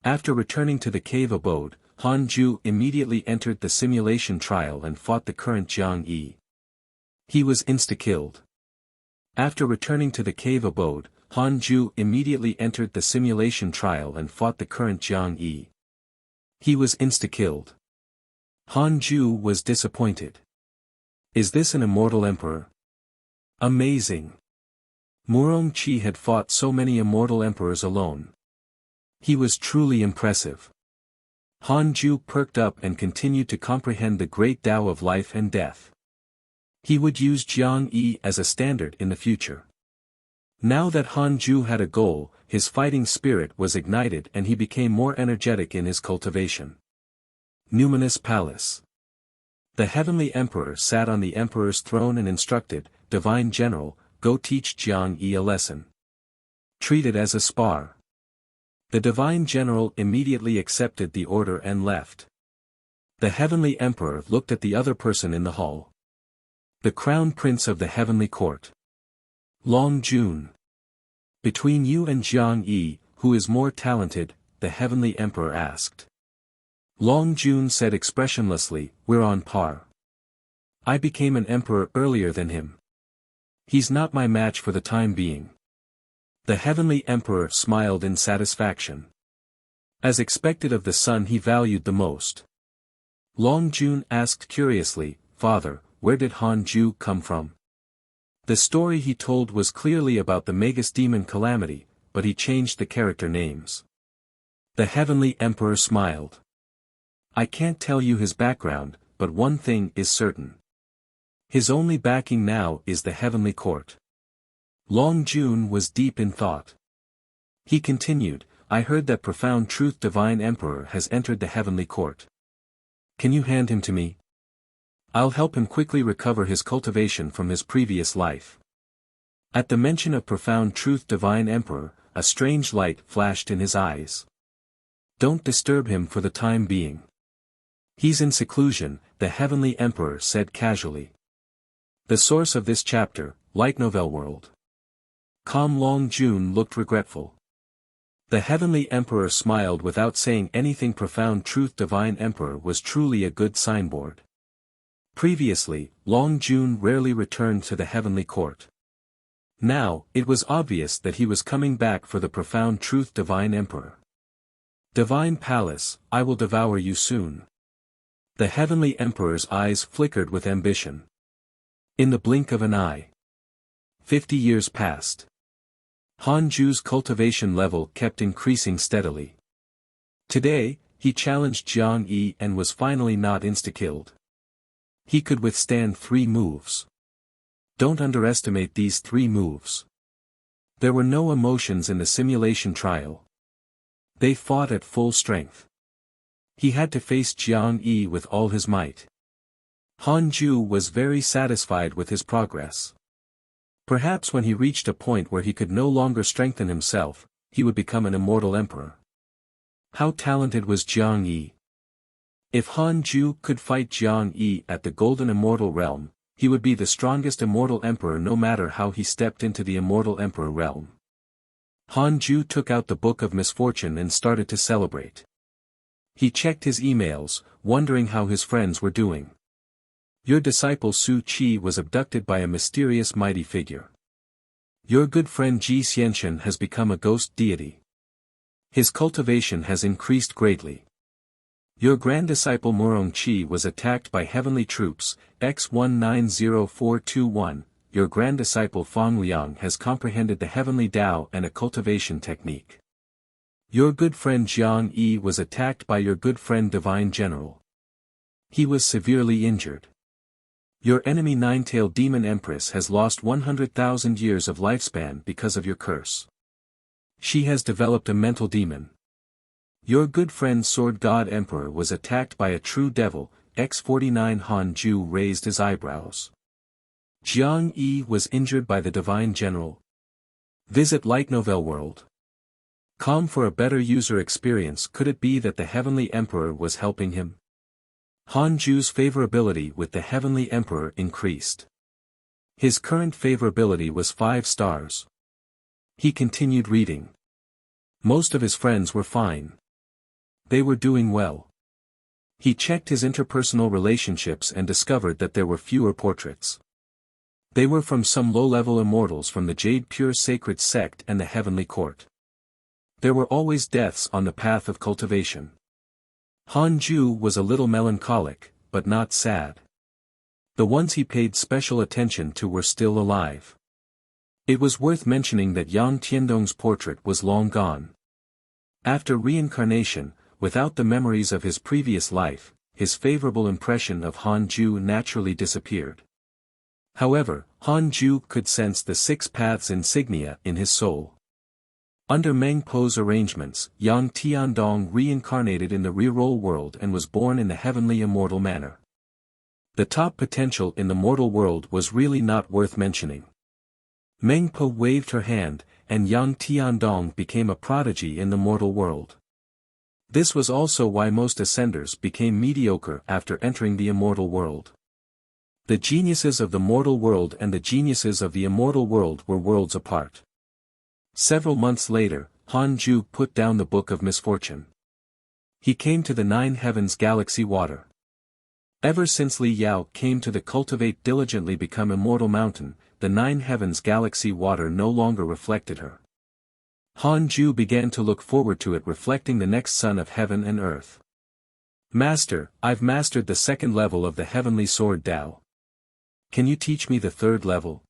After returning to the cave abode, Han Ju immediately entered the simulation trial and fought the current Jiang Yi. He was insta-killed. After returning to the cave abode, Han Ju immediately entered the simulation trial and fought the current Jiang Yi. He was insta-killed. Han Ju was disappointed. Is this an immortal emperor? Amazing. Murong Qi had fought so many immortal emperors alone. He was truly impressive. Han Ju perked up and continued to comprehend the great Tao of life and death. He would use Jiang Yi as a standard in the future. Now that Han Ju had a goal, his fighting spirit was ignited and he became more energetic in his cultivation. Numinous Palace. The Heavenly Emperor sat on the Emperor's throne and instructed, Divine General, go teach Jiang Yi a lesson. Treat it as a spar. The Divine General immediately accepted the order and left. The Heavenly Emperor looked at the other person in the hall. The Crown Prince of the Heavenly Court. Long Jun. Between you and Jiang Yi, who is more talented? The Heavenly Emperor asked. Long Jun said expressionlessly, we're on par. I became an emperor earlier than him. He's not my match for the time being. The Heavenly Emperor smiled in satisfaction. As expected of the son he valued the most. Long Jun asked curiously, Father, where did Han Ju come from? The story he told was clearly about the Magus demon Calamity, but he changed the character names. The Heavenly Emperor smiled. I can't tell you his background, but one thing is certain. His only backing now is the Heavenly Court. Long Jun was deep in thought. He continued, I heard that Profound Truth Divine Emperor has entered the Heavenly Court. Can you hand him to me? I'll help him quickly recover his cultivation from his previous life. At the mention of Profound Truth Divine Emperor, a strange light flashed in his eyes. Don't disturb him for the time being. He's in seclusion, the Heavenly Emperor said casually. The source of this chapter, Light Novel World. Long Jun looked regretful. The Heavenly Emperor smiled without saying anything. Profound Truth Divine Emperor was truly a good signboard. Previously, Long Jun rarely returned to the Heavenly Court. Now, it was obvious that he was coming back for the Profound Truth Divine Emperor. Divine Palace, I will devour you soon. The Heavenly Emperor's eyes flickered with ambition. In the blink of an eye. 50 years passed. Han Ju's cultivation level kept increasing steadily. Today, he challenged Jiang Yi and was finally not insta-killed. He could withstand 3 moves. Don't underestimate these 3 moves. There were no emotions in the simulation trial. They fought at full strength. He had to face Jiang Yi with all his might. Han Ju was very satisfied with his progress. Perhaps when he reached a point where he could no longer strengthen himself, he would become an immortal emperor. How talented was Jiang Yi? If Han Ju could fight Jiang Yi at the Golden Immortal Realm, he would be the strongest immortal emperor no matter how he stepped into the immortal emperor realm. Han Ju took out the Book of Misfortune and started to celebrate. He checked his emails, wondering how his friends were doing. Your disciple Su Qi was abducted by a mysterious mighty figure. Your good friend Ji Xianxian has become a ghost deity. His cultivation has increased greatly. Your grand disciple Murong Qi was attacked by heavenly troops, X190421. Your grand disciple Fang Liang has comprehended the heavenly Tao and a cultivation technique. Your good friend Jiang Yi was attacked by your good friend Divine General. He was severely injured. Your enemy Nine-Tailed Demon Empress has lost 100,000 years of lifespan because of your curse. She has developed a mental demon. Your good friend Sword God Emperor was attacked by a true devil, X49. Han Ju raised his eyebrows. Jiang Yi was injured by the Divine General. Visit Light Novel World. For a better user experience. Could it be that the Heavenly Emperor was helping him? Han Ju's favorability with the Heavenly Emperor increased. His current favorability was 5 stars. He continued reading. Most of his friends were fine. They were doing well. He checked his interpersonal relationships and discovered that there were fewer portraits. They were from some low-level immortals from the Jade Pure Sacred Sect and the Heavenly Court. There were always deaths on the path of cultivation. Hanju was a little melancholic, but not sad. The ones he paid special attention to were still alive. It was worth mentioning that Yang Tiandong's portrait was long gone. After reincarnation, without the memories of his previous life, his favorable impression of Hanju naturally disappeared. However, Hanju could sense the 6 paths insignia in his soul. Under Meng Po's arrangements, Yang Tiandong reincarnated in the reroll world and was born in the heavenly immortal manner. The top potential in the mortal world was really not worth mentioning. Meng Po waved her hand, and Yang Tiandong became a prodigy in the mortal world. This was also why most ascenders became mediocre after entering the immortal world. The geniuses of the mortal world and the geniuses of the immortal world were worlds apart. Several months later, Hanju put down the Book of Misfortune. He came to the 9 Heavens Galaxy Water. Ever since Li Yao came to the Cultivate Diligently Become Immortal Mountain, the 9 Heavens Galaxy Water no longer reflected her. Hanju began to look forward to it reflecting the next sun of heaven and earth. Master, I've mastered the 2nd level of the Heavenly Sword Dao. Can you teach me the 3rd level?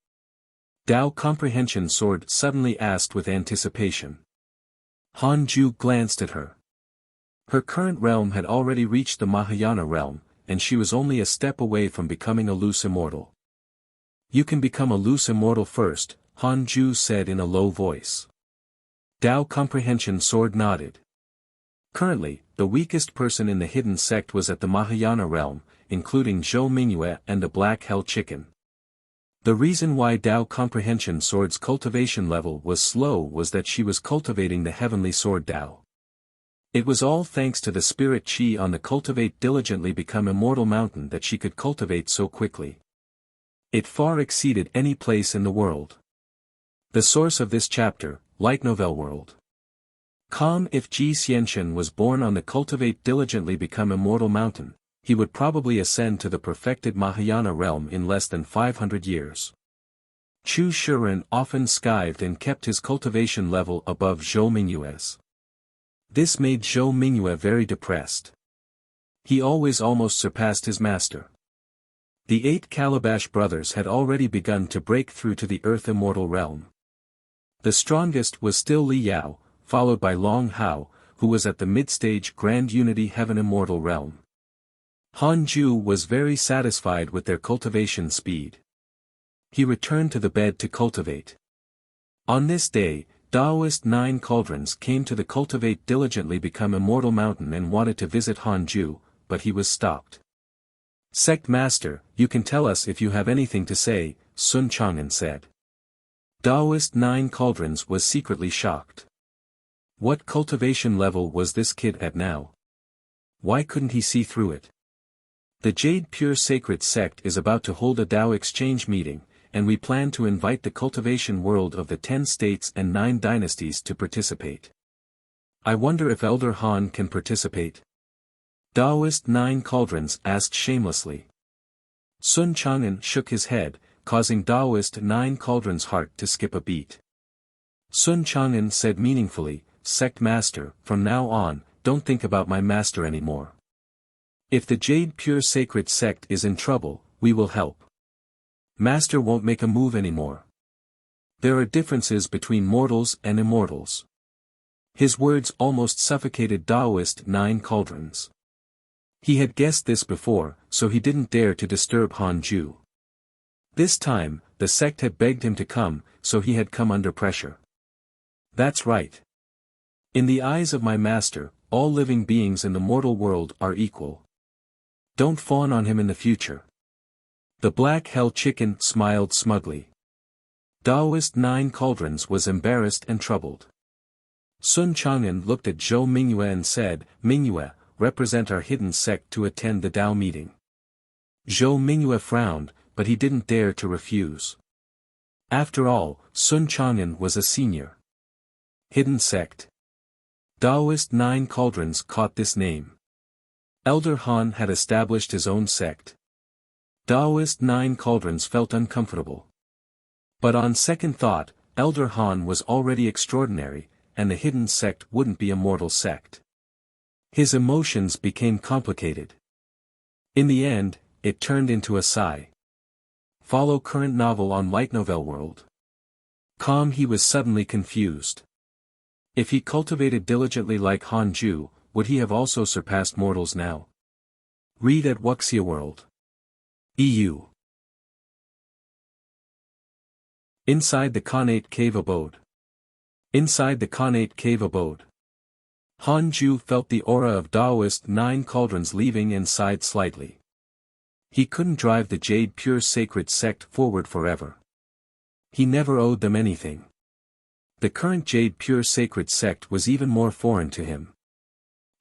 Dao Comprehension Sword suddenly asked with anticipation. Hanju glanced at her. Her current realm had already reached the Mahayana realm, and she was only a step away from becoming a loose immortal. You can become a loose immortal first, Hanju said in a low voice. Dao Comprehension Sword nodded. Currently, the weakest person in the hidden sect was at the Mahayana realm, including Zhou Mingyue and the Black Hell Chicken. The reason why Dao Comprehension Sword's cultivation level was slow was that she was cultivating the Heavenly Sword Dao. It was all thanks to the spirit chi on the Cultivate Diligently Become Immortal Mountain that she could cultivate so quickly. It far exceeded any place in the world. The source of this chapter, Light Novel World. If Ji Xianshen was born on the Cultivate Diligently Become Immortal Mountain, he would probably ascend to the perfected Mahayana realm in less than 500 years. Chu Shiren often skived and kept his cultivation level above Zhou Mingyue's. This made Zhou Mingyue very depressed. He always almost surpassed his master. The 8 Calabash brothers had already begun to break through to the Earth Immortal realm. The strongest was still Li Yao, followed by Long Hao, who was at the mid-stage Grand Unity Heaven Immortal realm. Hanju was very satisfied with their cultivation speed. He returned to the bed to cultivate. On this day, Taoist 9 Cauldrons came to the Cultivate Diligently Become Immortal Mountain and wanted to visit Hanju, but he was stopped. Sect Master, you can tell us if you have anything to say, Sun Chang'an said. Taoist 9 Cauldrons was secretly shocked. What cultivation level was this kid at now? Why couldn't he see through it? The Jade Pure Sacred Sect is about to hold a Dao exchange meeting, and we plan to invite the cultivation world of the 10 states and 9 dynasties to participate. I wonder if Elder Han can participate? Taoist 9 Cauldrons asked shamelessly. Sun Chang'an shook his head, causing Taoist 9 Cauldrons' heart to skip a beat. Sun Chang'an said meaningfully, Sect Master, from now on, don't think about my master anymore. If the Jade Pure Sacred Sect is in trouble, we will help. Master won't make a move anymore. There are differences between mortals and immortals. His words almost suffocated Taoist 9 Cauldrons. He had guessed this before, so he didn't dare to disturb Hanju. This time, the sect had begged him to come, so he had come under pressure. That's right. In the eyes of my master, all living beings in the mortal world are equal. Don't fawn on him in the future. The Black Hell Chicken smiled smugly. Taoist 9 Cauldrons was embarrassed and troubled. Sun Chang'an looked at Zhou Mingyue and said, Mingyue, represent our hidden sect to attend the Dao meeting. Zhou Mingyue frowned, but he didn't dare to refuse. After all, Sun Chang'an was a senior. Hidden sect. Taoist Nine Cauldrons caught this name. Elder Han had established his own sect. Taoist Nine Cauldrons felt uncomfortable. But on second thought, Elder Han was already extraordinary, and the hidden sect wouldn't be a mortal sect. His emotions became complicated. In the end, it turned into a sigh. Follow current novel on Light Novel World. He was suddenly confused. If he cultivated diligently like Han Ju, would he have also surpassed mortals now? Read at Wuxia World. EU. Inside the Khanate Cave Abode. Inside the Khanate Cave Abode. Han Ju felt the aura of Taoist Nine Cauldrons leaving and sighed slightly. He couldn't drive the Jade Pure Sacred Sect forward forever. He never owed them anything. The current Jade Pure Sacred Sect was even more foreign to him.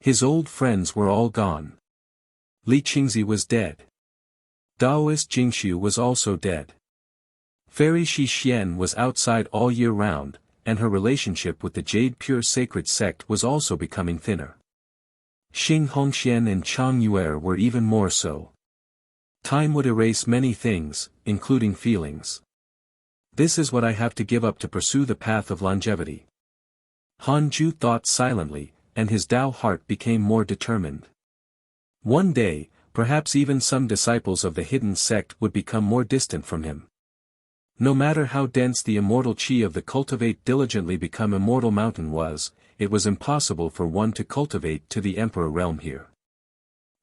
His old friends were all gone. Li Qingzi was dead. Taoist Jingxu was also dead. Fairy Shi Xian was outside all year round, and her relationship with the Jade Pure Sacred Sect was also becoming thinner. Xing Hongxian and Chang Yuer were even more so. Time would erase many things, including feelings. This is what I have to give up to pursue the path of longevity. Han Ju thought silently, and his Tao heart became more determined. One day, perhaps even some disciples of the hidden sect would become more distant from him. No matter how dense the immortal chi of the Cultivate Diligently Become Immortal mountain was, it was impossible for one to cultivate to the Emperor realm here.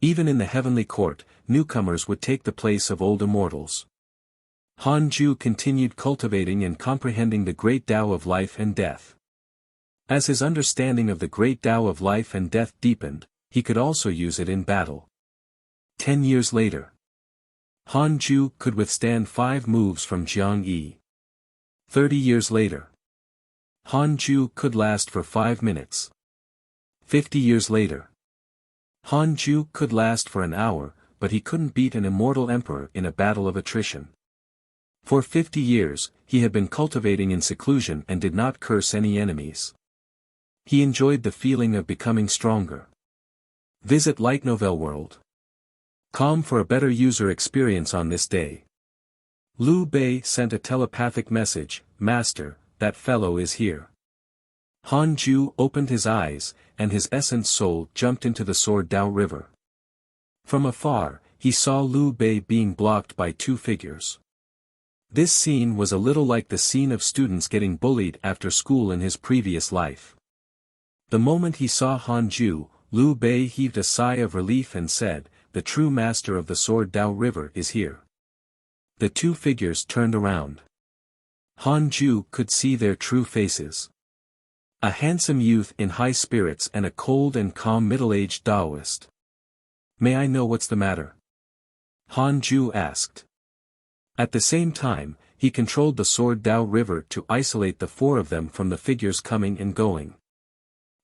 Even in the heavenly court, newcomers would take the place of old immortals. Han Ju continued cultivating and comprehending the great Tao of life and death. As his understanding of the great Tao of life and death deepened, he could also use it in battle. 10 years later, Han Ju could withstand 5 moves from Jiang Yi. 30 years later, Han Ju could last for 5 minutes. 50 years later, Han Ju could last for an hour, but he couldn't beat an immortal emperor in a battle of attrition. For 50 years, he had been cultivating in seclusion and did not curse any enemies. He enjoyed the feeling of becoming stronger. Visit Light Novel World. For a better user experience on this day. Liu Bei sent a telepathic message, "Master, that fellow is here." Han Ju opened his eyes, and his essence soul jumped into the Sword Dao River. From afar, he saw Liu Bei being blocked by 2 figures. This scene was a little like the scene of students getting bullied after school in his previous life. The moment he saw Han Ju, Liu Bei heaved a sigh of relief and said, "The true master of the Sword Dao River is here." The 2 figures turned around. Han Ju could see their true faces. A handsome youth in high spirits and a cold and calm middle-aged Taoist. "May I know what's the matter?" Han Ju asked. At the same time, he controlled the Sword Dao River to isolate the 4 of them from the figures coming and going.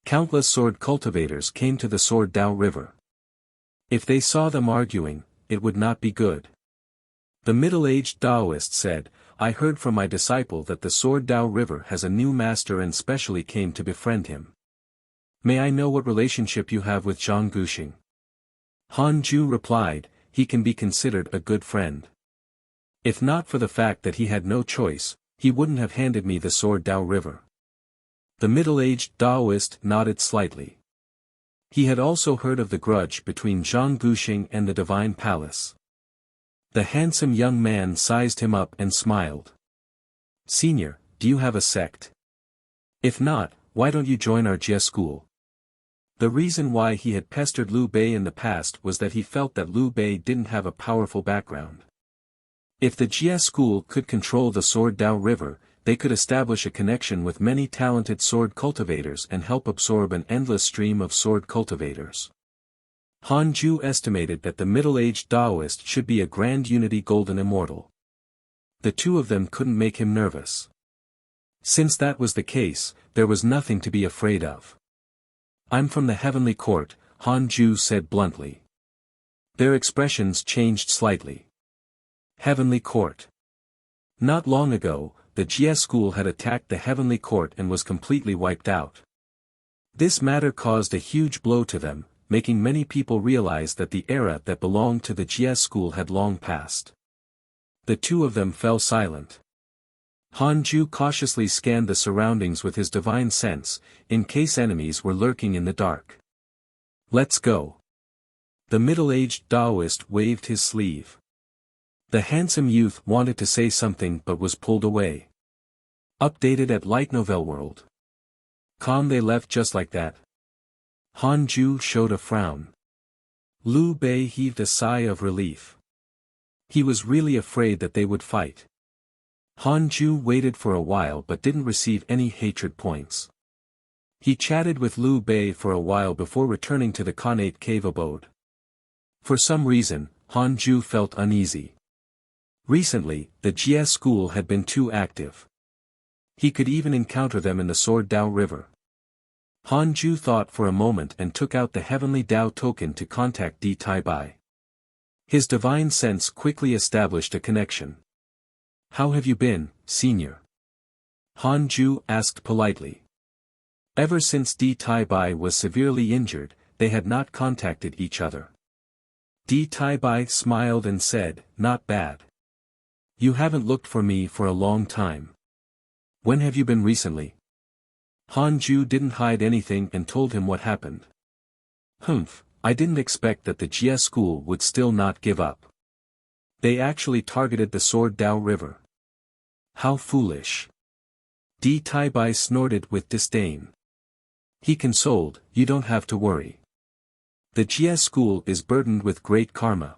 Countless sword cultivators came to the Sword Dao River. If they saw them arguing, it would not be good. The middle-aged Taoist said, "I heard from my disciple that the Sword Dao River has a new master and specially came to befriend him. May I know what relationship you have with Zhang Guxing?" Han Ju replied, "He can be considered a good friend. If not for the fact that he had no choice, he wouldn't have handed me the Sword Dao River." The middle-aged Taoist nodded slightly. He had also heard of the grudge between Zhang Guxing and the Divine Palace. The handsome young man sized him up and smiled. "Senior, do you have a sect? If not, why don't you join our Jia school?" The reason why he had pestered Liu Bei in the past was that he felt that Liu Bei didn't have a powerful background. If the Jia school could control the Sword Dao River, they could establish a connection with many talented sword cultivators and help absorb an endless stream of sword cultivators. Han Ju estimated that the middle-aged Taoist should be a Grand Unity Golden Immortal. The 2 of them couldn't make him nervous. Since that was the case, there was nothing to be afraid of. "I'm from the Heavenly Court," Han Ju said bluntly. Their expressions changed slightly. Heavenly Court. Not long ago, the Jia school had attacked the Heavenly Court and was completely wiped out. This matter caused a huge blow to them, making many people realize that the era that belonged to the Jie school had long passed. The two of them fell silent. Hanju cautiously scanned the surroundings with his divine sense, in case enemies were lurking in the dark. "Let's go." The middle-aged Taoist waved his sleeve. The handsome youth wanted to say something but was pulled away. Updated at Light Novel World. They left just like that. Hanju showed a frown. Liu Bei heaved a sigh of relief. He was really afraid that they would fight. Hanju waited for a while but didn't receive any hatred points. He chatted with Liu Bei for a while before returning to the Khanate cave abode. For some reason, Hanju felt uneasy. Recently, the Jie school had been too active. He could even encounter them in the Sword Dao River. Hanju thought for a moment and took out the Heavenly Dao token to contact Di Tai Bai. His divine sense quickly established a connection. "How have you been, senior?" Hanju asked politely. Ever since Di Tai Bai was severely injured, they had not contacted each other. Di Tai Bai smiled and said, "Not bad. You haven't looked for me for a long time. When have you been recently?" Hanju didn't hide anything and told him what happened. "Humph, I didn't expect that the Jie school would still not give up. They actually targeted the Sword Dao River. How foolish." Di Tai Bai snorted with disdain. He consoled, "You don't have to worry. The Jie school is burdened with great karma.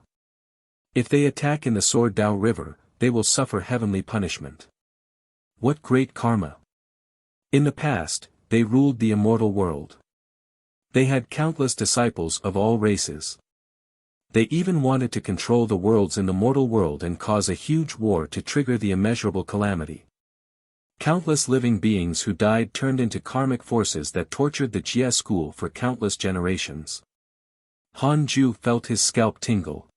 If they attack in the Sword Dao River, they will suffer heavenly punishment." "What great karma?" "In the past, they ruled the immortal world. They had countless disciples of all races. They even wanted to control the worlds in the mortal world and cause a huge war to trigger the immeasurable calamity. Countless living beings who died turned into karmic forces that tortured the Jie school for countless generations." Hanju felt his scalp tingle.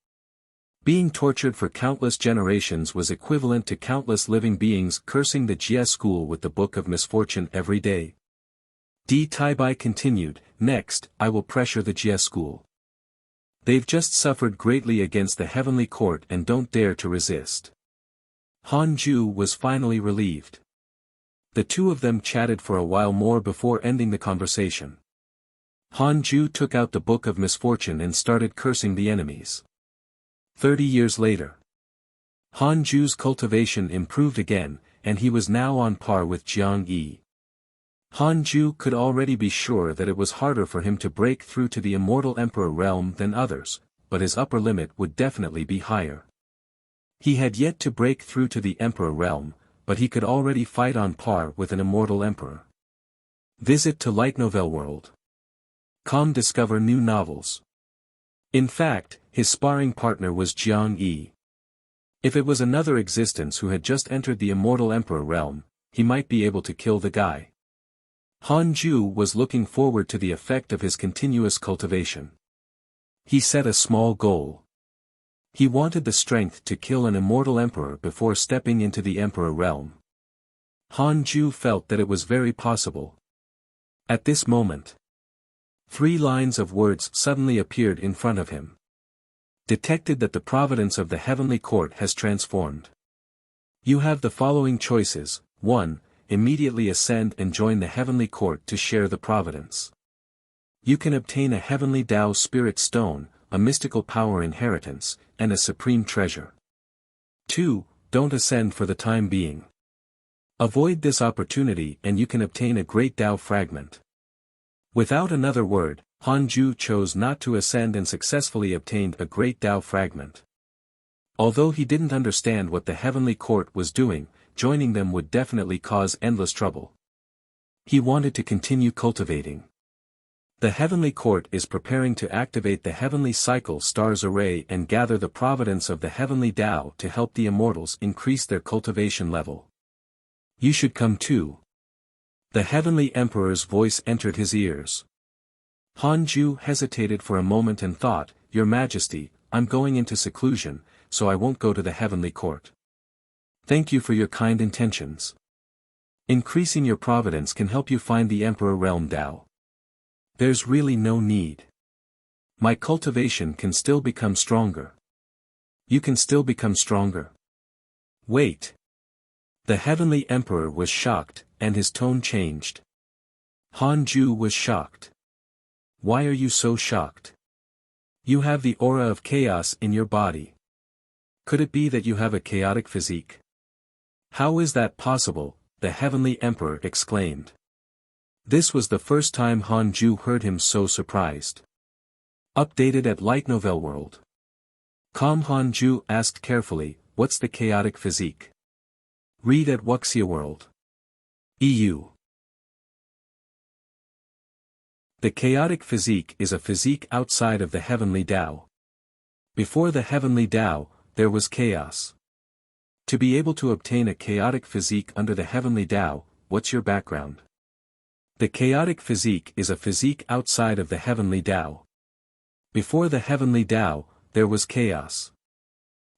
Being tortured for countless generations was equivalent to countless living beings cursing the Jie school with the Book of Misfortune every day. Di Tai Bai continued, "Next, I will pressure the Jie school. They've just suffered greatly against the heavenly court and don't dare to resist." Hanju was finally relieved. The two of them chatted for a while more before ending the conversation. Hanju took out the Book of Misfortune and started cursing the enemies. 30 years later. Hanju's cultivation improved again, and he was now on par with Jiang Yi. Hanju could already be sure that it was harder for him to break through to the immortal emperor realm than others, but his upper limit would definitely be higher. He had yet to break through to the emperor realm, but he could already fight on par with an immortal emperor. Visit to Light Novel World. Discover new novels. In fact, his sparring partner was Jiang Yi. If it was another existence who had just entered the immortal emperor realm, he might be able to kill the guy. Hanju was looking forward to the effect of his continuous cultivation. He set a small goal. He wanted the strength to kill an immortal emperor before stepping into the emperor realm. Hanju felt that it was very possible. At this moment, 3 lines of words suddenly appeared in front of him. Detected that the providence of the heavenly court has transformed. You have the following choices. 1. Immediately ascend and join the heavenly court to share the providence. You can obtain a heavenly Dao spirit stone, a mystical power inheritance, and a supreme treasure. 2. Don't ascend for the time being. Avoid this opportunity and you can obtain a great Dao fragment. Without another word, Hanju chose not to ascend and successfully obtained a great Dao fragment. Although he didn't understand what the heavenly court was doing, joining them would definitely cause endless trouble. He wanted to continue cultivating. The heavenly court is preparing to activate the heavenly cycle stars array and gather the providence of the heavenly Dao to help the immortals increase their cultivation level. You should come too. The heavenly emperor's voice entered his ears. Hanju hesitated for a moment and thought, Your Majesty, I'm going into seclusion, so I won't go to the heavenly court. Thank you for your kind intentions. Increasing your providence can help you find the emperor realm Dao. There's really no need. My cultivation can still become stronger. You can still become stronger. Wait. The Heavenly Emperor was shocked, and his tone changed. Hanju was shocked. Why are you so shocked? You have the aura of chaos in your body. Could it be that you have a chaotic physique? How is that possible? The Heavenly Emperor exclaimed. This was the first time Hanju heard him so surprised. Updated at Light Novel World. Hanju asked carefully, what's the chaotic physique? Read at Wuxia World. EU. The chaotic physique is a physique outside of the heavenly Tao. Before the heavenly Tao, there was chaos. To be able to obtain a chaotic physique under the heavenly Tao, what's your background? The chaotic physique is a physique outside of the heavenly Tao. Before the heavenly Tao, there was chaos.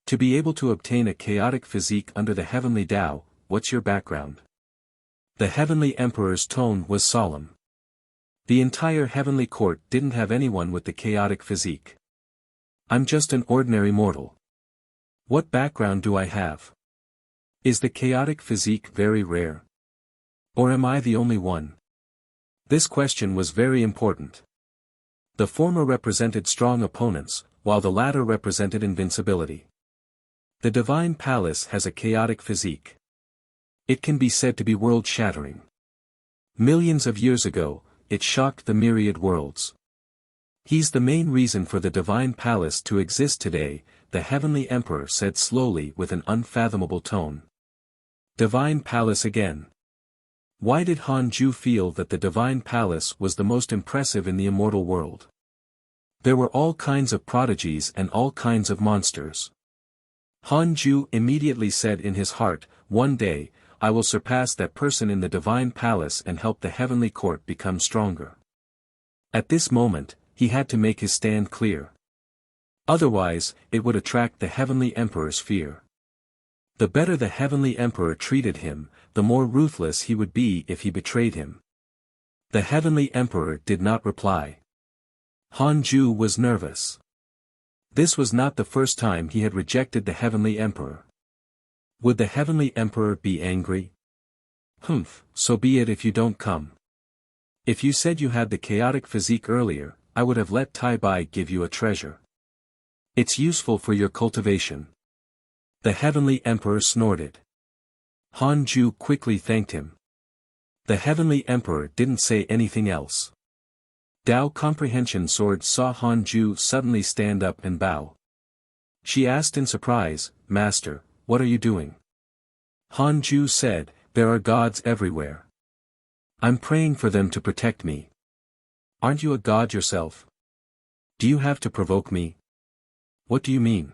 To be able to obtain a chaotic physique under the heavenly Tao, what's your background? The Heavenly Emperor's tone was solemn. The entire heavenly court didn't have anyone with the chaotic physique. I'm just an ordinary mortal. What background do I have? Is the chaotic physique very rare? Or am I the only one? This question was very important. The former represented strong opponents, while the latter represented invincibility. The Divine Palace has a chaotic physique. It can be said to be world-shattering. Millions of years ago, it shocked the myriad worlds. He's the main reason for the Divine Palace to exist today, the Heavenly Emperor said slowly with an unfathomable tone. Divine Palace again. Why did Hanju feel that the Divine Palace was the most impressive in the immortal world? There were all kinds of prodigies and all kinds of monsters. Hanju immediately said in his heart, one day, I will surpass that person in the Divine Palace and help the Heavenly Court become stronger. At this moment, he had to make his stand clear. Otherwise, it would attract the Heavenly Emperor's fear. The better the Heavenly Emperor treated him, the more ruthless he would be if he betrayed him. The Heavenly Emperor did not reply. Hanju was nervous. This was not the first time he had rejected the Heavenly Emperor. Would the Heavenly Emperor be angry? Humph, so be it if you don't come. If you said you had the chaotic physique earlier, I would have let Tai Bai give you a treasure. It's useful for your cultivation. The Heavenly Emperor snorted. Hanju quickly thanked him. The Heavenly Emperor didn't say anything else. Dao Comprehension Sword saw Hanju suddenly stand up and bow. She asked in surprise, Master, what are you doing? Hanju said, there are gods everywhere. I'm praying for them to protect me. Aren't you a god yourself? Do you have to provoke me? What do you mean?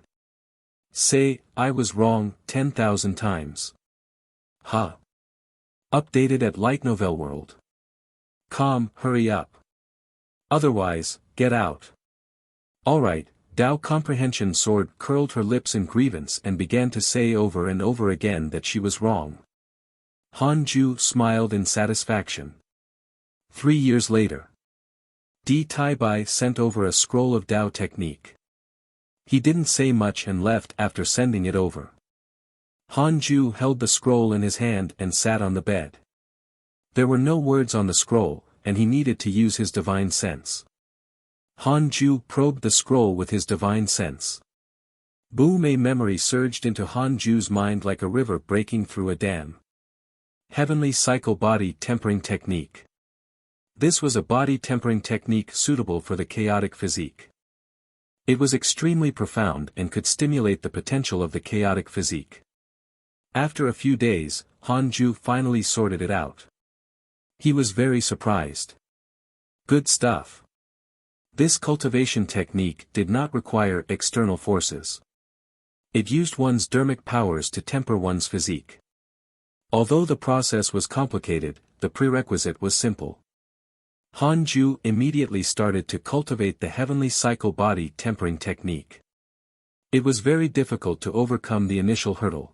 Say, I was wrong, 10,000 times. Ha. Updated at Light Novel World. Hurry up. Otherwise, get out. Alright, Dao Comprehension Sword curled her lips in grievance and began to say over and over again that she was wrong. Hanju smiled in satisfaction. 3 years later. Tai Bai sent over a scroll of Dao technique. He didn't say much and left after sending it over. Hanju held the scroll in his hand and sat on the bed. There were no words on the scroll, and he needed to use his divine sense. Hanju probed the scroll with his divine sense. Bu-Mei memory surged into Hanju's mind like a river breaking through a dam. Heavenly Cycle Body Tempering Technique. This was a body tempering technique suitable for the chaotic physique. It was extremely profound and could stimulate the potential of the chaotic physique. After a few days, Hanju finally sorted it out. He was very surprised. Good stuff. This cultivation technique did not require external forces. It used one's dermic powers to temper one's physique. Although the process was complicated, the prerequisite was simple. Hanju immediately started to cultivate the Heavenly Cycle Body Tempering Technique. It was very difficult to overcome the initial hurdle.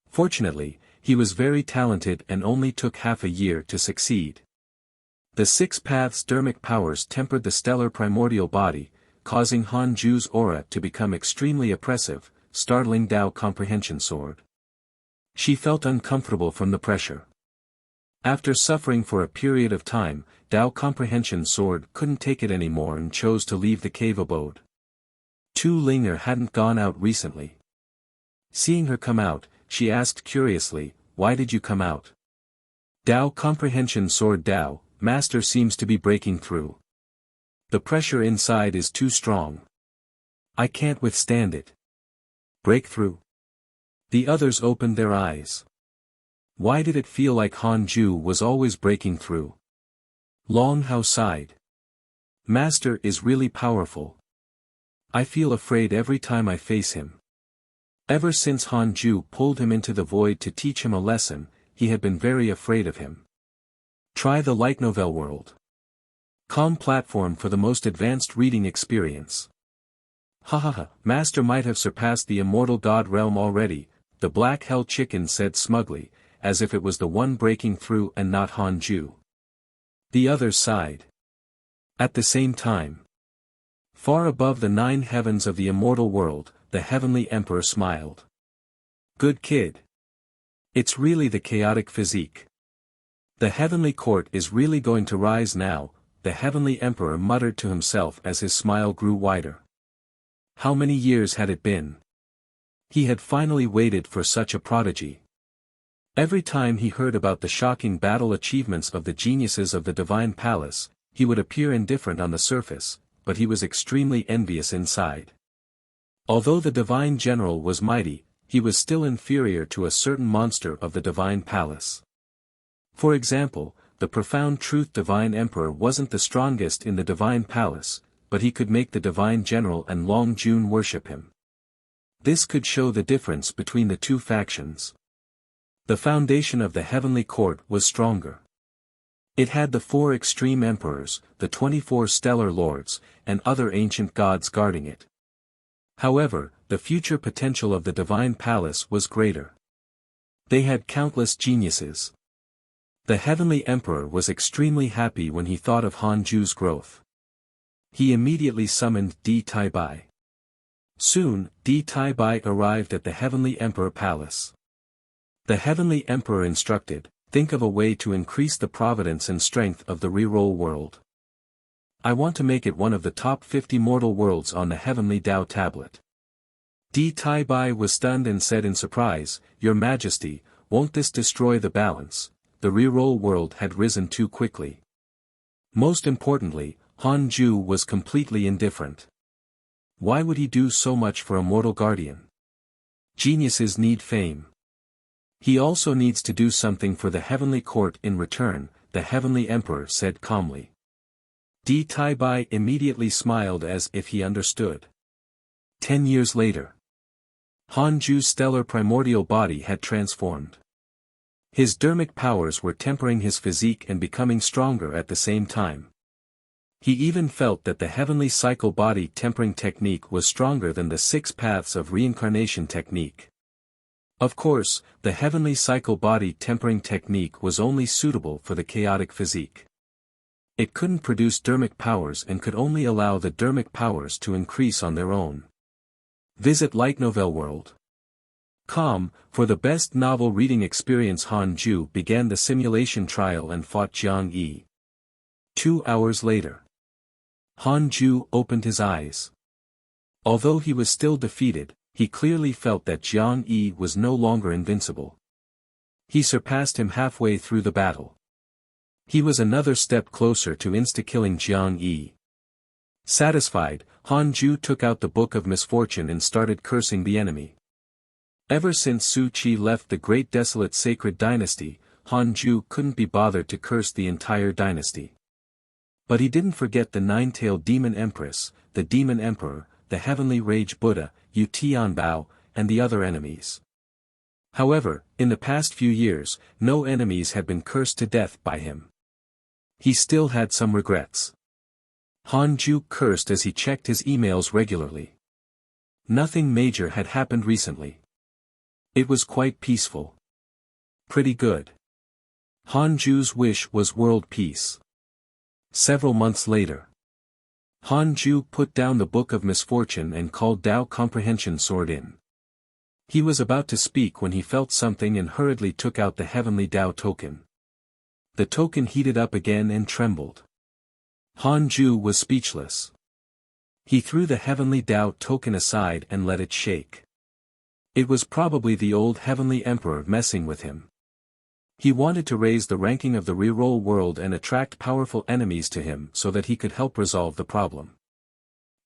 Fortunately, he was very talented and only took half a year to succeed. The six paths' dermic powers tempered the stellar primordial body, causing Han Ju's aura to become extremely oppressive, startling Dao Comprehension Sword. She felt uncomfortable from the pressure. After suffering for a period of time, Dao Comprehension Sword couldn't take it anymore and chose to leave the cave abode. Tu Linger hadn't gone out recently. Seeing her come out, she asked curiously, "Why did you come out?" "Dao Comprehension Sword Dao, Master seems to be breaking through. The pressure inside is too strong. I can't withstand it." "Breakthrough?" The others opened their eyes. Why did it feel like Han Ju was always breaking through? Long Hao sighed. "Master is really powerful. I feel afraid every time I face him." Ever since Han Ju pulled him into the void to teach him a lesson, he had been very afraid of him. Try the light novel world. Com platform for the most advanced reading experience. "Ha, Master might have surpassed the immortal god realm already," the Black Hell Chicken said smugly, as if it was the one breaking through and not Han Ju. The others sighed. At the same time, far above the 9 heavens of the immortal world, the Heavenly Emperor smiled. "Good kid. It's really the chaotic physique. The Heavenly Court is really going to rise now," the Heavenly Emperor muttered to himself as his smile grew wider. How many years had it been? He had finally waited for such a prodigy. Every time he heard about the shocking battle achievements of the geniuses of the Divine Palace, he would appear indifferent on the surface, but he was extremely envious inside. Although the Divine General was mighty, he was still inferior to a certain monster of the Divine Palace. For example, the profound truth Divine Emperor wasn't the strongest in the Divine Palace, but he could make the Divine General and Long Jun worship him. This could show the difference between the two factions. The foundation of the Heavenly Court was stronger. It had the 4 extreme emperors, the 24 stellar lords, and other ancient gods guarding it. However, the future potential of the Divine Palace was greater. They had countless geniuses. The Heavenly Emperor was extremely happy when he thought of Han Ju's growth. He immediately summoned Di Tai Bai. Soon, Di Tai Bai arrived at the Heavenly Emperor Palace. The Heavenly Emperor instructed, "Think of a way to increase the providence and strength of the reroll world. I want to make it one of the top 50 mortal worlds on the Heavenly Dao tablet." Di Tai Bai was stunned and said in surprise, "Your Majesty, won't this destroy the balance?" The reroll world had risen too quickly. Most importantly, Han Ju was completely indifferent. Why would he do so much for a mortal guardian? Geniuses need fame. He also needs to do something for the Heavenly Court in return, the Heavenly Emperor said calmly. Di Tai Bai immediately smiled as if he understood. 10 years later, Han Ju's stellar primordial body had transformed. His dermic powers were tempering his physique and becoming stronger at the same time. He even felt that the Heavenly Cycle body tempering technique was stronger than the 6 paths of reincarnation technique. Of course, the Heavenly Cycle body tempering technique was only suitable for the chaotic physique. It couldn't produce dermic powers and could only allow the dermic powers to increase on their own. Visit Light Novel World. For the best novel reading experience. Han Ju began the simulation trial and fought Jiang Yi. 2 hours later, Han Ju opened his eyes. Although he was still defeated, he clearly felt that Jiang Yi was no longer invincible. He surpassed him halfway through the battle. He was another step closer to insta-killing Jiang Yi. Satisfied, Han Ju took out the Book of Misfortune and started cursing the enemy. Ever since Su Qi left the Great Desolate Sacred Dynasty, Han Ju couldn't be bothered to curse the entire dynasty. But he didn't forget the 9-tailed Demon Empress, the Demon Emperor, the Heavenly Rage Buddha, Yu Tianbao, and the other enemies. However, in the past few years, no enemies had been cursed to death by him. He still had some regrets. Han Ju cursed as he checked his emails regularly. Nothing major had happened recently. It was quite peaceful. Pretty good. Han Ju's wish was world peace. Several months later, Han Ju put down the Book of Misfortune and called Dao Comprehension Sword in. He was about to speak when he felt something and hurriedly took out the heavenly Dao token. The token heated up again and trembled. Han Ju was speechless. He threw the heavenly Dao token aside and let it shake. It was probably the old heavenly emperor messing with him. He wanted to raise the ranking of the reroll world and attract powerful enemies to him so that he could help resolve the problem.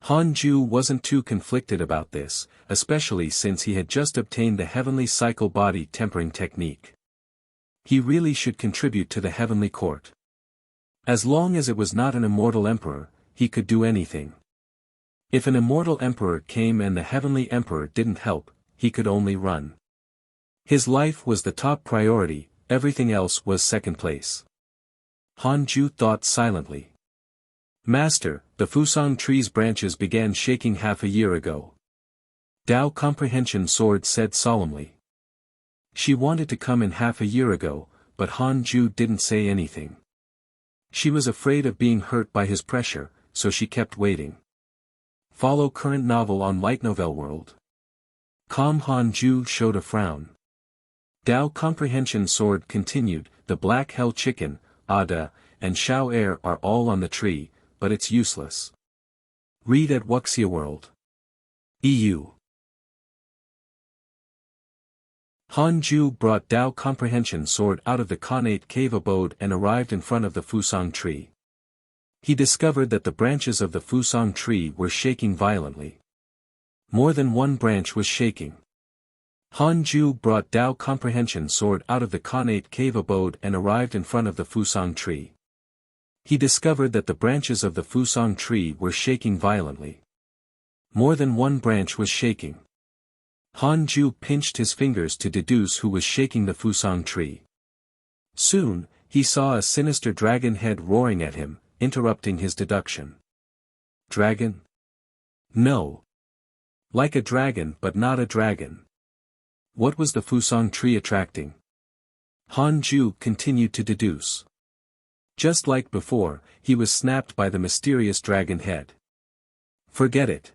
Han Ju wasn't too conflicted about this, especially since he had just obtained the heavenly cycle body tempering technique. He really should contribute to the heavenly court. As long as it was not an immortal emperor, he could do anything. If an immortal emperor came and the heavenly emperor didn't help, he could only run. His life was the top priority, everything else was second place. Han Ju thought silently. Master, the Fusang tree's branches began shaking half a year ago. Dao Comprehension Sword said solemnly. She wanted to come in half a year ago, but Han Ju didn't say anything. She was afraid of being hurt by his pressure, so she kept waiting. Follow current novel on Light Novel World. Calm Han Ju showed a frown. Dao Comprehension Sword continued, the Black Hell Chicken, Ada, and Xiao Air are all on the tree, but it's useless. Read at Wuxia World. EU. Han Ju brought Dao Comprehension Sword out of the Khanate cave abode and arrived in front of the Fusang tree. He discovered that the branches of the Fusang tree were shaking violently. More than one branch was shaking. Han Ju brought Dao Comprehension Sword out of the Khanate cave abode and arrived in front of the Fusang tree. He discovered that the branches of the Fusang tree were shaking violently. More than one branch was shaking. Han Ju pinched his fingers to deduce who was shaking the Fusang tree. Soon, he saw a sinister dragon head roaring at him, interrupting his deduction. Dragon? No. Like a dragon but not a dragon. What was the Fusang tree attracting? Han Ju continued to deduce. Just like before, he was snapped by the mysterious dragon head. Forget it.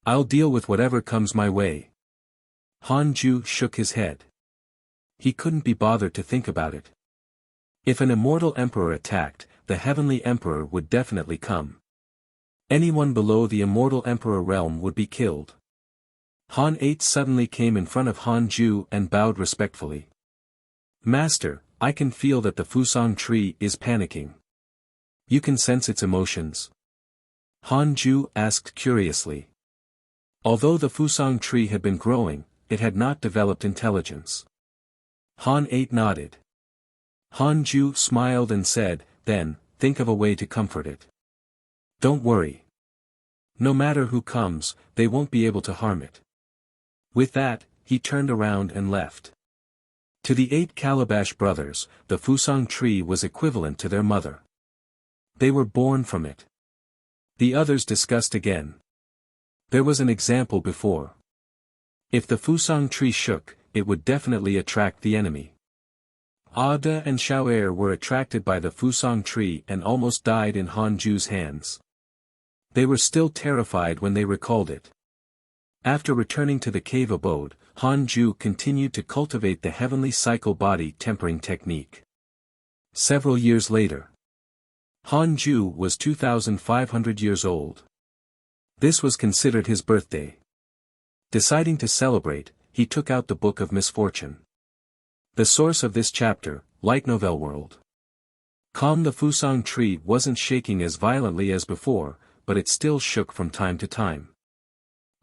I'll deal with whatever comes my way. Han Ju shook his head. He couldn't be bothered to think about it. If an immortal emperor attacked, the heavenly emperor would definitely come. Anyone below the immortal emperor realm would be killed. Han 8 suddenly came in front of Han Ju and bowed respectfully. Master, I can feel that the Fusang tree is panicking. You can sense its emotions? Han Ju asked curiously. Although the Fusang tree had been growing, it had not developed intelligence. Han 8 nodded. Han Ju smiled and said, then, think of a way to comfort it. Don't worry. No matter who comes, they won't be able to harm it. With that, he turned around and left. To the 8 Calabash brothers, the Fusang tree was equivalent to their mother. They were born from it. The others discussed again. There was an example before. If the Fusang tree shook, it would definitely attract the enemy. Ada and Xiao Air were attracted by the Fusang tree and almost died in Han Ju's hands. They were still terrified when they recalled it. After returning to the cave abode, Han Ju continued to cultivate the heavenly cycle body tempering technique. Several years later, Han Ju was 2,500 years old. This was considered his birthday. Deciding to celebrate, he took out the Book of Misfortune. The source of this chapter, Light Novel World. Calm. The Fusang tree wasn't shaking as violently as before, but it still shook from time to time.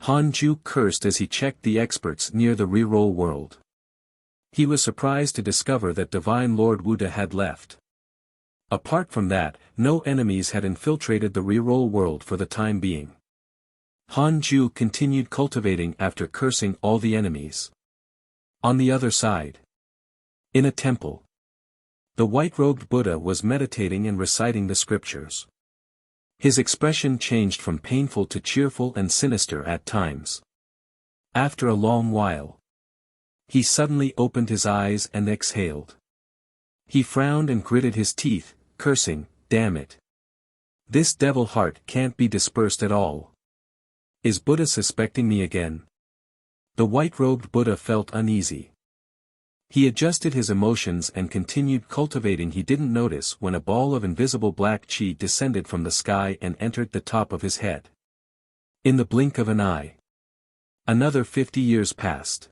Han Ju cursed as he checked the experts near the reroll world. He was surprised to discover that Divine Lord Wuda had left. Apart from that, no enemies had infiltrated the reroll world for the time being. Han Ju continued cultivating after cursing all the enemies. On the other side, in a temple, the white-robed Buddha was meditating and reciting the scriptures. His expression changed from painful to cheerful and sinister at times. After a long while, he suddenly opened his eyes and exhaled. He frowned and gritted his teeth, cursing, "Damn it. This devil heart can't be dispersed at all. Is Buddha suspecting me again? The white-robed Buddha felt uneasy. He adjusted his emotions and continued cultivating. He didn't notice when a ball of invisible black chi descended from the sky and entered the top of his head. In the blink of an eye, another 50 years passed.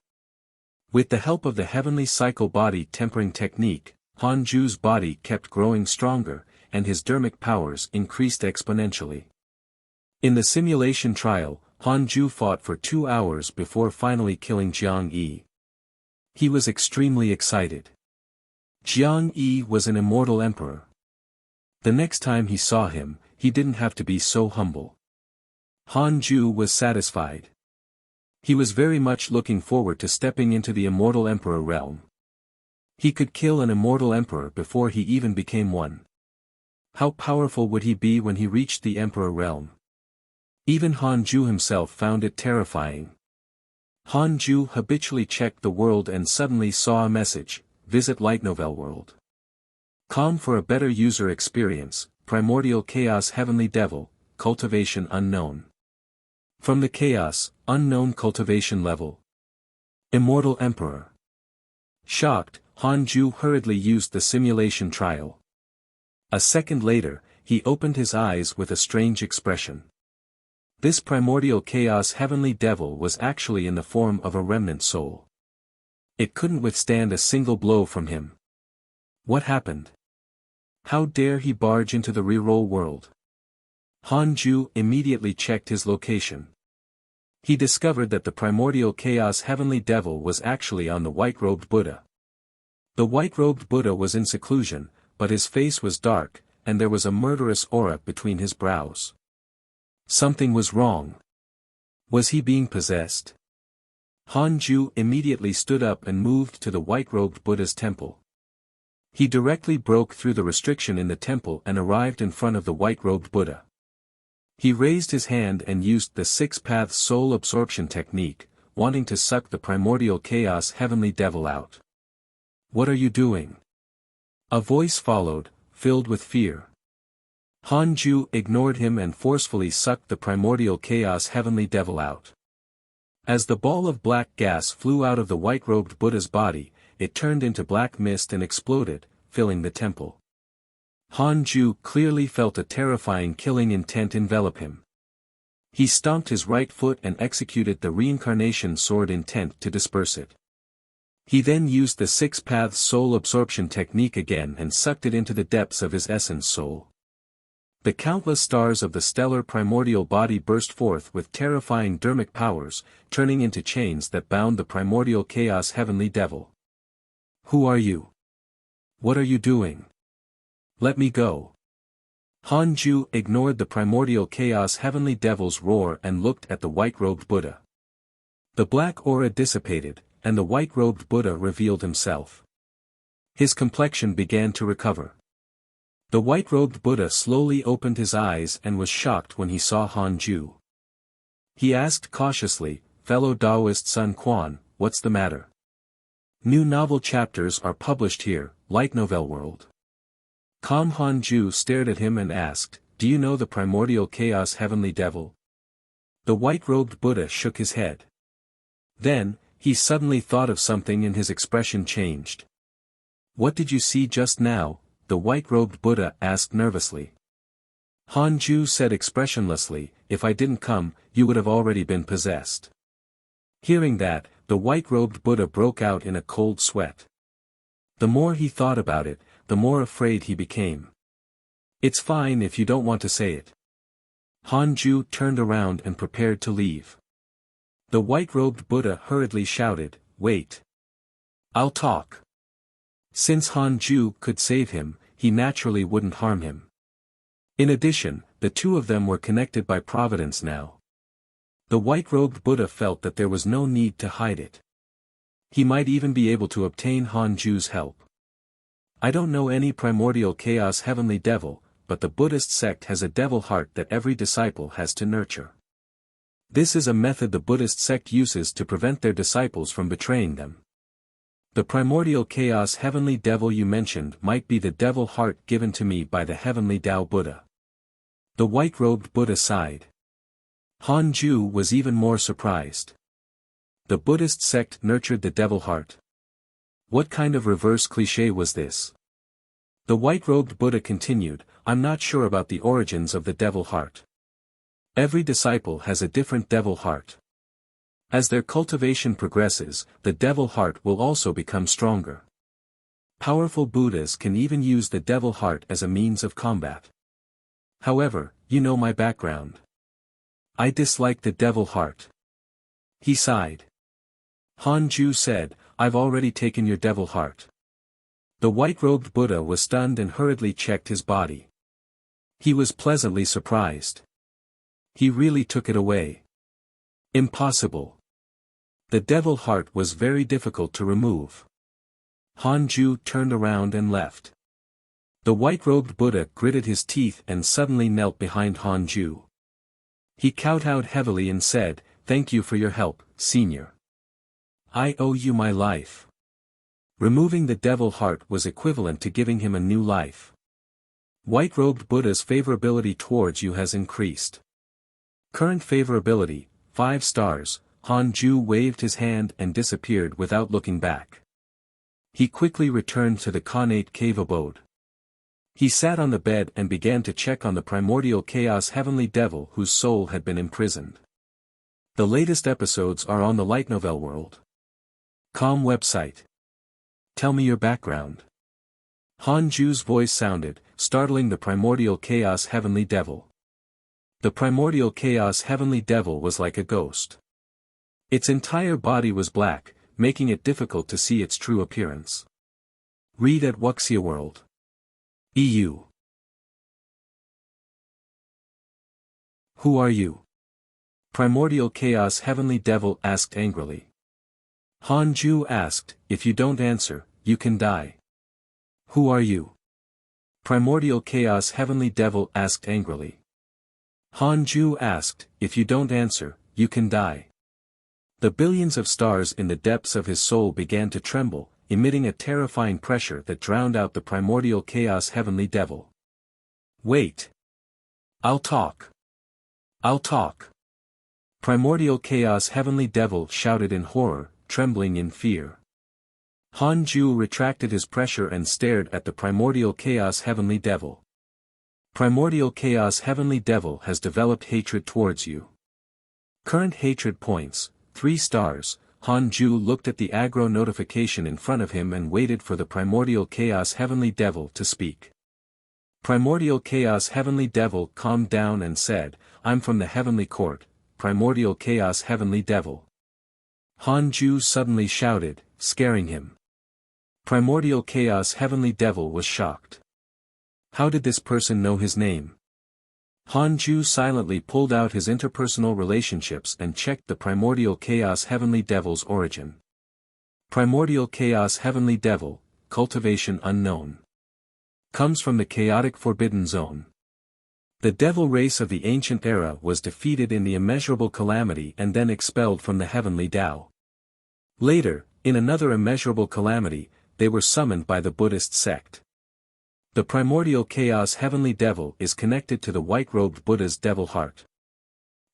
With the help of the heavenly cycle body tempering technique, Hanju's body kept growing stronger, and his dermic powers increased exponentially. In the simulation trial, Hanju fought for 2 hours before finally killing Jiang Yi. He was extremely excited. Jiang Yi was an immortal emperor. The next time he saw him, he didn't have to be so humble. Hanju was satisfied. He was very much looking forward to stepping into the immortal emperor realm. He could kill an immortal emperor before he even became one. How powerful would he be when he reached the emperor realm? Even Hanju himself found it terrifying. Hanju habitually checked the world and suddenly saw a message: visit Light Novel World. Com for a better user experience, Primordial Chaos Heavenly Devil, Cultivation Unknown. From the Chaos, Unknown Cultivation Level. Immortal Emperor. Shocked, Hanju hurriedly used the simulation trial. A second later, he opened his eyes with a strange expression. This primordial chaos heavenly devil was actually in the form of a remnant soul. It couldn't withstand a single blow from him. What happened? How dare he barge into the reroll world? Hanju immediately checked his location. He discovered that the primordial chaos heavenly devil was actually on the white-robed Buddha. The white-robed Buddha was in seclusion, but his face was dark, and there was a murderous aura between his brows. Something was wrong. Was he being possessed? Hanju immediately stood up and moved to the white-robed Buddha's temple. He directly broke through the restriction in the temple and arrived in front of the white-robed Buddha. He raised his hand and used the 6-path soul absorption technique, wanting to suck the primordial chaos heavenly devil out. What are you doing? A voice followed, filled with fear. Hanju ignored him and forcefully sucked the primordial chaos heavenly devil out. As the ball of black gas flew out of the white-robed Buddha's body, it turned into black mist and exploded, filling the temple. Hanju clearly felt a terrifying killing intent envelop him. He stomped his right foot and executed the reincarnation sword intent to disperse it. He then used the 6-path soul absorption technique again and sucked it into the depths of his essence soul. The countless stars of the stellar primordial body burst forth with terrifying dermic powers, turning into chains that bound the primordial chaos heavenly devil. Who are you? What are you doing? Let me go. Hanju ignored the primordial chaos heavenly devil's roar and looked at the white-robed Buddha. The black aura dissipated, and the white-robed Buddha revealed himself. His complexion began to recover. The white-robed Buddha slowly opened his eyes and was shocked when he saw Hanju. He asked cautiously, "Fellow Taoist Sun Quan, what's the matter?" New novel chapters are published here, Light Novel World. Hanju stared at him and asked, "Do you know the primordial chaos heavenly devil?" The white-robed Buddha shook his head. Then, he suddenly thought of something and his expression changed. "What did you see just now?" the white-robed Buddha asked nervously. Hanju said expressionlessly, "If I didn't come, you would have already been possessed." Hearing that, the white-robed Buddha broke out in a cold sweat. The more he thought about it, the more afraid he became. "It's fine if you don't want to say it." Hanju turned around and prepared to leave. The white-robed Buddha hurriedly shouted, "Wait. I'll talk." Since Hanju could save him, he naturally wouldn't harm him. In addition, the two of them were connected by providence now. The white-robed Buddha felt that there was no need to hide it. He might even be able to obtain Hanju's help. "I don't know any primordial chaos heavenly devil, but the Buddhist sect has a devil heart that every disciple has to nurture. This is a method the Buddhist sect uses to prevent their disciples from betraying them. The primordial chaos heavenly devil you mentioned might be the devil heart given to me by the heavenly Tao Buddha." The white-robed Buddha sighed. Han Ju was even more surprised. The Buddhist sect nurtured the devil heart. What kind of reverse cliché was this? The white-robed Buddha continued, I'm not sure about the origins of the devil heart. Every disciple has a different devil heart. As their cultivation progresses, the devil heart will also become stronger. Powerful Buddhas can even use the devil heart as a means of combat. However, you know my background. I dislike the devil heart. He sighed. Han Ju said, I've already taken your devil heart. The white-robed Buddha was stunned and hurriedly checked his body. He was pleasantly surprised. He really took it away. Impossible. The devil heart was very difficult to remove. Han Ju turned around and left. The white-robed Buddha gritted his teeth and suddenly knelt behind Han Ju. He kowtowed heavily and said, Thank you for your help, Senior. I owe you my life. Removing the devil heart was equivalent to giving him a new life. White-robed Buddha's favorability towards you has increased. Current favorability, 5 stars. Han Ju waved his hand and disappeared without looking back. He quickly returned to the Khanate cave abode. He sat on the bed and began to check on the primordial chaos heavenly devil whose soul had been imprisoned. The latest episodes are on the Light Novel World. Com website. Tell me your background. Han Ju's voice sounded, startling the primordial chaos heavenly devil. The primordial chaos heavenly devil was like a ghost. Its entire body was black, making it difficult to see its true appearance. Read at Wuxia World. EU. Who are you? Primordial chaos heavenly devil asked angrily. Han Ju asked, if you don't answer, you can die. Who are you? Primordial chaos heavenly devil asked angrily. Han Ju asked, if you don't answer, you can die. The billions of stars in the depths of his soul began to tremble, emitting a terrifying pressure that drowned out the primordial chaos heavenly devil. Wait. I'll talk. I'll talk. Primordial chaos heavenly devil shouted in horror, trembling in fear. Han Ju retracted his pressure and stared at the primordial chaos heavenly devil. Primordial chaos heavenly devil has developed hatred towards you. Current hatred points, 3 stars. Han Ju looked at the aggro notification in front of him and waited for the primordial chaos heavenly devil to speak. Primordial chaos heavenly devil calmed down and said, I'm from the heavenly court, primordial chaos heavenly devil. Han Ju suddenly shouted, scaring him. Primordial chaos heavenly devil was shocked. How did this person know his name? Han Ju silently pulled out his interpersonal relationships and checked the primordial chaos heavenly devil's origin. Primordial chaos heavenly devil, cultivation unknown. Comes from the chaotic forbidden zone. The devil race of the ancient era was defeated in the immeasurable calamity and then expelled from the heavenly Tao. Later, in another immeasurable calamity, they were summoned by the Buddhist sect. The primordial chaos heavenly devil is connected to the white-robed Buddha's devil heart.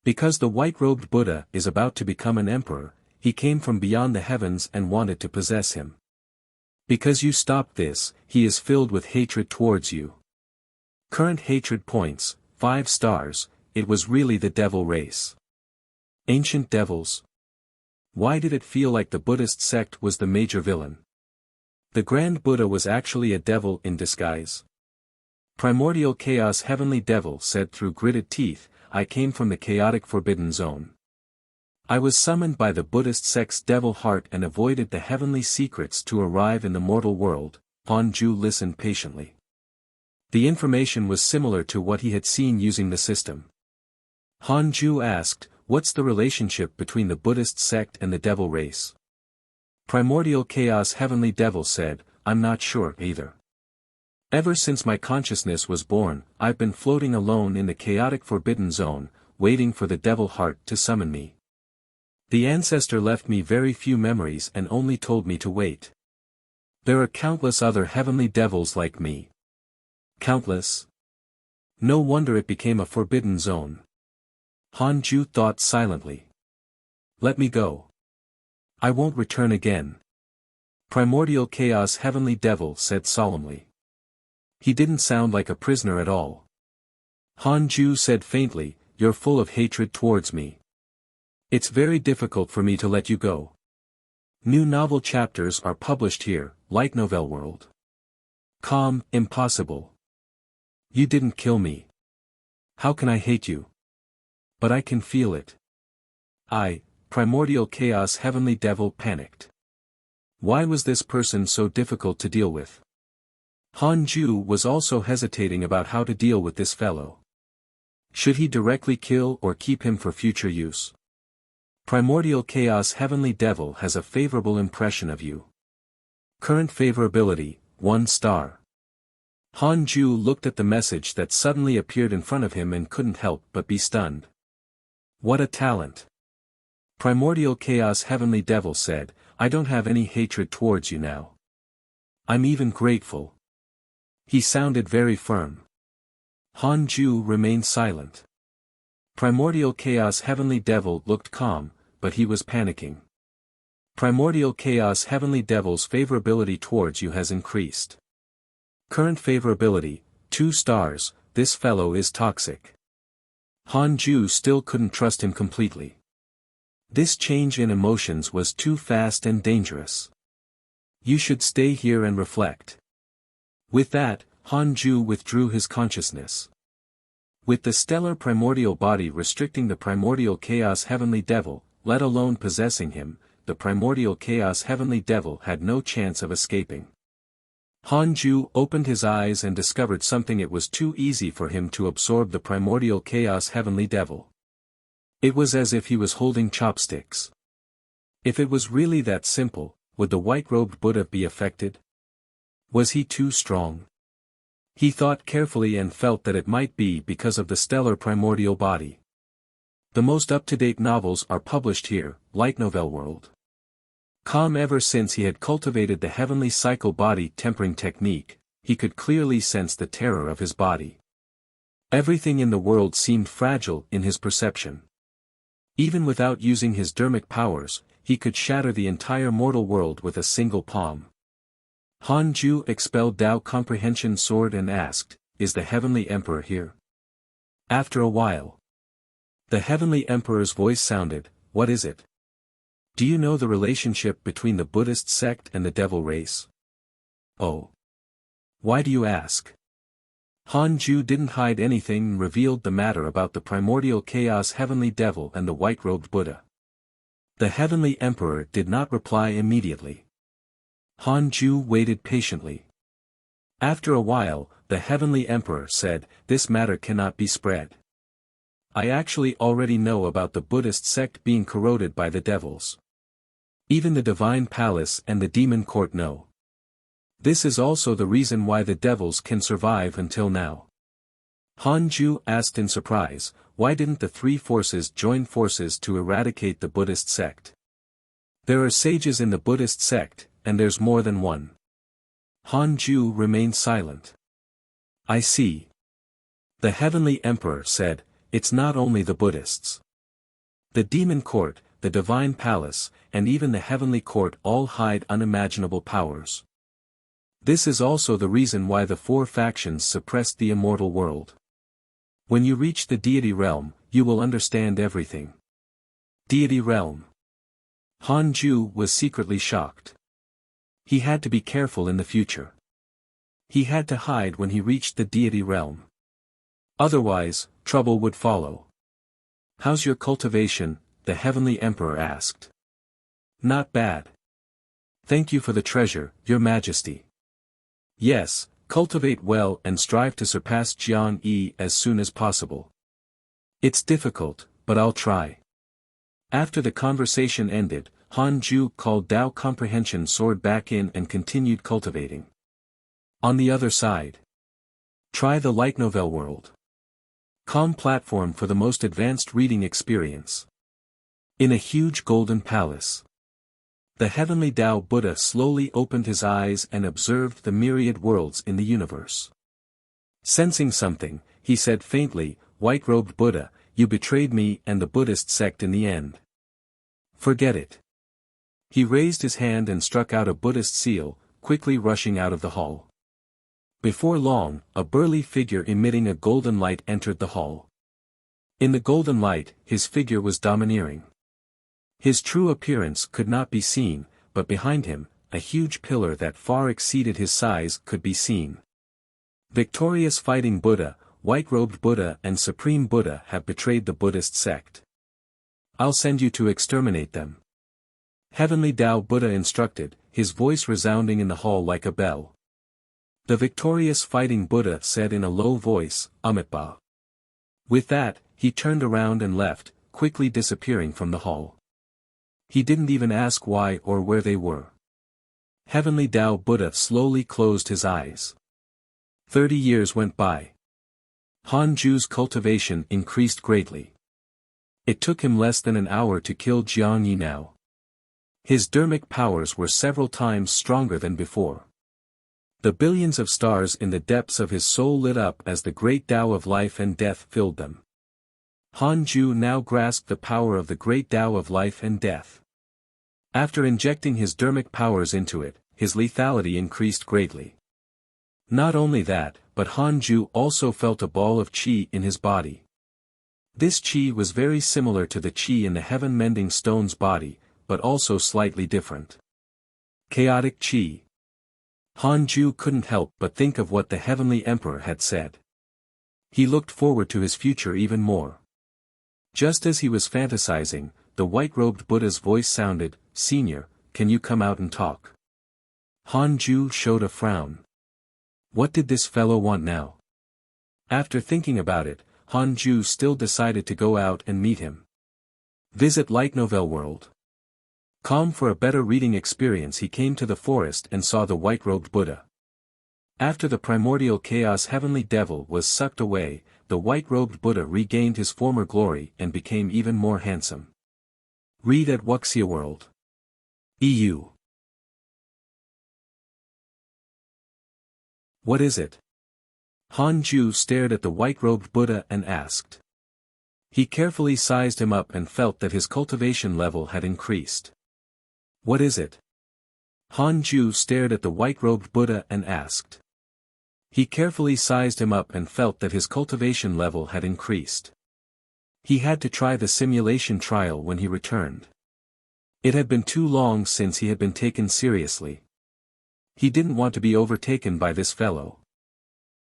Because the white-robed Buddha is about to become an emperor, he came from beyond the heavens and wanted to possess him. Because you stopped this, he is filled with hatred towards you. Current hatred points, 5 stars, it was really the devil race. Ancient devils. Why did it feel like the Buddhist sect was the major villain? The Grand Buddha was actually a devil in disguise. Primordial chaos heavenly devil said through gritted teeth, I came from the chaotic forbidden zone. I was summoned by the Buddhist sect's devil heart and avoided the heavenly secrets to arrive in the mortal world. Han Ju listened patiently. The information was similar to what he had seen using the system. Han Ju asked, what's the relationship between the Buddhist sect and the devil race? Primordial chaos heavenly devil said, I'm not sure either. Ever since my consciousness was born, I've been floating alone in the chaotic forbidden zone, waiting for the devil heart to summon me. The ancestor left me very few memories and only told me to wait. There are countless other heavenly devils like me. Countless? No wonder it became a forbidden zone. Hanju thought silently. Let me go. I won't return again. Primordial Chaos Heavenly Devil said solemnly. He didn't sound like a prisoner at all. Hanju said faintly, you're full of hatred towards me. It's very difficult for me to let you go. New novel chapters are published here, Light Novel World. Calm, impossible. You didn't kill me. How can I hate you? But I can feel it. Primordial Chaos Heavenly Devil panicked. Why was this person so difficult to deal with? Hanju was also hesitating about how to deal with this fellow. Should he directly kill or keep him for future use? Primordial Chaos Heavenly Devil has a favorable impression of you. Current favorability, 1 star. Hanju looked at the message that suddenly appeared in front of him and couldn't help but be stunned. What a talent! Primordial Chaos Heavenly Devil said, I don't have any hatred towards you now. I'm even grateful. He sounded very firm. Hanju remained silent. Primordial Chaos Heavenly Devil looked calm, but he was panicking. Primordial Chaos Heavenly Devil's favorability towards you has increased. Current favorability, 2 stars, this fellow is toxic. Hanju still couldn't trust him completely. This change in emotions was too fast and dangerous. You should stay here and reflect. With that, Hanju withdrew his consciousness. With the stellar primordial body restricting the primordial chaos heavenly devil, let alone possessing him, the primordial chaos heavenly devil had no chance of escaping. Hanju opened his eyes and discovered something. It was too easy for him to absorb the primordial chaos heavenly devil. It was as if he was holding chopsticks. If it was really that simple, would the white-robed Buddha be affected? Was he too strong? He thought carefully and felt that it might be because of the stellar primordial body. The most up-to-date novels are published here, Light Novel World. Calm ever since he had cultivated the heavenly cycle body tempering technique, he could clearly sense the terror of his body. Everything in the world seemed fragile in his perception. Even without using his dermic powers, he could shatter the entire mortal world with a single palm. Hanju expelled Tao Comprehension Sword and asked, is the Heavenly Emperor here? After a while, the Heavenly Emperor's voice sounded, what is it? Do you know the relationship between the Buddhist sect and the devil race? Oh. Why do you ask? Hanju didn't hide anything and revealed the matter about the primordial chaos heavenly devil and the white-robed Buddha. The Heavenly Emperor did not reply immediately. Hanju waited patiently. After a while, the Heavenly Emperor said, this matter cannot be spread. I actually already know about the Buddhist sect being corroded by the devils. Even the Divine Palace and the Demon Court know. This is also the reason why the devils can survive until now. Hanju asked in surprise, why didn't the 3 forces join forces to eradicate the Buddhist sect? There are sages in the Buddhist sect, and there's more than one. Hanju remained silent. I see. The Heavenly Emperor said, it's not only the Buddhists. The Demon Court, the Divine Palace, and even the Heavenly Court all hide unimaginable powers. This is also the reason why the 4 factions suppressed the immortal world. When you reach the deity realm, you will understand everything. Deity realm. Hanju was secretly shocked. He had to be careful in the future. He had to hide when he reached the deity realm. Otherwise, trouble would follow. How's your cultivation? The Heavenly Emperor asked. Not bad. Thank you for the treasure, Your Majesty. Yes, cultivate well and strive to surpass Jiang Yi as soon as possible. It's difficult, but I'll try. After the conversation ended, Hanju called Tao Comprehension Sword back in and continued cultivating. On the other side, try the Light Novel World. Calm platform for the most advanced reading experience. In a huge golden palace. The Heavenly Tao Buddha slowly opened his eyes and observed the myriad worlds in the universe. Sensing something, he said faintly, "White-robed Buddha, you betrayed me and the Buddhist sect in the end. Forget it." He raised his hand and struck out a Buddhist seal, quickly rushing out of the hall. Before long, a burly figure emitting a golden light entered the hall. In the golden light, his figure was domineering. His true appearance could not be seen, but behind him, a huge pillar that far exceeded his size could be seen. Victorious Fighting Buddha, White-robed Buddha and Supreme Buddha have betrayed the Buddhist sect. I'll send you to exterminate them. Heavenly Tao Buddha instructed, his voice resounding in the hall like a bell. The Victorious Fighting Buddha said in a low voice, "Amitabha." With that, he turned around and left, quickly disappearing from the hall. He didn't even ask why or where they were. Heavenly Tao Buddha slowly closed his eyes. 30 years went by. Han Ju's cultivation increased greatly. It took him less than an hour to kill Jiang Yi now. His dermic powers were several times stronger than before. The billions of stars in the depths of his soul lit up as the great Tao of life and death filled them. Han Ju now grasped the power of the great Tao of life and death. After injecting his dermic powers into it, his lethality increased greatly. Not only that, but Han Ju also felt a ball of qi in his body. This qi was very similar to the qi in the heaven-mending stone's body, but also slightly different. Chaotic qi. Han Ju couldn't help but think of what the Heavenly Emperor had said. He looked forward to his future even more. Just as he was fantasizing, the white-robed Buddha's voice sounded, "Senior, can you come out and talk?" Han Ju showed a frown. What did this fellow want now? After thinking about it, Han Ju still decided to go out and meet him. Visit Light Novel World. Calm for a better reading experience, he came to the forest and saw the white-robed Buddha. After the primordial chaos Heavenly Devil was sucked away, the white-robed Buddha regained his former glory and became even more handsome. Read at Wuxia World. EU. What is it? Han Ju stared at the white-robed Buddha and asked. He carefully sized him up and felt that his cultivation level had increased. What is it? Han Ju stared at the white-robed Buddha and asked. He carefully sized him up and felt that his cultivation level had increased. He had to try the simulation trial when he returned. It had been too long since he had been taken seriously. He didn't want to be overtaken by this fellow.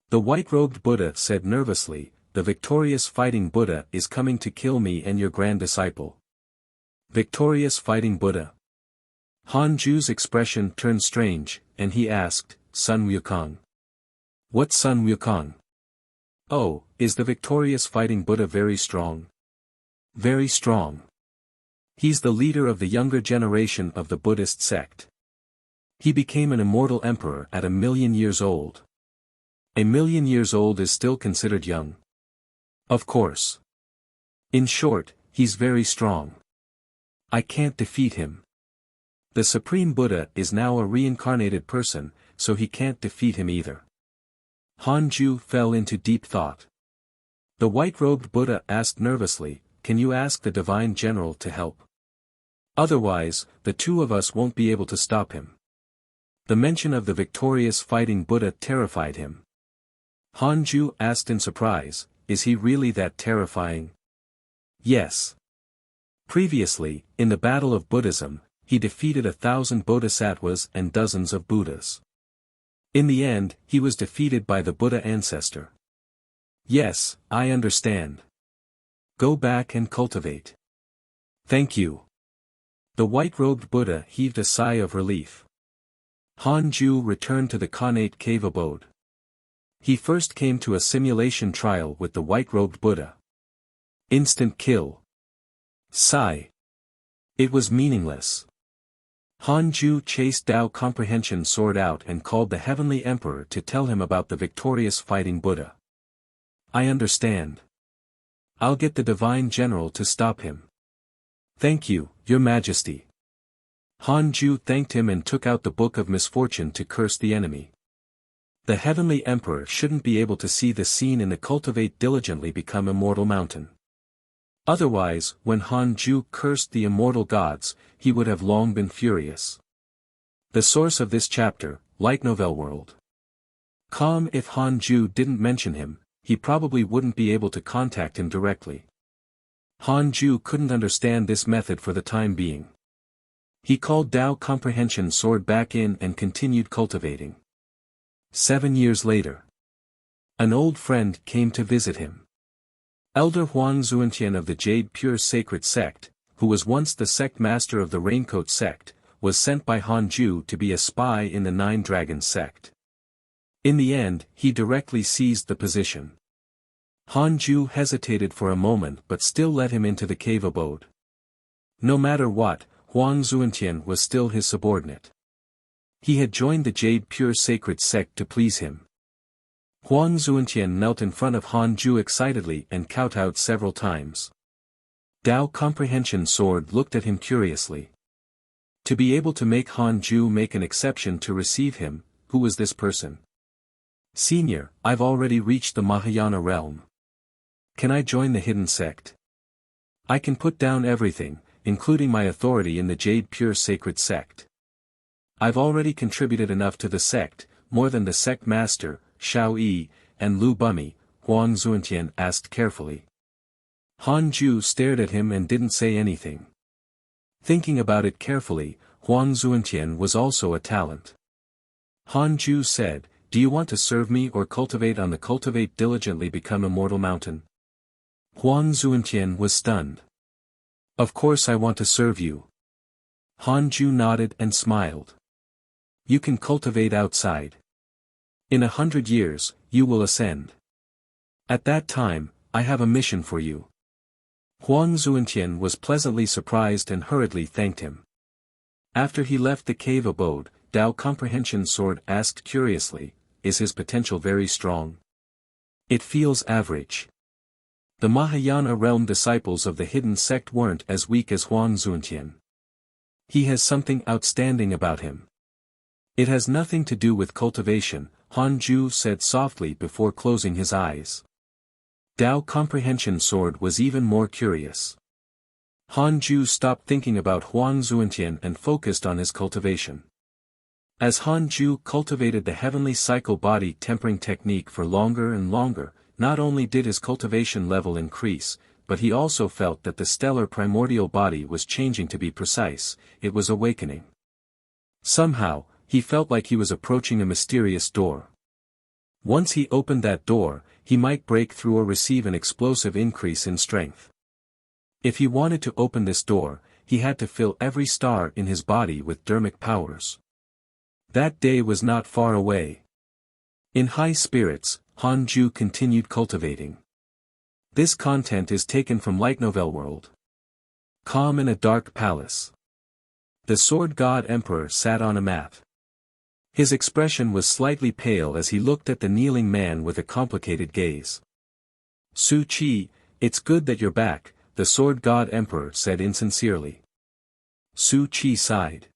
The white-robed Buddha said nervously, "The Victorious Fighting Buddha is coming to kill me and your grand disciple." Victorious Fighting Buddha. Han Ju's expression turned strange, and he asked, "Sun Wukong?" "What Sun Wukong?" "Oh, is the Victorious Fighting Buddha very strong?" "Very strong. He's the leader of the younger generation of the Buddhist sect. He became an immortal emperor at 1,000,000 years old. 1,000,000 years old is still considered young." "Of course. In short, he's very strong. I can't defeat him. The Supreme Buddha is now a reincarnated person, so he can't defeat him either." Han Ju fell into deep thought. The white-robed Buddha asked nervously, "Can you ask the Divine General to help? Otherwise, the two of us won't be able to stop him." The mention of the Victorious Fighting Buddha terrified him. Han Ju asked in surprise, "Is he really that terrifying?" "Yes. Previously, in the battle of Buddhism, he defeated 1,000 bodhisattvas and dozens of Buddhas. In the end, he was defeated by the Buddha ancestor." "Yes, I understand. Go back and cultivate." "Thank you." The white-robed Buddha heaved a sigh of relief. Han Ju returned to the Connate cave abode. He first came to a simulation trial with the white-robed Buddha. Instant kill. Sigh. It was meaningless. Han Ju chased Tao Comprehension Sword out and called the Heavenly Emperor to tell him about the Victorious Fighting Buddha. "I understand. I'll get the Divine General to stop him." "Thank you, Your Majesty." Han Ju thanked him and took out the Book of Misfortune to curse the enemy. The Heavenly Emperor shouldn't be able to see the scene in the Cultivate Diligently Become Immortal mountain. Otherwise, when Han Ju cursed the immortal gods, he would have long been furious. The source of this chapter, Light Novel World. If Han Ju didn't mention him, he probably wouldn't be able to contact him directly. Han Ju couldn't understand this method for the time being. He called Dao Comprehension Sword back in and continued cultivating. 7 years later. An old friend came to visit him. Elder Huang Zuantian of the Jade Pure Sacred Sect, who was once the sect master of the Raincoat Sect, was sent by Han Ju to be a spy in the Nine Dragons Sect. In the end, he directly seized the position. Han Ju hesitated for a moment but still let him into the cave abode. No matter what, Huang Zuantian was still his subordinate. He had joined the Jade Pure Sacred Sect to please him. Huang Zuantian knelt in front of Han Ju excitedly and kowtowed several times. Dao Comprehension Sword looked at him curiously. To be able to make Han Ju make an exception to receive him, who was this person? Senior, I've already reached the Mahayana realm. Can I join the hidden sect? I can put down everything, including my authority in the Jade Pure Sacred Sect. I've already contributed enough to the sect, more than the sect master, Shao Yi, and Lu Bumi, Huang Zuantian asked carefully. Han Ju stared at him and didn't say anything. Thinking about it carefully, Huang Zuantian was also a talent. Han Ju said, "Do you want to serve me or cultivate on the Cultivate Diligently Become Immortal mountain?" Huang Zuantian was stunned. "Of course I want to serve you." Han Ju nodded and smiled. "You can cultivate outside. In 100 years, you will ascend. At that time, I have a mission for you." Huang Zuantian was pleasantly surprised and hurriedly thanked him. After he left the cave abode, Dao Comprehension Sword asked curiously, "Is his potential very strong?" "It feels average." The Mahayana realm disciples of the hidden sect weren't as weak as Huang Zuantian. "He has something outstanding about him. It has nothing to do with cultivation," Han Ju said softly before closing his eyes. Dao Comprehension Sword was even more curious. Han Ju stopped thinking about Huang Zuantian and focused on his cultivation. As Han Ju cultivated the heavenly cycle body tempering technique for longer and longer, not only did his cultivation level increase, but he also felt that the stellar primordial body was changing to be precise, it was awakening. Somehow, he felt like he was approaching a mysterious door. Once he opened that door, he might break through or receive an explosive increase in strength. If he wanted to open this door, he had to fill every star in his body with dermic powers. That day was not far away. In high spirits, Han Ju continued cultivating. This content is taken from Light Novel World. Calm in a dark palace. The Sword God Emperor sat on a mat. His expression was slightly pale as he looked at the kneeling man with a complicated gaze. "Su Qi, it's good that you're back," the Sword God Emperor said insincerely. Su Qi sighed.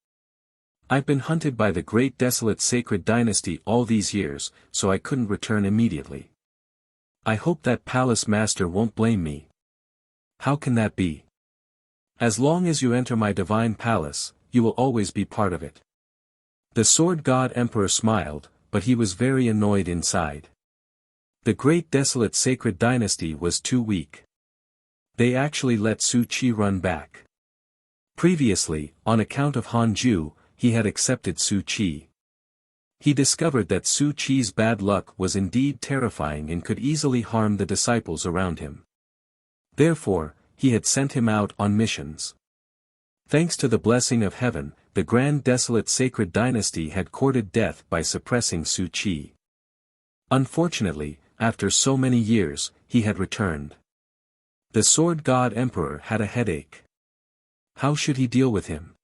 "I've been hunted by the great desolate sacred dynasty all these years, so I couldn't return immediately. I hope that palace master won't blame me." "How can that be? As long as you enter my divine palace, you will always be part of it." The Sword God Emperor smiled, but he was very annoyed inside. The great desolate sacred dynasty was too weak. They actually let Su Qi run back. Previously, on account of Han Ju, he had accepted Su Qi. He discovered that Su Qi's bad luck was indeed terrifying and could easily harm the disciples around him. Therefore, he had sent him out on missions. Thanks to the blessing of heaven, the grand desolate sacred dynasty had courted death by suppressing Su Qi. Unfortunately, after so many years, he had returned. The Sword God Emperor had a headache. How should he deal with him?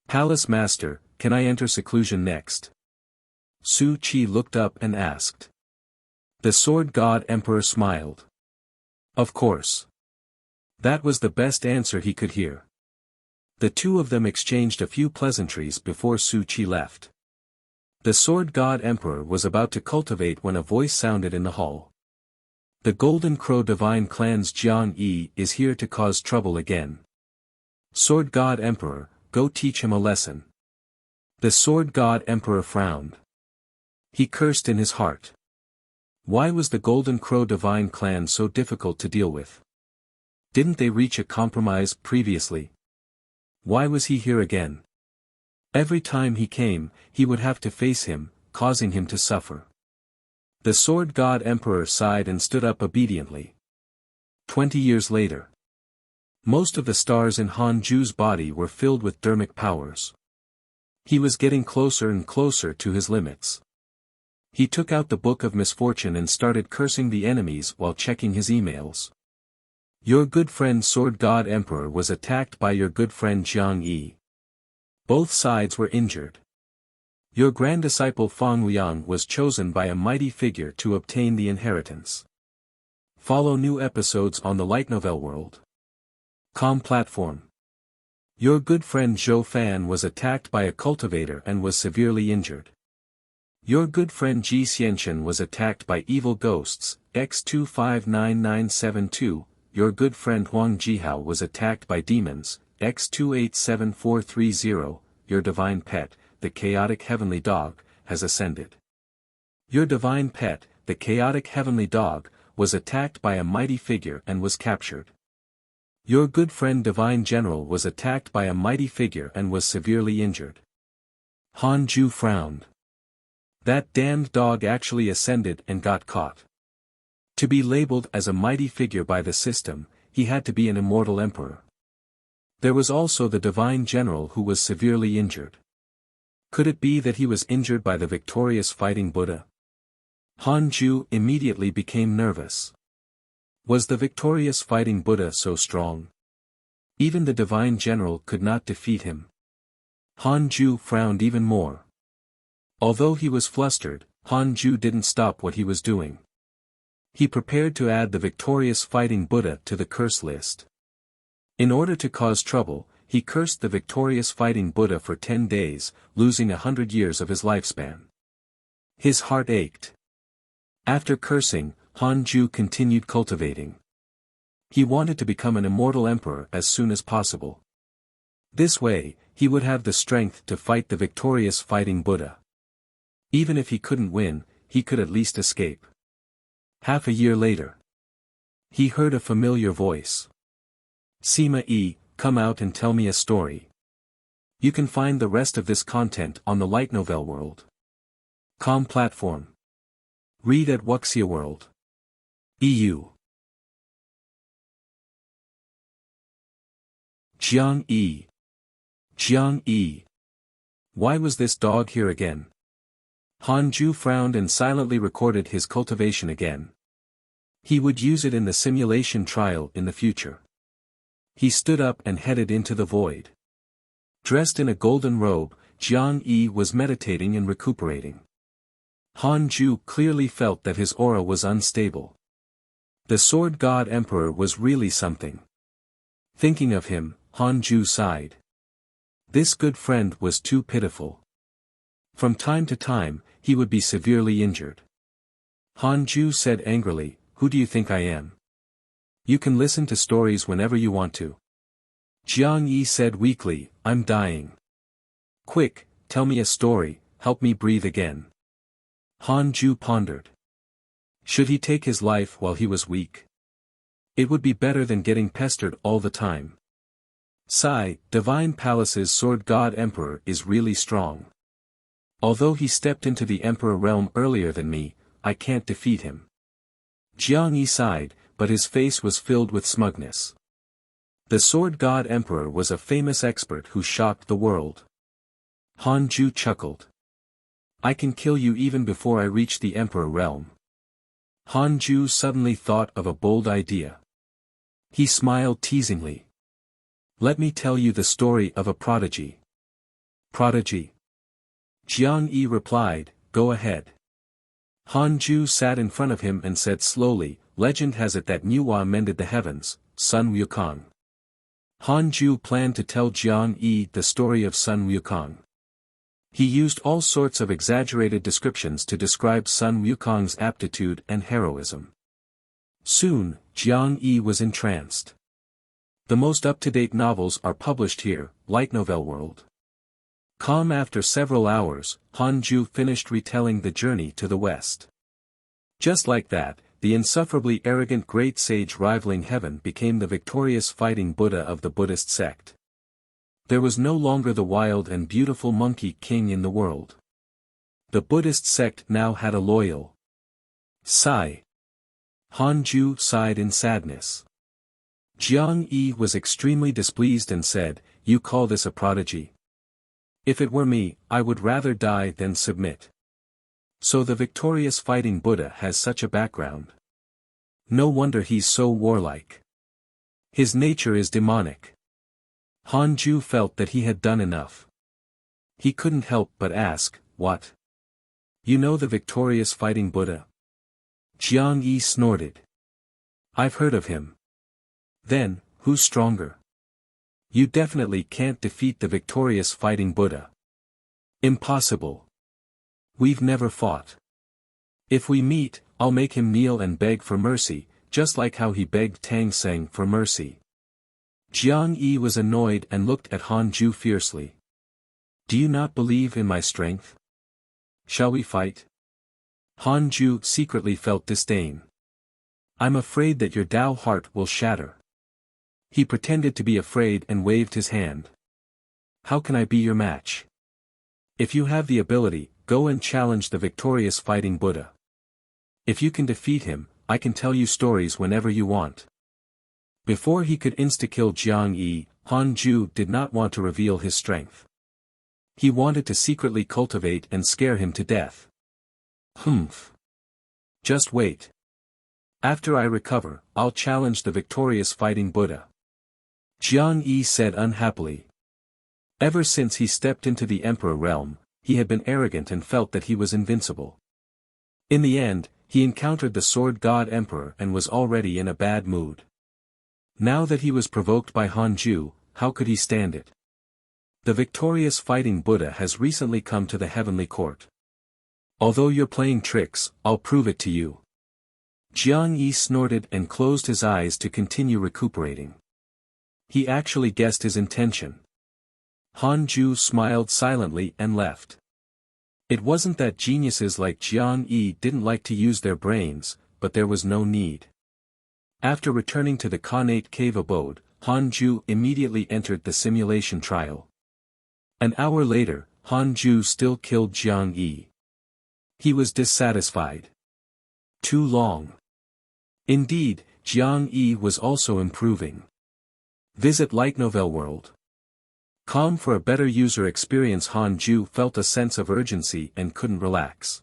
"Palace Master, can I enter seclusion next?" Su Qi looked up and asked. The Sword God Emperor smiled. "Of course." That was the best answer he could hear. The two of them exchanged a few pleasantries before Su Qi left. The Sword God Emperor was about to cultivate when a voice sounded in the hall. The Golden Crow Divine Clan's Jiang Yi is here to cause trouble again. Sword God Emperor, go teach him a lesson. The Sword God Emperor frowned. He cursed in his heart. Why was the Golden Crow Divine Clan so difficult to deal with? Didn't they reach a compromise previously? Why was he here again? Every time he came, he would have to face him, causing him to suffer. The Sword God Emperor sighed and stood up obediently. 20 years later. Most of the stars in Han Ju's body were filled with dermic powers. He was getting closer and closer to his limits. He took out the Book of Misfortune and started cursing the enemies while checking his emails. Your good friend Sword God Emperor was attacked by your good friend Jiang Yi. Both sides were injured. Your grand disciple Fang Liang was chosen by a mighty figure to obtain the inheritance. Follow new episodes on the light novel world. Com platform. Your good friend Zhou Fan was attacked by a cultivator and was severely injured. Your good friend Ji Xianchen was attacked by evil ghosts, X259972, your good friend Huang Jihao was attacked by demons, X287430, your divine pet, the chaotic heavenly dog, has ascended. Your divine pet, the chaotic heavenly dog, was attacked by a mighty figure and was captured. Your good friend Divine General was attacked by a mighty figure and was severely injured. Han Ju frowned. That damned dog actually ascended and got caught. To be labeled as a mighty figure by the system, he had to be an immortal emperor. There was also the Divine General who was severely injured. Could it be that he was injured by the victorious fighting Buddha? Han Ju immediately became nervous. Was the victorious fighting Buddha so strong? Even the Divine General could not defeat him. Han Ju frowned even more. Although he was flustered, Han Ju didn't stop what he was doing. He prepared to add the victorious fighting Buddha to the curse list. In order to cause trouble, he cursed the victorious fighting Buddha for 10 days, losing 100 years of his lifespan. His heart ached. After cursing, Han Ju continued cultivating. He wanted to become an immortal emperor as soon as possible. This way, he would have the strength to fight the victorious fighting Buddha. Even if he couldn't win, he could at least escape. Half a year later. He heard a familiar voice. Sima Yi, come out and tell me a story. You can find the rest of this content on the light novel world. Com platform. Read at Wuxia World. EU. Jiang Yi. Jiang Yi. Why was this dog here again? Han Ju frowned and silently recorded his cultivation again. He would use it in the simulation trial in the future. He stood up and headed into the void. Dressed in a golden robe, Jiang Yi was meditating and recuperating. Han Ju clearly felt that his aura was unstable. The Sword God Emperor was really something. Thinking of him, Han Ju sighed. This good friend was too pitiful. From time to time, he would be severely injured. Han Ju said angrily, who do you think I am? You can listen to stories whenever you want to. Jiang Yi said weakly, I'm dying. Quick, tell me a story, help me breathe again. Han Ju pondered. Should he take his life while he was weak? It would be better than getting pestered all the time. Sigh, Divine Palace's Sword God Emperor is really strong. Although he stepped into the Emperor realm earlier than me, I can't defeat him. Jiang Yi sighed, but his face was filled with smugness. The Sword God Emperor was a famous expert who shocked the world. Han Ju chuckled. I can kill you even before I reach the Emperor realm. Han Ju suddenly thought of a bold idea. He smiled teasingly. Let me tell you the story of a prodigy. Prodigy? Jiang Yi replied, go ahead. Han Ju sat in front of him and said slowly, legend has it that Nuwa mended the heavens, Sun Wukong. Han Ju planned to tell Jiang Yi the story of Sun Wukong. He used all sorts of exaggerated descriptions to describe Sun Wukong's aptitude and heroism. Soon, Jiang Yi was entranced. The most up-to-date novels are published here, Light Novel World. Calm. After several hours, Han Ju finished retelling the journey to the west. Just like that, the insufferably arrogant great sage rivaling heaven became the victorious fighting Buddha of the Buddhist sect. There was no longer the wild and beautiful monkey king in the world. The Buddhist sect now had a loyal Sai. Han Ju sighed in sadness. Jiang Yi was extremely displeased and said, "You call this a prodigy? If it were me, I would rather die than submit." So the victorious fighting Buddha has such a background. No wonder he's so warlike. His nature is demonic. Han Ju felt that he had done enough. He couldn't help but ask, "What? You know the victorious fighting Buddha?" Jiang Yi snorted. "I've heard of him." "Then, who's stronger? You definitely can't defeat the victorious fighting Buddha." "Impossible. We've never fought. If we meet, I'll make him kneel and beg for mercy, just like how he begged Tang Seng for mercy." Jiang Yi was annoyed and looked at Han Ju fiercely. "Do you not believe in my strength? Shall we fight?" Han Ju secretly felt disdain. "I'm afraid that your Tao heart will shatter." He pretended to be afraid and waved his hand. "How can I be your match? If you have the ability, go and challenge the victorious fighting Buddha. If you can defeat him, I can tell you stories whenever you want." Before he could insta-kill Jiang Yi, Han Ju did not want to reveal his strength. He wanted to secretly cultivate and scare him to death. "Humph. Just wait. After I recover, I'll challenge the victorious fighting Buddha," Jiang Yi said unhappily. Ever since he stepped into the Emperor realm, he had been arrogant and felt that he was invincible. In the end, he encountered the Sword God Emperor and was already in a bad mood. Now that he was provoked by Han Ju, how could he stand it? The victorious fighting Buddha has recently come to the heavenly court. "Although you're playing tricks, I'll prove it to you." Jiang Yi snorted and closed his eyes to continue recuperating. He actually guessed his intention. Han Ju smiled silently and left. It wasn't that geniuses like Jiang Yi didn't like to use their brains, but there was no need. After returning to the Khanate cave abode, Han Ju immediately entered the simulation trial. An hour later, Han Ju still killed Jiang Yi. He was dissatisfied. Too long. Indeed, Jiang Yi was also improving. Visit Light Novel World. Calm. For a better user experience. Han Ju felt a sense of urgency and couldn't relax.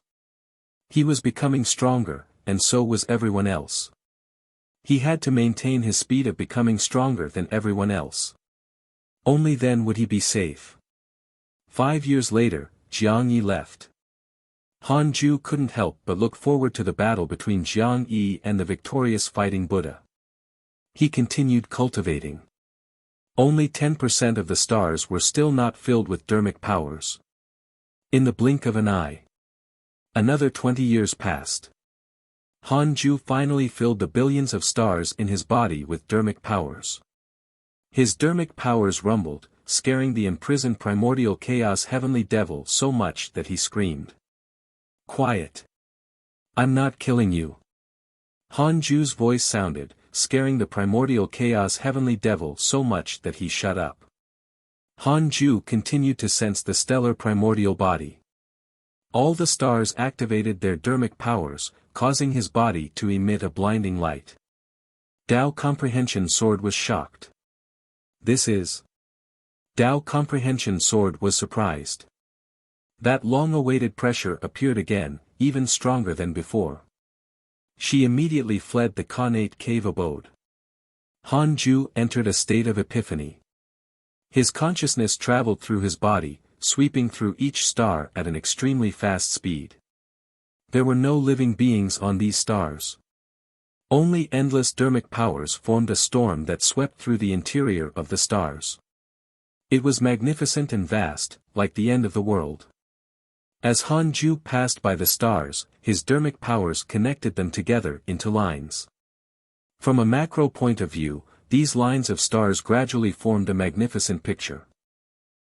He was becoming stronger, and so was everyone else. He had to maintain his speed of becoming stronger than everyone else. Only then would he be safe. 5 years later, Jiang Yi left. Han Ju couldn't help but look forward to the battle between Jiang Yi and the victorious fighting Buddha. He continued cultivating. Only 10% of the stars were still not filled with dermic powers. In the blink of an eye, another 20 years passed. Han Ju finally filled the billions of stars in his body with dermic powers. His dermic powers rumbled, scaring the imprisoned primordial chaos heavenly devil so much that he screamed. "Quiet. I'm not killing you." Han Ju's voice sounded, scaring the primordial chaos heavenly devil so much that he shut up. Han Ju continued to sense the stellar primordial body. All the stars activated their dermic powers, causing his body to emit a blinding light. Tao Comprehension Sword was shocked. "This is..." Tao Comprehension Sword was surprised. That long-awaited pressure appeared again, even stronger than before. She immediately fled the Khanate cave abode. Han Ju entered a state of epiphany. His consciousness traveled through his body, sweeping through each star at an extremely fast speed. There were no living beings on these stars. Only endless dermic powers formed a storm that swept through the interior of the stars. It was magnificent and vast, like the end of the world. As Hanju passed by the stars, his dermic powers connected them together into lines. From a macro point of view, these lines of stars gradually formed a magnificent picture.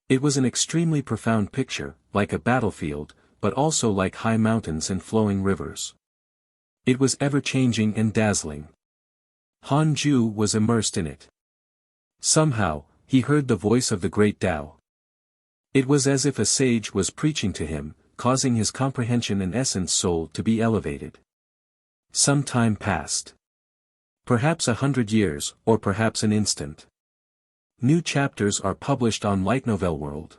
It was an extremely profound picture, like a battlefield, but also like high mountains and flowing rivers. It was ever-changing and dazzling. Hanju was immersed in it. Somehow, he heard the voice of the great Tao. It was as if a sage was preaching to him, causing his comprehension and essence soul to be elevated. Some time passed. Perhaps 100 years, or perhaps an instant. New chapters are published on Light Novel World.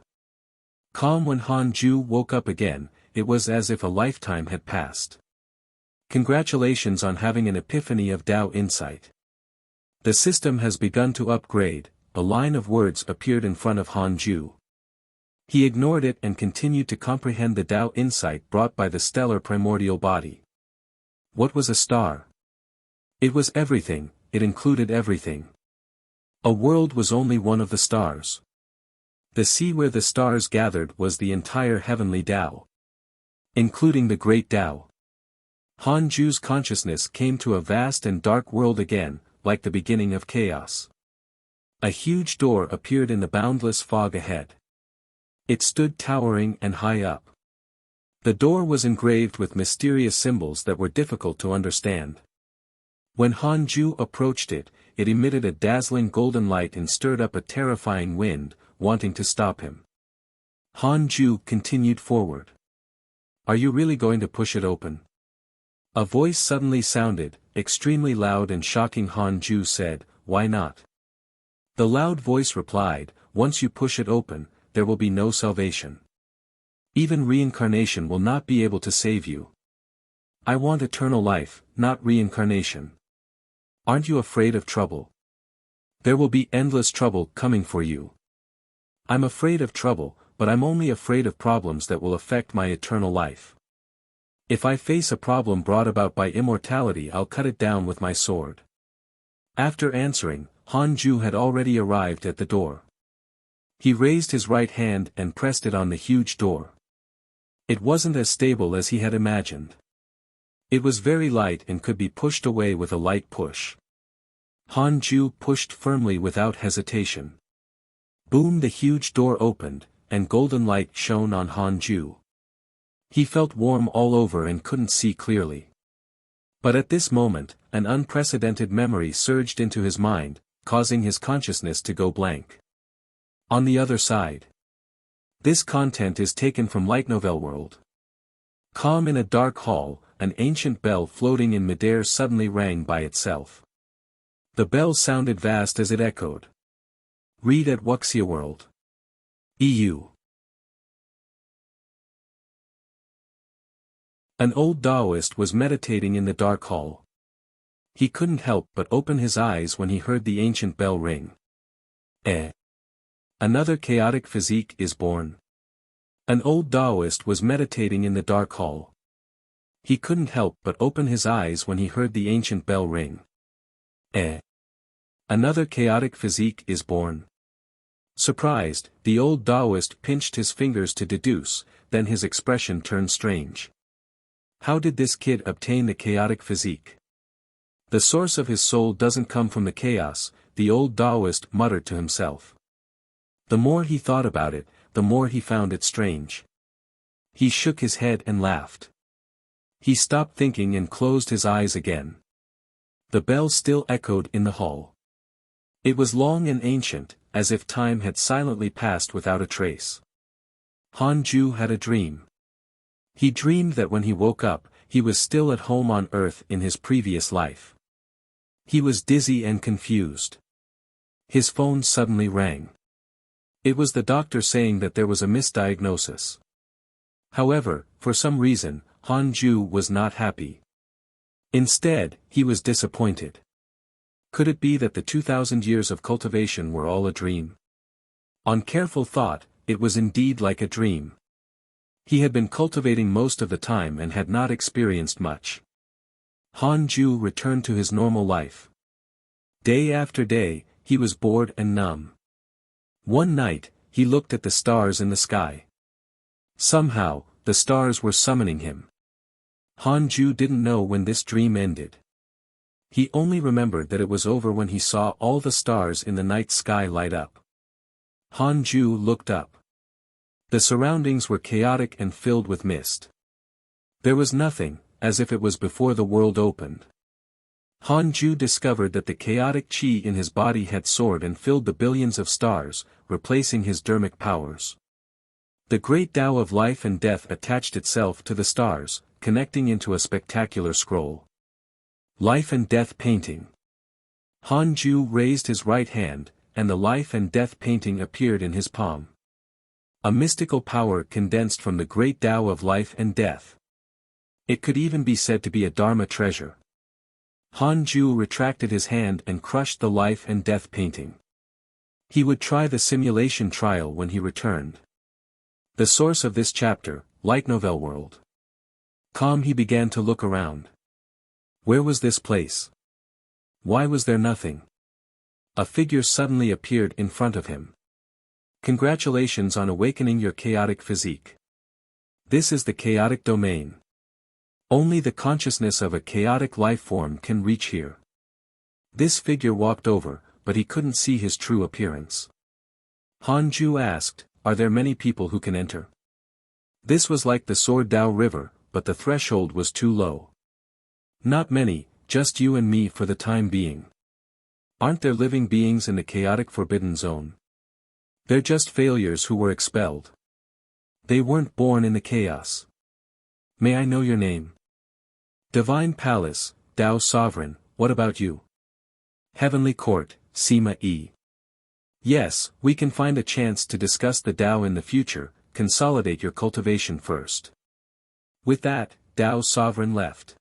Calm when Hanju woke up again, it was as if a lifetime had passed. Congratulations on having an epiphany of Tao insight. The system has begun to upgrade. A line of words appeared in front of Hanju. He ignored it and continued to comprehend the Tao insight brought by the stellar primordial body. What was a star? It was everything, it included everything. A world was only one of the stars. The sea where the stars gathered was the entire heavenly Tao. Including the great Tao. Hanju's consciousness came to a vast and dark world again, like the beginning of chaos. A huge door appeared in the boundless fog ahead. It stood towering and high up. The door was engraved with mysterious symbols that were difficult to understand. When Hanju approached it, it emitted a dazzling golden light and stirred up a terrifying wind, wanting to stop him. Hanju continued forward. Are you really going to push it open? A voice suddenly sounded, extremely loud and shocking. Hanju said, why not? The loud voice replied, once you push it open, there will be no salvation. Even reincarnation will not be able to save you. I want eternal life, not reincarnation. Aren't you afraid of trouble? There will be endless trouble coming for you. I'm afraid of trouble, but I'm only afraid of problems that will affect my eternal life. If I face a problem brought about by immortality, I'll cut it down with my sword. After answering, Hanju had already arrived at the door. He raised his right hand and pressed it on the huge door. It wasn't as stable as he had imagined. It was very light and could be pushed away with a light push. Hanju pushed firmly without hesitation. Boom! The huge door opened, and golden light shone on Hanju. He felt warm all over and couldn't see clearly. But at this moment, an unprecedented memory surged into his mind, causing his consciousness to go blank. On the other side. This content is taken from Light Novel World. Calm in a dark hall, an ancient bell floating in midair suddenly rang by itself. The bell sounded vast as it echoed. Read at Wuxia World. EU. An old Taoist was meditating in the dark hall. He couldn't help but open his eyes when he heard the ancient bell ring. Another chaotic physique is born. An old Taoist was meditating in the dark hall. He couldn't help but open his eyes when he heard the ancient bell ring. Another chaotic physique is born. Surprised, the old Taoist pinched his fingers to deduce, then his expression turned strange. How did this kid obtain the chaotic physique? The source of his soul doesn't come from the chaos, the old Taoist muttered to himself. The more he thought about it, the more he found it strange. He shook his head and laughed. He stopped thinking and closed his eyes again. The bell still echoed in the hall. It was long and ancient, as if time had silently passed without a trace. Hanju had a dream. He dreamed that when he woke up, he was still at home on Earth in his previous life. He was dizzy and confused. His phone suddenly rang. It was the doctor saying that there was a misdiagnosis. However, for some reason, Hanju was not happy. Instead, he was disappointed. Could it be that the 2,000 years of cultivation were all a dream? On careful thought, it was indeed like a dream. He had been cultivating most of the time and had not experienced much. Hanju returned to his normal life. Day after day, he was bored and numb. One night, he looked at the stars in the sky. Somehow, the stars were summoning him. Hanju didn't know when this dream ended. He only remembered that it was over when he saw all the stars in the night sky light up. Hanju looked up. The surroundings were chaotic and filled with mist. There was nothing, as if it was before the world opened. Hanju discovered that the chaotic chi in his body had soared and filled the billions of stars, replacing his dermic powers. The great Tao of life and death attached itself to the stars, connecting into a spectacular scroll. Life and Death Painting. Hanju raised his right hand, and the life and death painting appeared in his palm. A mystical power condensed from the great Tao of life and death. It could even be said to be a Dharma treasure. Hanju retracted his hand and crushed the life and death painting. He would try the simulation trial when he returned. The source of this chapter, Light Novel World. Calm, he began to look around. Where was this place? Why was there nothing? A figure suddenly appeared in front of him. Congratulations on awakening your chaotic physique. This is the chaotic domain. Only the consciousness of a chaotic life form can reach here. This figure walked over, but he couldn't see his true appearance. Hanju asked, "Are there many people who can enter?" This was like the Sword Dao River, but the threshold was too low. Not many, just you and me for the time being. Aren't there living beings in the chaotic forbidden zone? They're just failures who were expelled. They weren't born in the chaos. May I know your name? Divine Palace, Tao Sovereign, what about you? Heavenly Court, Sima E. Yes, we can find a chance to discuss the Tao in the future, consolidate your cultivation first. With that, Tao Sovereign left.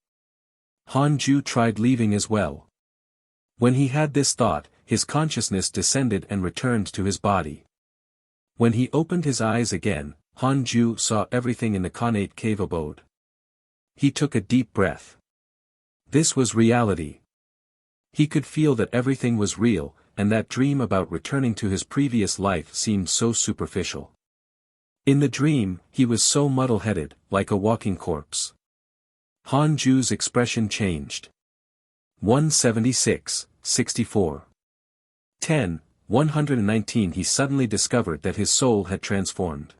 Hanju tried leaving as well. When he had this thought, his consciousness descended and returned to his body. When he opened his eyes again, Hanju saw everything in the connate cave abode. He took a deep breath. This was reality. He could feel that everything was real, and that dream about returning to his previous life seemed so superficial. In the dream, he was so muddle-headed, like a walking corpse. Hanju's expression changed. 176, 64. 10, 119. He suddenly discovered that his soul had transformed.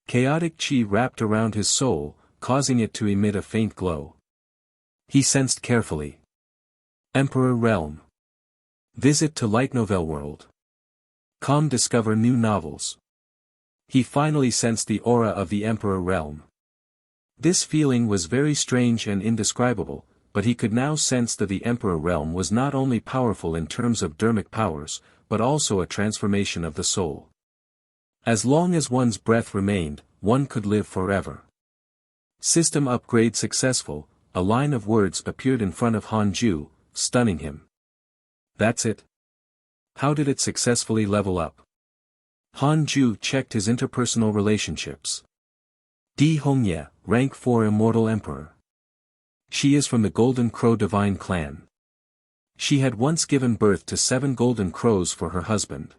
Chaotic chi wrapped around his soul, causing it to emit a faint glow. He sensed carefully. Emperor Realm. Visit to Light Novel World. Come discover new novels. He finally sensed the aura of the Emperor Realm. This feeling was very strange and indescribable, but he could now sense that the Emperor Realm was not only powerful in terms of dermic powers, but also a transformation of the soul. As long as one's breath remained, one could live forever. System upgrade successful. A line of words appeared in front of Hanju, stunning him. That's it? How did it successfully level up? Hanju checked his interpersonal relationships. Di Hongye, rank 4 Immortal Emperor. She is from the Golden Crow Divine Clan. She had once given birth to 7 Golden Crows for her husband.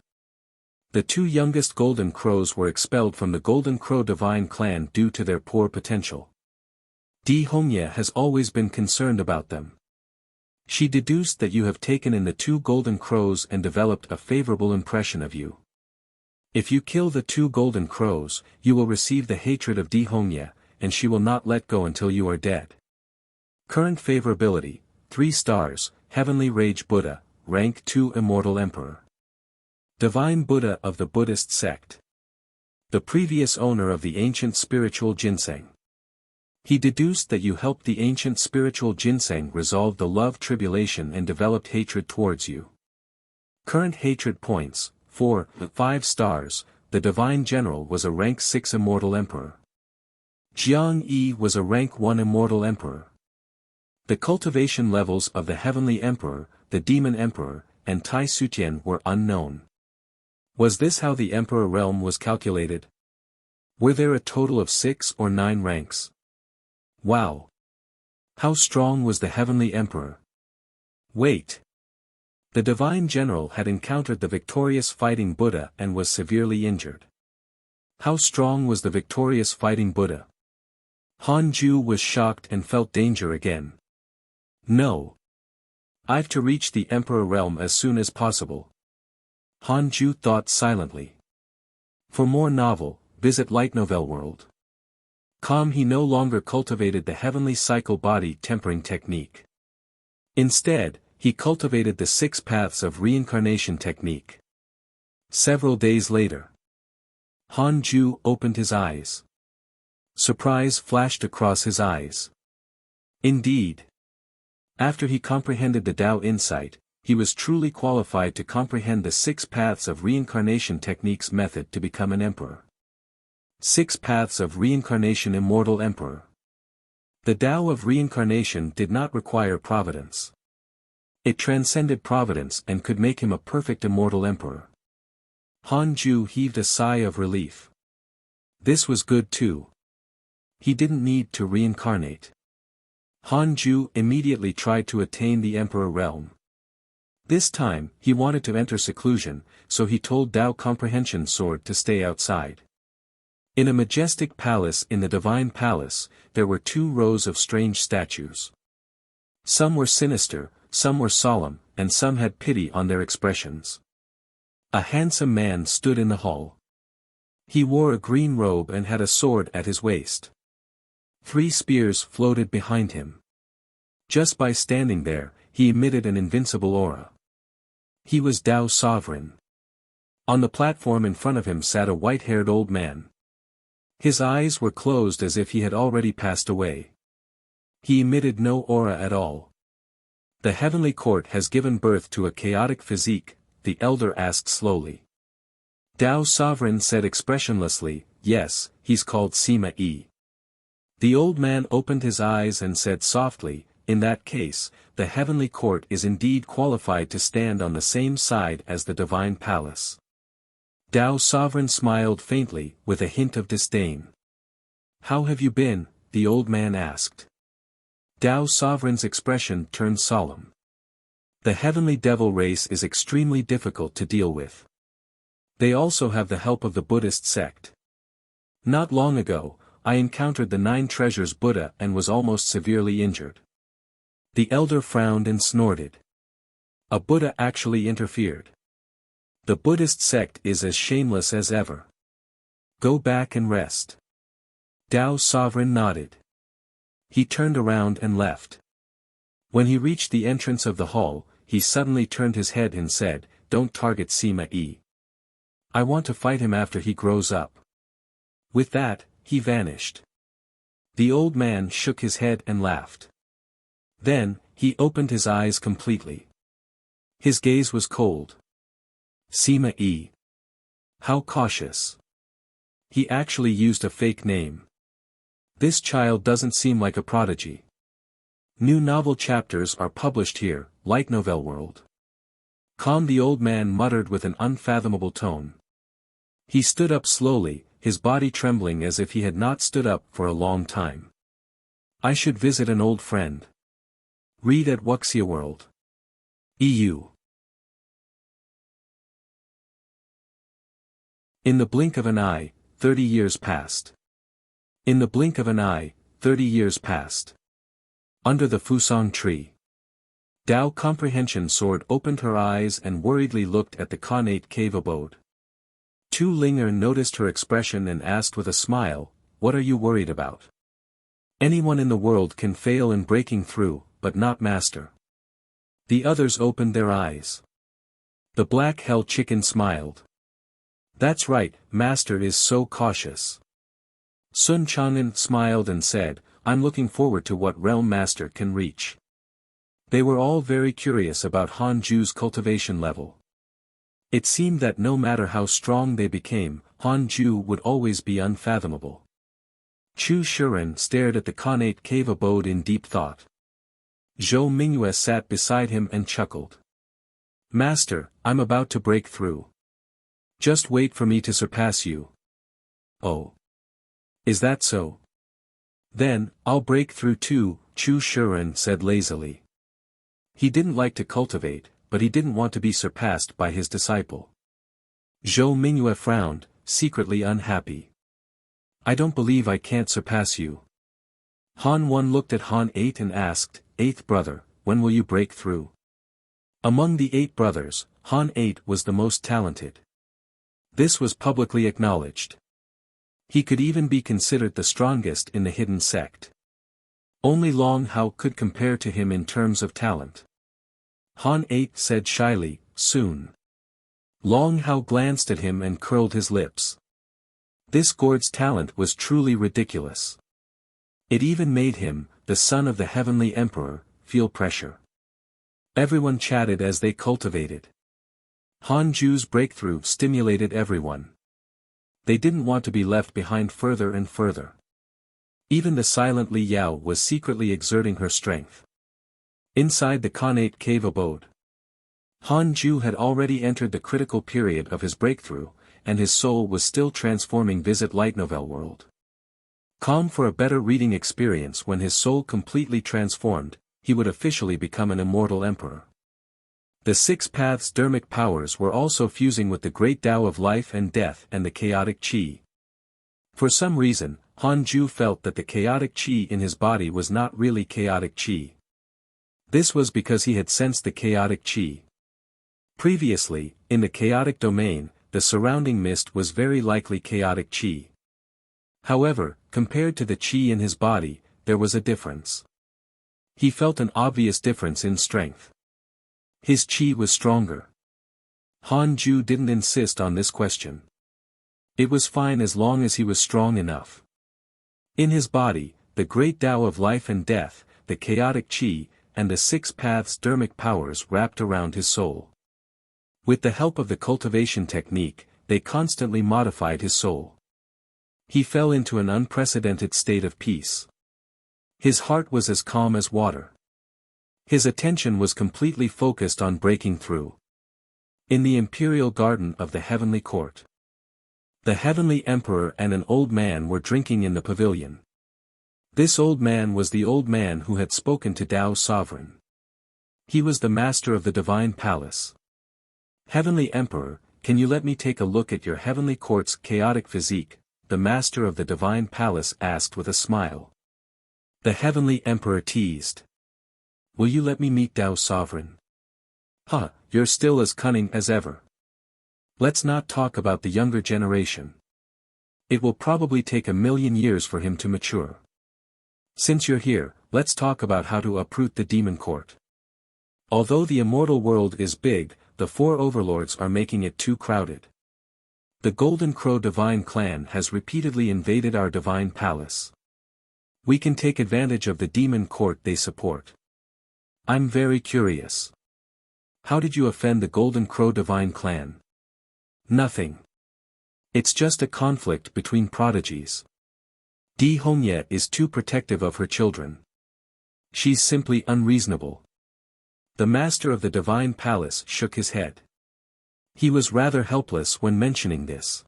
The 2 youngest Golden Crows were expelled from the Golden Crow Divine Clan due to their poor potential. Di Hongye has always been concerned about them. She deduced that you have taken in the 2 Golden Crows and developed a favorable impression of you. If you kill the 2 Golden Crows, you will receive the hatred of Di Hongye, and she will not let go until you are dead. Current favorability, 3 stars, Heavenly Rage Buddha, rank 2 Immortal Emperor. Divine Buddha of the Buddhist sect. The previous owner of the ancient spiritual ginseng. He deduced that you helped the ancient spiritual ginseng resolve the love tribulation and developed hatred towards you. Current hatred points, 4, 5 stars, the Divine General was a rank 6 Immortal Emperor. Jiang Yi was a rank 1 Immortal Emperor. The cultivation levels of the Heavenly Emperor, the Demon Emperor, and Tai Sutian were unknown. Was this how the Emperor realm was calculated? Were there a total of 6 or 9 ranks? Wow! How strong was the Heavenly Emperor? Wait! The Divine General had encountered the victorious Fighting Buddha and was severely injured. How strong was the victorious Fighting Buddha? Han Ju was shocked and felt danger again. No. I've to reach the Emperor realm as soon as possible. Han Ju thought silently. For more novel, visit Light Novel World. He no longer cultivated the heavenly cycle body tempering technique. Instead, he cultivated the 6 paths of reincarnation technique. Several days later, Han Ju opened his eyes. Surprise flashed across his eyes. Indeed. After he comprehended the Tao insight, he was truly qualified to comprehend the 6 paths of reincarnation technique's method to become an emperor. 6 paths of reincarnation immortal emperor. The Tao of reincarnation did not require providence. It transcended providence and could make him a perfect immortal emperor. Han Ju heaved a sigh of relief. This was good too. He didn't need to reincarnate. Han Ju immediately tried to attain the emperor realm. This time, he wanted to enter seclusion, so he told Tao Comprehension Sword to stay outside. In a majestic palace in the Divine Palace, there were 2 rows of strange statues. Some were sinister, some were solemn, and some had pity on their expressions. A handsome man stood in the hall. He wore a green robe and had a sword at his waist. 3 spears floated behind him. Just by standing there, he emitted an invincible aura. He was Tao Sovereign. On the platform in front of him sat a white-haired old man. His eyes were closed as if he had already passed away. He emitted no aura at all. The heavenly court has given birth to a chaotic physique, the elder asked slowly. Tao Sovereign said expressionlessly, yes, he's called Sima Yi. The old man opened his eyes and said softly, in that case, the heavenly court is indeed qualified to stand on the same side as the divine palace. Tao Sovereign smiled faintly, with a hint of disdain. How have you been? The old man asked. Tao Sovereign's expression turned solemn. The heavenly devil race is extremely difficult to deal with. They also have the help of the Buddhist sect. Not long ago, I encountered the 9 treasures Buddha and was almost severely injured. The elder frowned and snorted. A Buddha actually interfered. The Buddhist sect is as shameless as ever. Go back and rest. Tao Sovereign nodded. He turned around and left. When he reached the entrance of the hall, he suddenly turned his head and said, "Don't target Sima Yi. I want to fight him after he grows up." With that, he vanished. The old man shook his head and laughed. Then, he opened his eyes completely. His gaze was cold. Sima Yi. How cautious. He actually used a fake name. This child doesn't seem like a prodigy. New novel chapters are published here, Light Novel World. The old man muttered with an unfathomable tone. He stood up slowly, his body trembling as if he had not stood up for a long time. I should visit an old friend. Read at Wuxia World. EU. In the blink of an eye, 30 years passed. In the blink of an eye, 30 years passed. Under the Fusang tree. Tao Comprehension Sword opened her eyes and worriedly looked at the Khanate cave abode. Tu Linger noticed her expression and asked with a smile, "What are you worried about? Anyone in the world can fail in breaking through, but not Master." The others opened their eyes. The Black Hell Chicken smiled. That's right, Master is so cautious. Sun Chang'an smiled and said, I'm looking forward to what Realm Master can reach. They were all very curious about Han Ju's cultivation level. It seemed that no matter how strong they became, Han Ju would always be unfathomable. Chu Shiren stared at the Khanate cave abode in deep thought. Zhou Mingyue sat beside him and chuckled. Master, I'm about to break through. Just wait for me to surpass you. Oh. Is that so? Then, I'll break through too, Chu Shiren said lazily. He didn't like to cultivate, but he didn't want to be surpassed by his disciple. Zhou Mingyue frowned, secretly unhappy. I don't believe I can't surpass you. Han 1 looked at Han 8 and asked, "Eighth brother, when will you break through?" Among the 8 brothers, Han 8 was the most talented. This was publicly acknowledged. He could even be considered the strongest in the hidden sect. Only Long Hao could compare to him in terms of talent. Han 8 said shyly, "Soon." Long Hao glanced at him and curled his lips. This Gord's talent was truly ridiculous. It even made him, the son of the Heavenly Emperor, feel pressure. Everyone chatted as they cultivated. Han Ju's breakthrough stimulated everyone. They didn't want to be left behind further and further. Even the silent Li Yao was secretly exerting her strength. Inside the Khanate cave abode, Han Ju had already entered the critical period of his breakthrough, and his soul was still transforming. Visit Light Novel World. Com for a better reading experience. When his soul completely transformed, he would officially become an immortal emperor. The 6 paths dermic powers were also fusing with the great Tao of life and death and the chaotic qi. For some reason, Han Ju felt that the chaotic qi in his body was not really chaotic qi. This was because he had sensed the chaotic qi. Previously, in the chaotic domain, the surrounding mist was very likely chaotic qi. However, compared to the qi in his body, there was a difference. He felt an obvious difference in strength. His qi was stronger. Han Ju didn't insist on this question. It was fine as long as he was strong enough. In his body, the great Tao of life and death, the chaotic qi, and the 6 paths dermic powers wrapped around his soul. With the help of the cultivation technique, they constantly modified his soul. He fell into an unprecedented state of peace. His heart was as calm as water. His attention was completely focused on breaking through. In the imperial garden of the heavenly court, the heavenly emperor and an old man were drinking in the pavilion. This old man was the old man who had spoken to Tao's sovereign. He was the master of the divine palace. "Heavenly Emperor, can you let me take a look at your heavenly court's chaotic physique?" the master of the divine palace asked with a smile. The heavenly emperor teased. "Will you let me meet Tao's sovereign?" "Huh, you're still as cunning as ever. Let's not talk about the younger generation. It will probably take 1,000,000 years for him to mature. Since you're here, let's talk about how to uproot the demon court. Although the immortal world is big, the 4 overlords are making it too crowded. The Golden Crow divine clan has repeatedly invaded our divine palace. We can take advantage of the demon court they support. I'm very curious. How did you offend the Golden Crow divine clan?" "Nothing. It's just a conflict between prodigies. Di Hongye is too protective of her children. She's simply unreasonable." The master of the divine palace shook his head. He was rather helpless when mentioning this.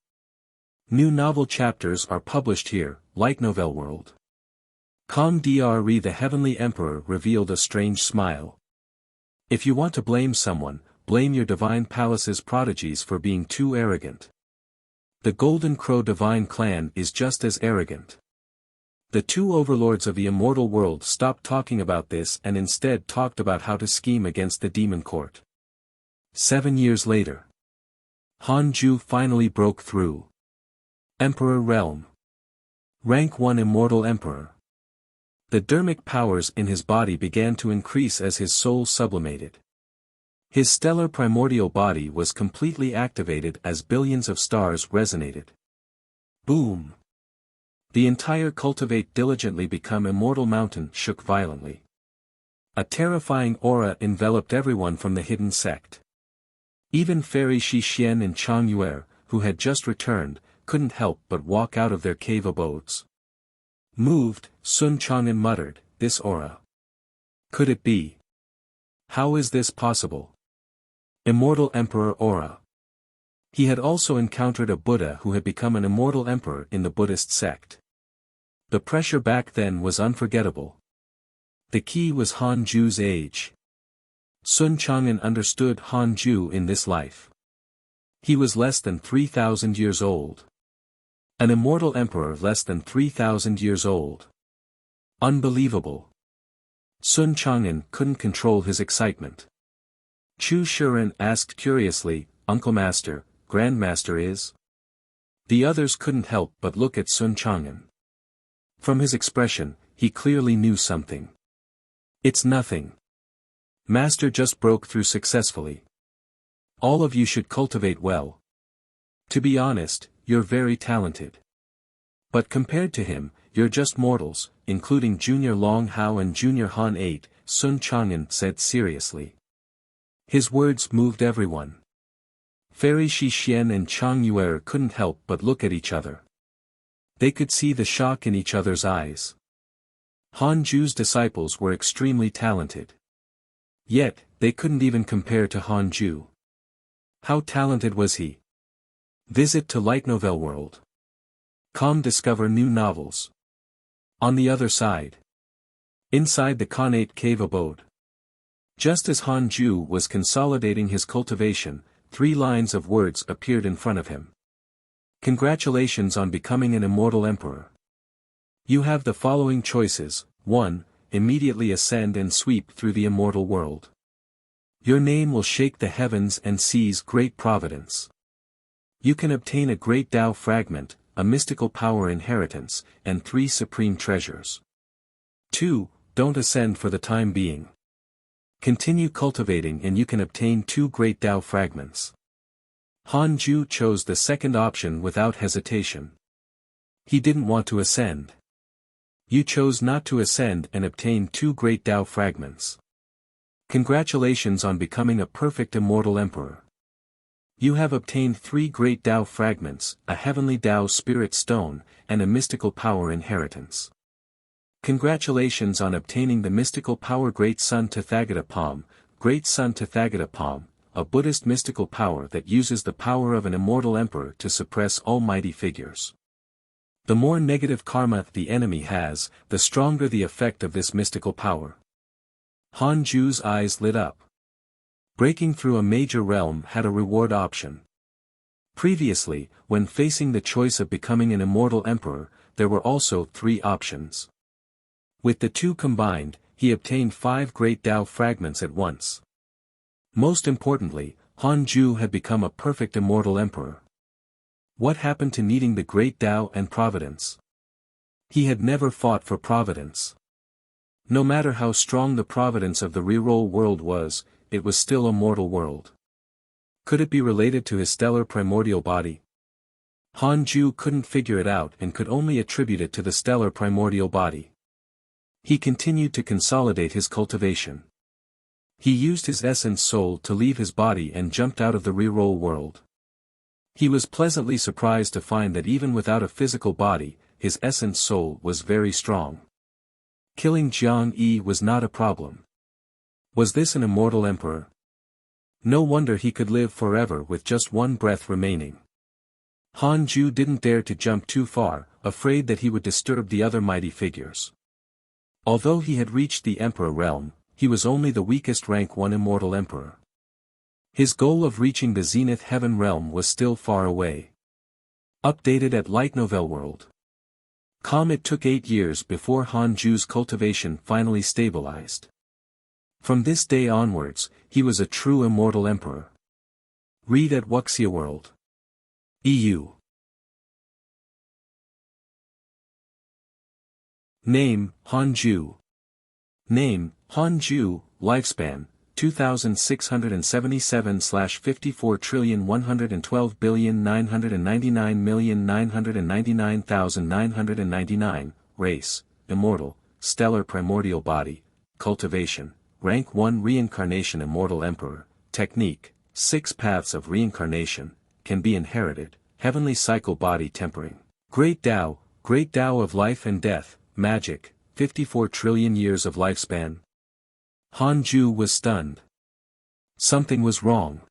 New novel chapters are published here, Light Novel World. Kong Dre the Heavenly Emperor revealed a strange smile. "If you want to blame someone, blame your divine palace's prodigies for being too arrogant. The Golden Crow divine clan is just as arrogant." The 2 overlords of the immortal world stopped talking about this and instead talked about how to scheme against the demon court. 7 years later, Han Ju finally broke through. Emperor Realm. Rank 1 Immortal Emperor. The dermic powers in his body began to increase as his soul sublimated. His stellar primordial body was completely activated as billions of stars resonated. Boom! The entire Cultivate Diligently Become Immortal mountain shook violently. A terrifying aura enveloped everyone from the hidden sect. Even Fairy Shi Xian and Chang Yue, who had just returned, couldn't help but walk out of their cave abodes. Moved, Sun Chang'an muttered, "This aura. Could it be? How is this possible? Immortal Emperor aura." He had also encountered a Buddha who had become an immortal emperor in the Buddhist sect. The pressure back then was unforgettable. The key was Han Ju's age. Sun Chang'an understood Han Ju in this life. He was less than 3,000 years old. An immortal emperor less than 3,000 years old. Unbelievable. Sun Chang'an couldn't control his excitement. Chu Shiren asked curiously, Uncle Master, Grandmaster is? The others couldn't help but look at Sun Chang'an. From his expression, he clearly knew something. It's nothing. Master just broke through successfully. All of you should cultivate well. To be honest, you're very talented. But compared to him, you're just mortals, including Junior Long Hao and Junior Han 8, Sun Chang'an said seriously. His words moved everyone. Fairy Shi Xian and Chang Yuer couldn't help but look at each other. They could see the shock in each other's eyes. Han Ju's disciples were extremely talented. Yet, they couldn't even compare to Han Ju. How talented was he? Visit to Light Novel World. Discover new novels. On the other side. Inside the Khanate cave abode. Just as Han Ju was consolidating his cultivation, 3 lines of words appeared in front of him. Congratulations on becoming an immortal emperor. You have the following choices. 1. Immediately ascend and sweep through the immortal world. Your name will shake the heavens and seize great providence. You can obtain a great Tao fragment, a mystical power inheritance, and 3 supreme treasures. 2. Don't ascend for the time being. Continue cultivating and you can obtain 2 great Tao fragments. Han Ju chose the second option without hesitation. He didn't want to ascend. You chose not to ascend and obtain 2 great Tao fragments. Congratulations on becoming a perfect immortal emperor. You have obtained 3 great Tao fragments, a heavenly Tao spirit stone, and a mystical power inheritance. Congratulations on obtaining the mystical power Great Sun Tathagata Palm. Great Sun Tathagata Palm, a Buddhist mystical power that uses the power of an immortal emperor to suppress almighty figures. The more negative karma the enemy has, the stronger the effect of this mystical power. Han Ju's eyes lit up. Breaking through a major realm had a reward option. Previously, when facing the choice of becoming an immortal emperor, there were also 3 options. With the 2 combined, he obtained 5 great Tao fragments at once. Most importantly, Han Ju had become a perfect immortal emperor. What happened to needing the great Tao and providence? He had never fought for providence. No matter how strong the providence of the reroll world was, it was still a mortal world. Could it be related to his stellar primordial body? Han Ju couldn't figure it out and could only attribute it to the stellar primordial body. He continued to consolidate his cultivation. He used his essence soul to leave his body and jumped out of the reroll world. He was pleasantly surprised to find that even without a physical body, his essence soul was very strong. Killing Jiang Yi was not a problem. Was this an immortal emperor? No wonder he could live forever with just 1 breath remaining. Han Ju didn't dare to jump too far, afraid that he would disturb the other mighty figures. Although he had reached the emperor realm, he was only the weakest rank 1 immortal emperor. His goal of reaching the Zenith Heaven realm was still far away. Updated at Light Novel World. It took 8 years before Han Ju's cultivation finally stabilized. From this day onwards, he was a true immortal emperor. Read at Wuxia World. EU. Name, Han Ju. Name, Han Ju, lifespan, 2677,54,112,999,999,999, race, immortal, stellar primordial body, cultivation, rank 1 reincarnation immortal emperor, technique, 6 paths of reincarnation, can be inherited, heavenly cycle body tempering, great Tao of life and death, magic, 54 trillion years of lifespan. Han Ju was stunned. Something was wrong.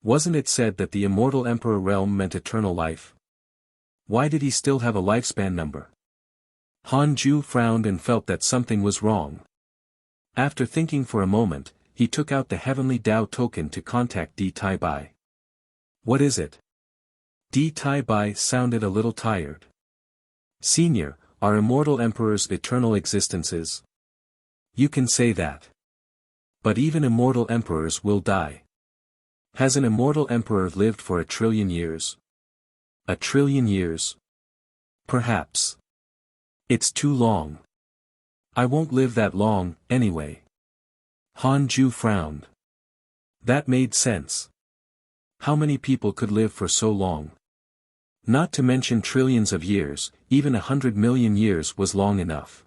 Wasn't it said that the immortal emperor realm meant eternal life? Why did he still have a lifespan number? Han Ju frowned and felt that something was wrong. After thinking for a moment, he took out the heavenly Tao token to contact Di Tai Bai. What is it? Di Tai Bai sounded a little tired. Senior, Are immortal emperors eternal existences? You can say that. But even immortal emperors will die. Has an immortal emperor lived for 1,000,000,000 years? 1,000,000,000 years? Perhaps. It's too long. I won't live that long, anyway. Han Ju frowned. That made sense. How many people could live for so long? Not to mention trillions of years, even 100,000,000 years was long enough.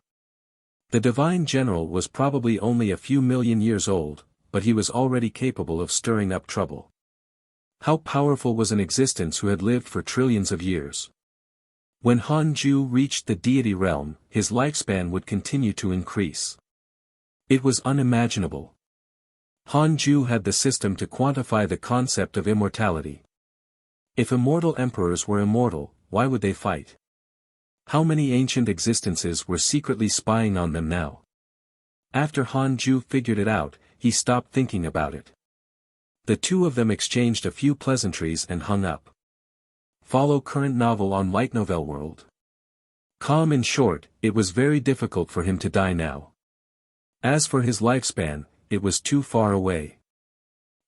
The divine general was probably only a few million years old, but he was already capable of stirring up trouble. How powerful was an existence who had lived for trillions of years? When Han Ju reached the deity realm, his lifespan would continue to increase. It was unimaginable. Han Ju had the system to quantify the concept of immortality. If immortal emperors were immortal, why would they fight? How many ancient existences were secretly spying on them now? After Han Ju figured it out, he stopped thinking about it. The two of them exchanged a few pleasantries and hung up. Follow current novel on Light Novel World. Calm in short, it was very difficult for him to die now. As for his lifespan, it was too far away.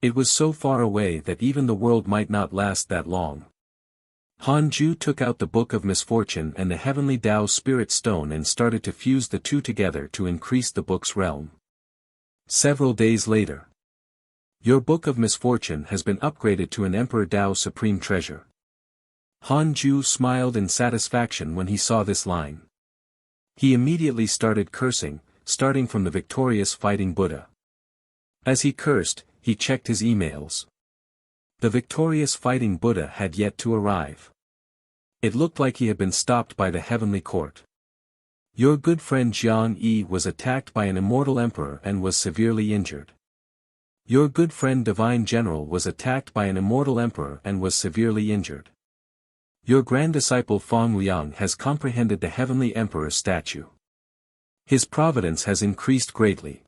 It was so far away that even the world might not last that long. Han Ju took out the Book of Misfortune and the Heavenly Tao Spirit Stone and started to fuse the two together to increase the book's realm. Several days later. Your Book of Misfortune has been upgraded to an Emperor Tao Supreme Treasure. Han Ju smiled in satisfaction when he saw this line. He immediately started cursing, starting from the victorious fighting Buddha. As he cursed, he checked his emails. The victorious fighting Buddha had yet to arrive. It looked like he had been stopped by the heavenly court. Your good friend Jiang Yi was attacked by an immortal emperor and was severely injured. Your good friend Divine General was attacked by an immortal emperor and was severely injured. Your grand disciple Feng Liang has comprehended the heavenly emperor's statue. His providence has increased greatly.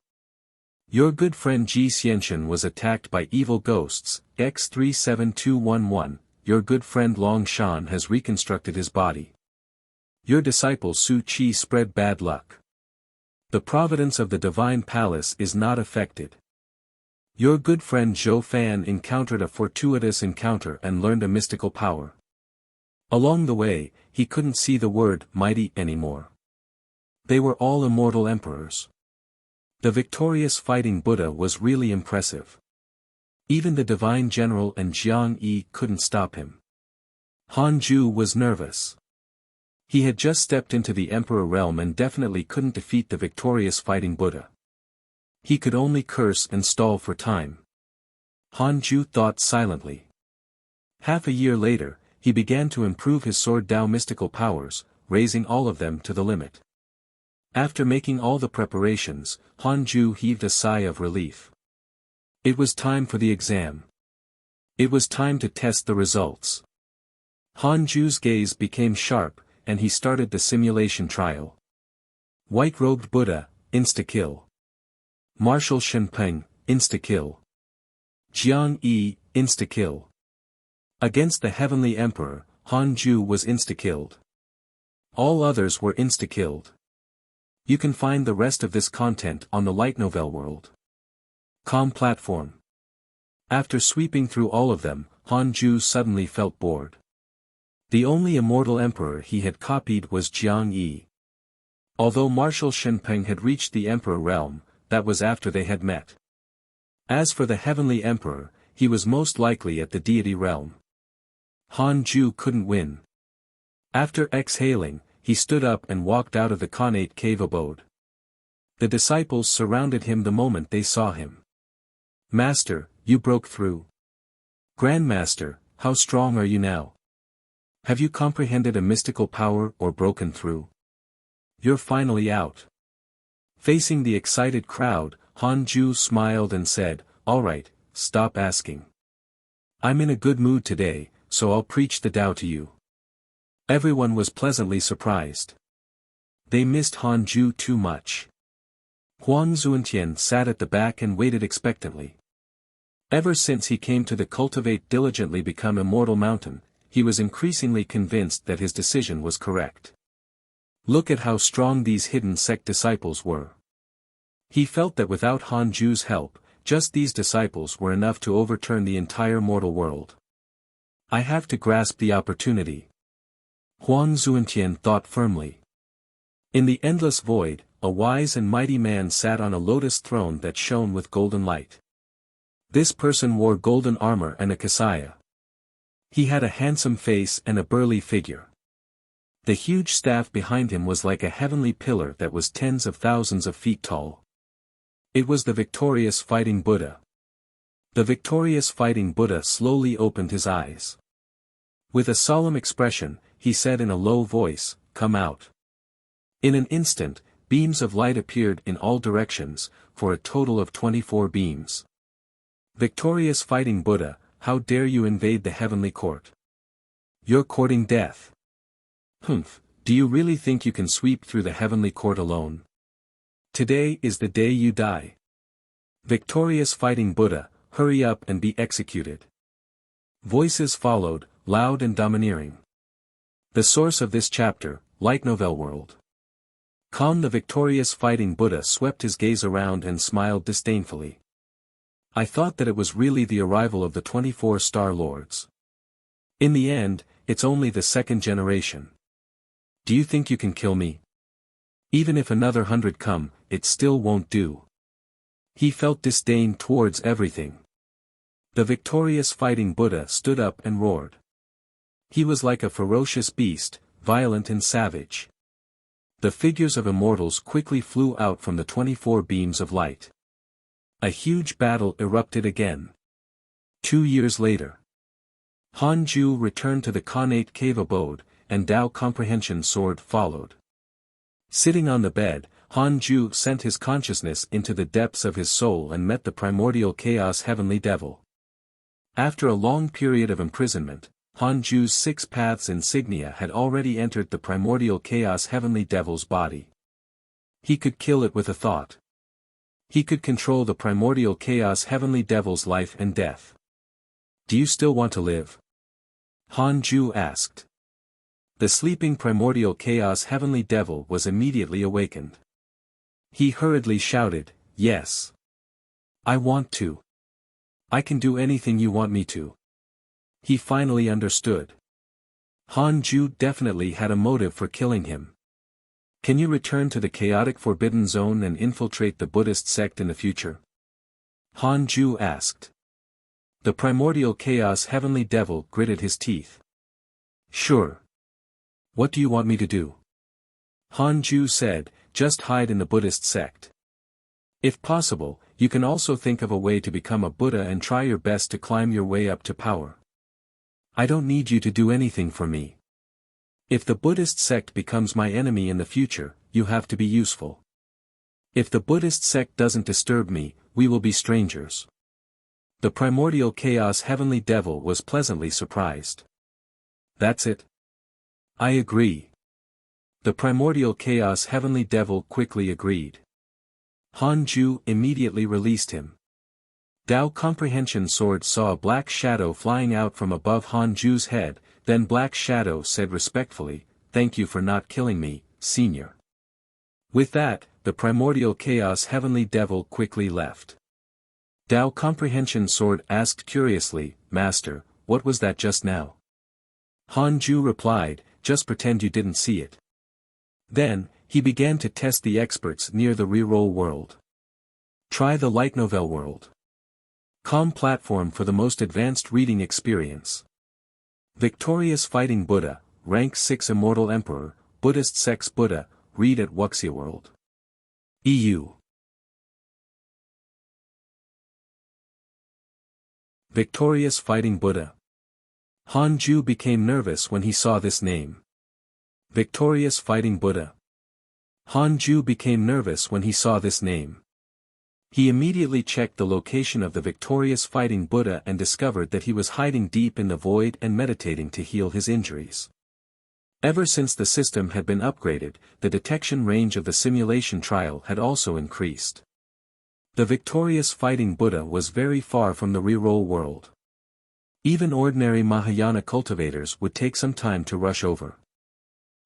Your good friend Ji Xianxian was attacked by evil ghosts, X37211, your good friend Long Shan has reconstructed his body. Your disciple Su Qi spread bad luck. The providence of the divine palace is not affected. Your good friend Zhou Fan encountered a fortuitous encounter and learned a mystical power. Along the way, he couldn't see the word mighty anymore. They were all immortal emperors. The victorious fighting Buddha was really impressive. Even the divine general and Jiang Yi couldn't stop him. Han Ju was nervous. He had just stepped into the emperor realm and definitely couldn't defeat the victorious fighting Buddha. He could only curse and stall for time. Han Ju thought silently. Half a year later, he began to improve his sword Tao mystical powers, raising all of them to the limit. After making all the preparations, Han Ju heaved a sigh of relief. It was time for the exam. It was time to test the results. Han Ju's gaze became sharp, and he started the simulation trial. White-robed Buddha, insta-kill. Marshal Shenpeng, insta-kill. Jiang Yi, insta-kill. Against the heavenly emperor, Han Ju was insta-killed. All others were insta-killed. You can find the rest of this content on the Light Novel World. Com platform. After sweeping through all of them, Han Ju suddenly felt bored. The only immortal emperor he had copied was Jiang Yi. Although Marshal Shenpeng had reached the emperor realm, that was after they had met. As for the heavenly emperor, he was most likely at the deity realm. Han Ju couldn't win. After exhaling, he stood up and walked out of the Khanate cave abode. The disciples surrounded him the moment they saw him. Master, you broke through. Grandmaster, how strong are you now? Have you comprehended a mystical power or broken through? You're finally out. Facing the excited crowd, Han Ju smiled and said, "All right, stop asking. I'm in a good mood today, so I'll preach the Tao to you." Everyone was pleasantly surprised. They missed Han Ju too much. Huang Zuantian sat at the back and waited expectantly. Ever since he came to the Cultivate Diligently Become Immortal mountain, he was increasingly convinced that his decision was correct. Look at how strong these hidden sect disciples were. He felt that without Han Ju's help, just these disciples were enough to overturn the entire mortal world. I have to grasp the opportunity. Huang Zuantian thought firmly. In the endless void, a wise and mighty man sat on a lotus throne that shone with golden light. This person wore golden armor and a kasaya. He had a handsome face and a burly figure. The huge staff behind him was like a heavenly pillar that was tens of thousands of feet tall. It was the victorious fighting Buddha. The victorious fighting Buddha slowly opened his eyes. With a solemn expression, he said in a low voice, "Come out." In an instant, beams of light appeared in all directions, for a total of 24 beams. Victorious fighting Buddha, how dare you invade the heavenly court? You're courting death. Humph, do you really think you can sweep through the heavenly court alone? Today is the day you die. Victorious fighting Buddha, hurry up and be executed. Voices followed, loud and domineering. The source of this chapter, Light Novel World. The victorious fighting Buddha swept his gaze around and smiled disdainfully. I thought that it was really the arrival of the 24 Star Lords. In the end, it's only the second generation. Do you think you can kill me? Even if another 100 come, it still won't do. He felt disdain towards everything. The victorious fighting Buddha stood up and roared. He was like a ferocious beast, violent and savage. The figures of immortals quickly flew out from the 24 beams of light. A huge battle erupted again. 2 years later, Han Ju returned to the Khanate cave abode, and Tao Comprehension Sword followed. Sitting on the bed, Han Ju sent his consciousness into the depths of his soul and met the primordial chaos heavenly devil. After a long period of imprisonment, Han Ju's 6 paths insignia had already entered the primordial chaos heavenly devil's body. He could kill it with a thought. He could control the primordial chaos heavenly devil's life and death. Do you still want to live? Han Ju asked. The sleeping primordial chaos heavenly devil was immediately awakened. He hurriedly shouted, "Yes. I want to. I can do anything you want me to." He finally understood. Han Ju definitely had a motive for killing him. Can you return to the chaotic forbidden zone and infiltrate the Buddhist sect in the future? Han Ju asked. The primordial chaos heavenly devil gritted his teeth. Sure. What do you want me to do? Han Ju said, just hide in the Buddhist sect. If possible, you can also think of a way to become a Buddha and try your best to climb your way up to power. I don't need you to do anything for me. If the Buddhist sect becomes my enemy in the future, you have to be useful. If the Buddhist sect doesn't disturb me, we will be strangers. The primordial chaos heavenly devil was pleasantly surprised. That's it. I agree. The primordial chaos heavenly devil quickly agreed. Han Ju immediately released him. Tao Comprehension Sword saw a black shadow flying out from above Han Ju's head, then Black Shadow said respectfully, "Thank you for not killing me, Senior." With that, the primordial chaos heavenly devil quickly left. Tao Comprehension Sword asked curiously, "Master, what was that just now?" Han Ju replied, "Just pretend you didn't see it." Then, he began to test the experts near the reroll world. Try the Light Novel World. Platform for the most advanced reading experience. Victorious Fighting Buddha, Rank 6 Immortal Emperor, Buddhist Sex Buddha, read at Wuxia World. EU. Victorious Fighting Buddha. Han Ju became nervous when he saw this name. Victorious Fighting Buddha. Han Ju became nervous when he saw this name. He immediately checked the location of the victorious fighting Buddha and discovered that he was hiding deep in the void and meditating to heal his injuries. Ever since the system had been upgraded, the detection range of the simulation trial had also increased. The victorious fighting Buddha was very far from the reroll world. Even ordinary Mahayana cultivators would take some time to rush over.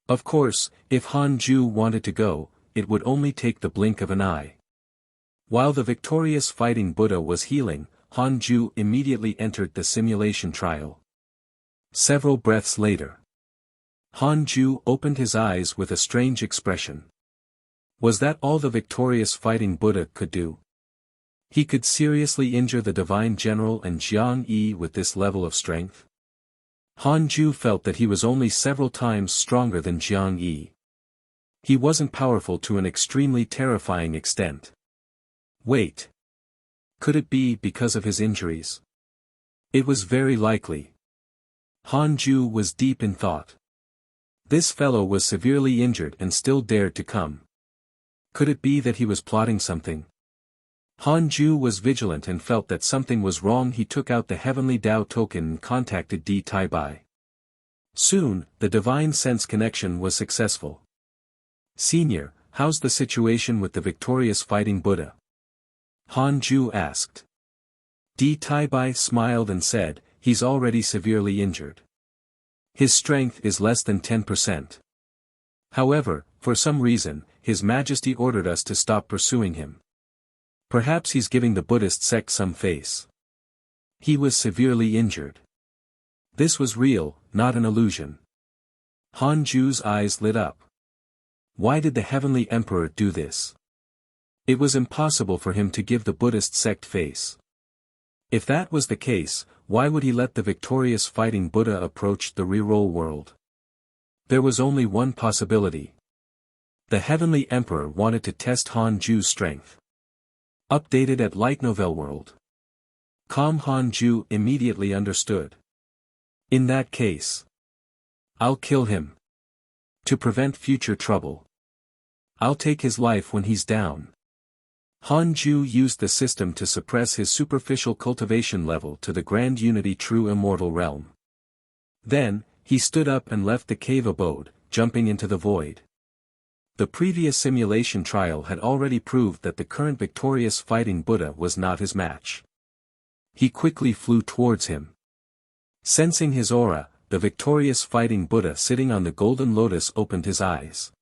Of course, if Hanju wanted to go, it would only take the blink of an eye. While the victorious fighting Buddha was healing, Hanju immediately entered the simulation trial. Several breaths later, Hanju opened his eyes with a strange expression. Was that all the victorious fighting Buddha could do? He could seriously injure the divine general and Jiang Yi with this level of strength? Hanju felt that he was only several times stronger than Jiang Yi. He wasn't powerful to an extremely terrifying extent. Wait. Could it be because of his injuries? It was very likely. Hanju was deep in thought. This fellow was severely injured and still dared to come. Could it be that he was plotting something? Hanju was vigilant and felt that something was wrong. He took out the heavenly Dao token and contacted Di Taibai. Soon, the divine sense connection was successful. Senior, how's the situation with the victorious fighting Buddha? Hanju asked. Di Taibai smiled and said, he's already severely injured. His strength is less than 10%. However, for some reason, His Majesty ordered us to stop pursuing him. Perhaps he's giving the Buddhist sect some face. He was severely injured. This was real, not an illusion. Hanju's eyes lit up. Why did the Heavenly Emperor do this? It was impossible for him to give the Buddhist sect face. If that was the case, why would he let the victorious fighting Buddha approach the reroll world? There was only one possibility. The Heavenly Emperor wanted to test Hanju's strength. Updated at Light Novel World. Hanju immediately understood. In that case, I'll kill him. To prevent future trouble. I'll take his life when he's down. Hanju used the system to suppress his superficial cultivation level to the Grand Unity True Immortal realm. Then, he stood up and left the cave abode, jumping into the void. The previous simulation trial had already proved that the current victorious fighting Buddha was not his match. He quickly flew towards him. Sensing his aura, the victorious fighting Buddha sitting on the golden lotus opened his eyes.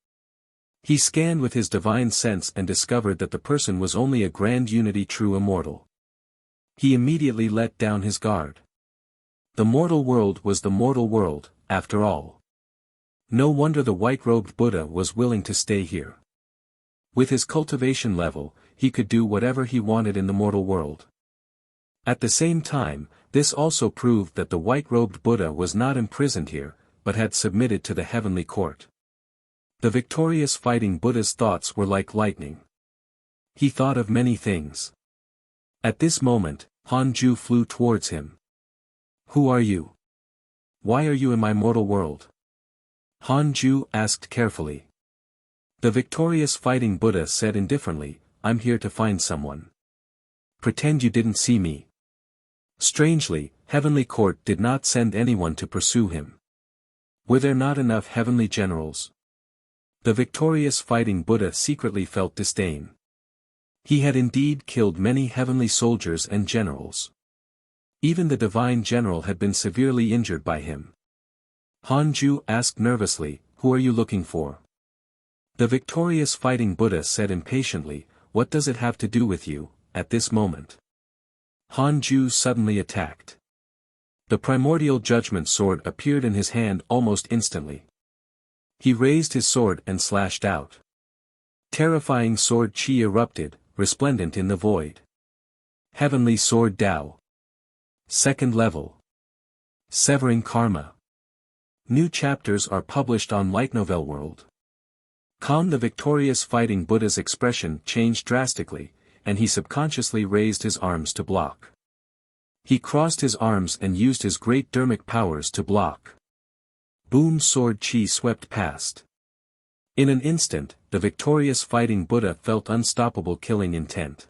He scanned with his divine sense and discovered that the person was only a Grand Unity True Immortal. He immediately let down his guard. The mortal world was the mortal world, after all. No wonder the white-robed Buddha was willing to stay here. With his cultivation level, he could do whatever he wanted in the mortal world. At the same time, this also proved that the white-robed Buddha was not imprisoned here, but had submitted to the heavenly court. The victorious fighting Buddha's thoughts were like lightning. He thought of many things. At this moment, Hanju flew towards him. Who are you? Why are you in my mortal world? Hanju asked carefully. The victorious fighting Buddha said indifferently, I'm here to find someone. Pretend you didn't see me. Strangely, Heavenly Court did not send anyone to pursue him. Were there not enough heavenly generals? The victorious fighting Buddha secretly felt disdain. He had indeed killed many heavenly soldiers and generals. Even the divine general had been severely injured by him. Hanju asked nervously, who are you looking for? The victorious fighting Buddha said impatiently, what does it have to do with you, at this moment? Hanju suddenly attacked. The primordial judgment sword appeared in his hand almost instantly. He raised his sword and slashed out. Terrifying sword chi erupted, resplendent in the void. Heavenly Sword Dao. Second level. Severing Karma. New chapters are published on Light Novel World. The victorious fighting Buddha's expression changed drastically, and he subconsciously raised his arms to block. He crossed his arms and used his great dermic powers to block. Boom! Sword chi swept past. In an instant, the victorious fighting Buddha felt unstoppable killing intent.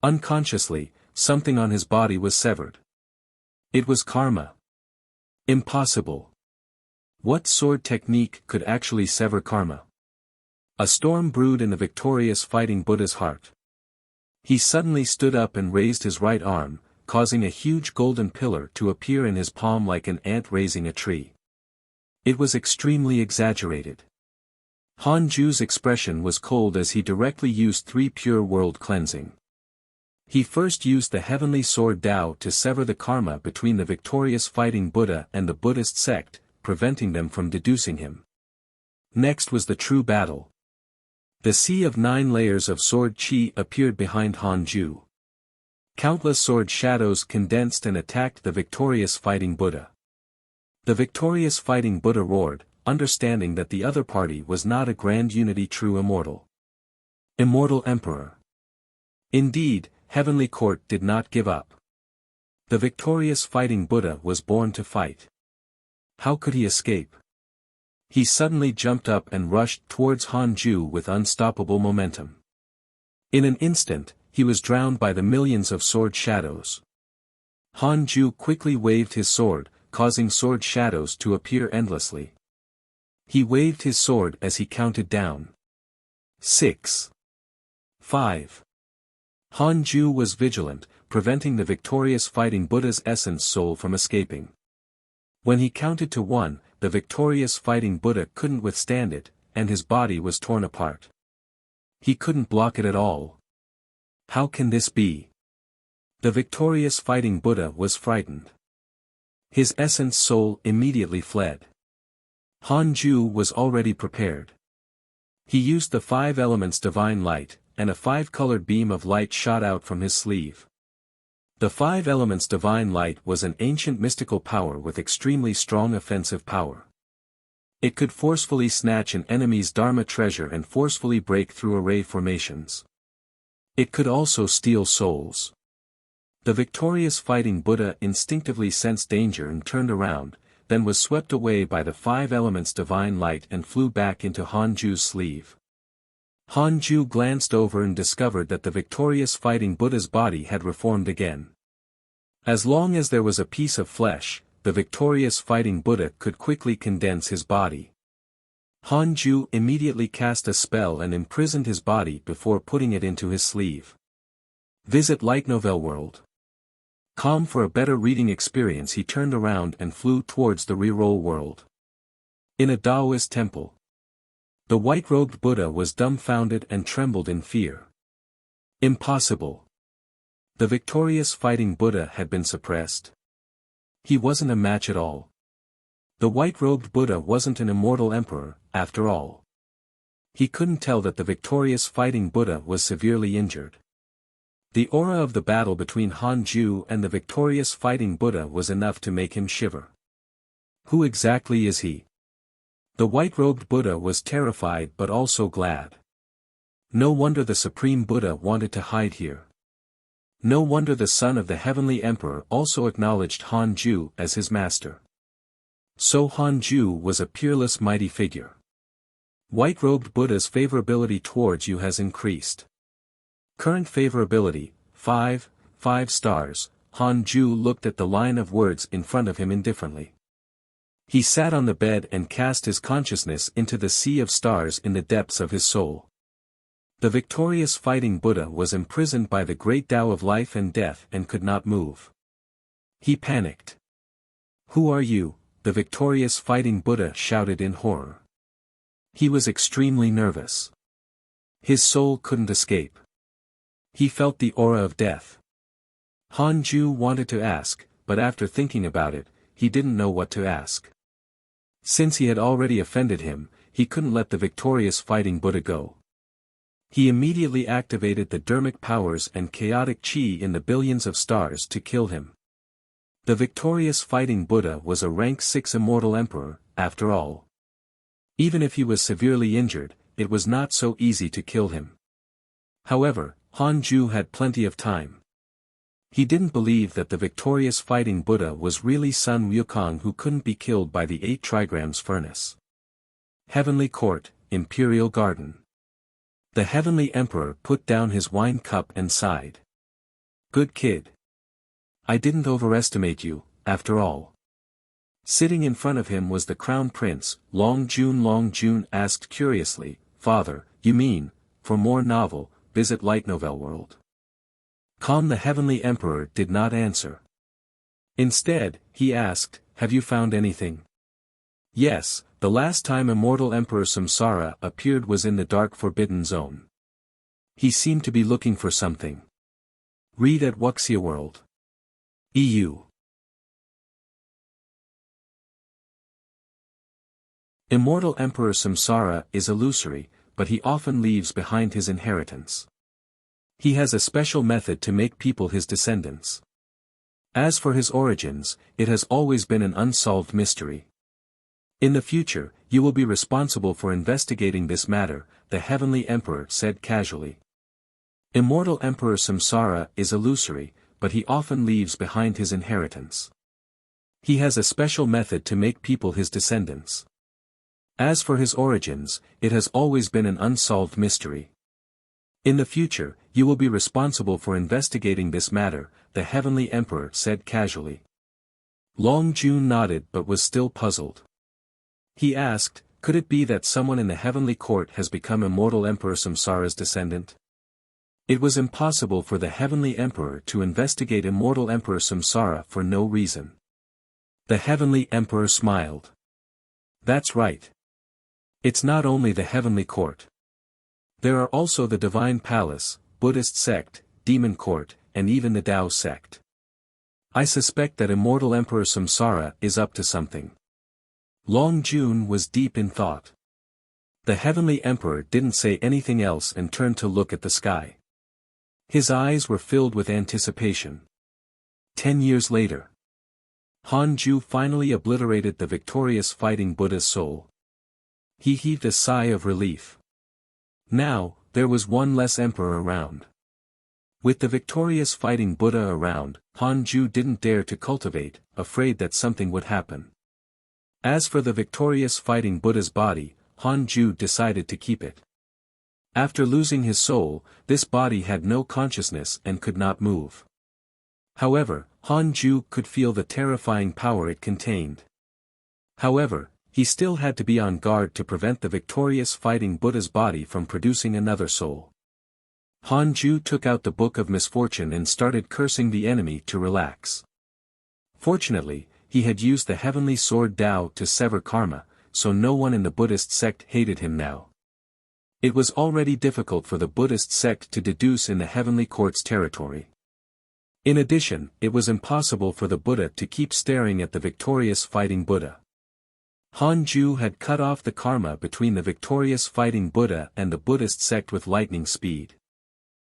Unconsciously, something on his body was severed. It was karma. Impossible. What sword technique could actually sever karma? A storm brewed in the victorious fighting Buddha's heart. He suddenly stood up and raised his right arm, causing a huge golden pillar to appear in his palm like an ant raising a tree. It was extremely exaggerated. Han Ju's expression was cold as he directly used 3 pure world cleansing. He first used the heavenly sword Dao to sever the karma between the victorious fighting Buddha and the Buddhist sect, preventing them from deducing him. Next was the true battle. The sea of 9 layers of sword chi appeared behind Han Ju. Countless sword shadows condensed and attacked the victorious fighting Buddha. The victorious fighting Buddha roared, understanding that the other party was not a grand unity true immortal. Immortal Emperor. Indeed, Heavenly Court did not give up. The victorious fighting Buddha was born to fight. How could he escape? He suddenly jumped up and rushed towards Han Ju with unstoppable momentum. In an instant, he was drowned by the millions of sword shadows. Han Ju quickly waved his sword, causing sword shadows to appear endlessly. He waved his sword as he counted down. 6. 5. Han Ju was vigilant, preventing the victorious fighting Buddha's essence soul from escaping. When he counted to 1, the victorious fighting Buddha couldn't withstand it, and his body was torn apart. He couldn't block it at all. How can this be? The victorious fighting Buddha was frightened. His essence soul immediately fled. Han Ju was already prepared. He used the 5 elements divine light, and a 5-colored beam of light shot out from his sleeve. The 5 elements divine light was an ancient mystical power with extremely strong offensive power. It could forcefully snatch an enemy's dharma treasure and forcefully break through array formations. It could also steal souls. The victorious fighting Buddha instinctively sensed danger and turned around, then was swept away by the 5 elements divine light and flew back into Han Ju's sleeve. Han Ju glanced over and discovered that the victorious fighting Buddha's body had reformed again. As long as there was a piece of flesh, the victorious fighting Buddha could quickly condense his body. Han Ju immediately cast a spell and imprisoned his body before putting it into his sleeve. Visit Light Novel World. Calm for a better reading experience. He turned around and flew towards the reroll world. In a Taoist temple. The white-robed Buddha was dumbfounded and trembled in fear. Impossible. The victorious fighting Buddha had been suppressed. He wasn't a match at all. The white-robed Buddha wasn't an immortal emperor, after all. He couldn't tell that the victorious fighting Buddha was severely injured. The aura of the battle between Han Ju and the victorious fighting Buddha was enough to make him shiver. Who exactly is he? The white-robed Buddha was terrified but also glad. No wonder the Supreme Buddha wanted to hide here. No wonder the son of the Heavenly Emperor also acknowledged Han Ju as his master. So Han Ju was a peerless mighty figure. White-robed Buddha's favorability towards you has increased. Current favorability, 5 stars. Han Ju looked at the line of words in front of him indifferently. He sat on the bed and cast his consciousness into the sea of stars in the depths of his soul. The victorious fighting Buddha was imprisoned by the great Tao of life and death and could not move. He panicked. Who are you? The victorious fighting Buddha shouted in horror. He was extremely nervous. His soul couldn't escape. He felt the aura of death. Han Ju wanted to ask, but after thinking about it, he didn't know what to ask. Since he had already offended him, he couldn't let the victorious fighting Buddha go. He immediately activated the dharmic powers and chaotic chi in the billions of stars to kill him. The victorious fighting Buddha was a rank 6 immortal emperor, after all. Even if he was severely injured, it was not so easy to kill him. However, Han Ju had plenty of time. He didn't believe that the victorious fighting Buddha was really Sun Wukong who couldn't be killed by the 8 trigrams furnace. Heavenly Court, Imperial Garden. The Heavenly Emperor put down his wine cup and sighed. Good kid. I didn't overestimate you, after all. Sitting in front of him was the Crown Prince. Long Jun asked curiously, Father, you mean, for more novel, visit Light Novel World. The Heavenly Emperor did not answer. Instead, he asked, have you found anything? Yes, the last time Immortal Emperor Samsara appeared was in the Dark Forbidden Zone. He seemed to be looking for something. Read at Wuxia World. EU. Immortal Emperor Samsara is illusory, but he often leaves behind his inheritance. He has a special method to make people his descendants. As for his origins, it has always been an unsolved mystery. In the future, you will be responsible for investigating this matter, the Heavenly Emperor said casually. Immortal Emperor Samsara is illusory, but he often leaves behind his inheritance. He has a special method to make people his descendants. As for his origins, it has always been an unsolved mystery. In the future, you will be responsible for investigating this matter, the Heavenly Emperor said casually. Long Jun nodded but was still puzzled. He asked, could it be that someone in the Heavenly Court has become Immortal Emperor Samsara's descendant? It was impossible for the Heavenly Emperor to investigate Immortal Emperor Samsara for no reason. The Heavenly Emperor smiled. That's right. It's not only the Heavenly Court. There are also the Divine Palace, Buddhist sect, Demon Court, and even the Tao sect. I suspect that Immortal Emperor Samsara is up to something. Long Jun was deep in thought. The Heavenly Emperor didn't say anything else and turned to look at the sky. His eyes were filled with anticipation. 10 years later. Hanju finally obliterated the victorious fighting Buddha's soul. He heaved a sigh of relief. Now, there was one less emperor around. With the victorious fighting Buddha around, Hanju didn't dare to cultivate, afraid that something would happen. As for the victorious fighting Buddha's body, Hanju decided to keep it. After losing his soul, this body had no consciousness and could not move. However, Hanju could feel the terrifying power it contained. However, he still had to be on guard to prevent the victorious fighting Buddha's body from producing another soul. Hanju took out the Book of Misfortune and started cursing the enemy to relax. Fortunately, he had used the heavenly sword Tao to sever karma, so no one in the Buddhist sect hated him now. It was already difficult for the Buddhist sect to deduce in the heavenly court's territory. In addition, it was impossible for the Buddha to keep staring at the victorious fighting Buddha. Hanju had cut off the karma between the victorious fighting Buddha and the Buddhist sect with lightning speed.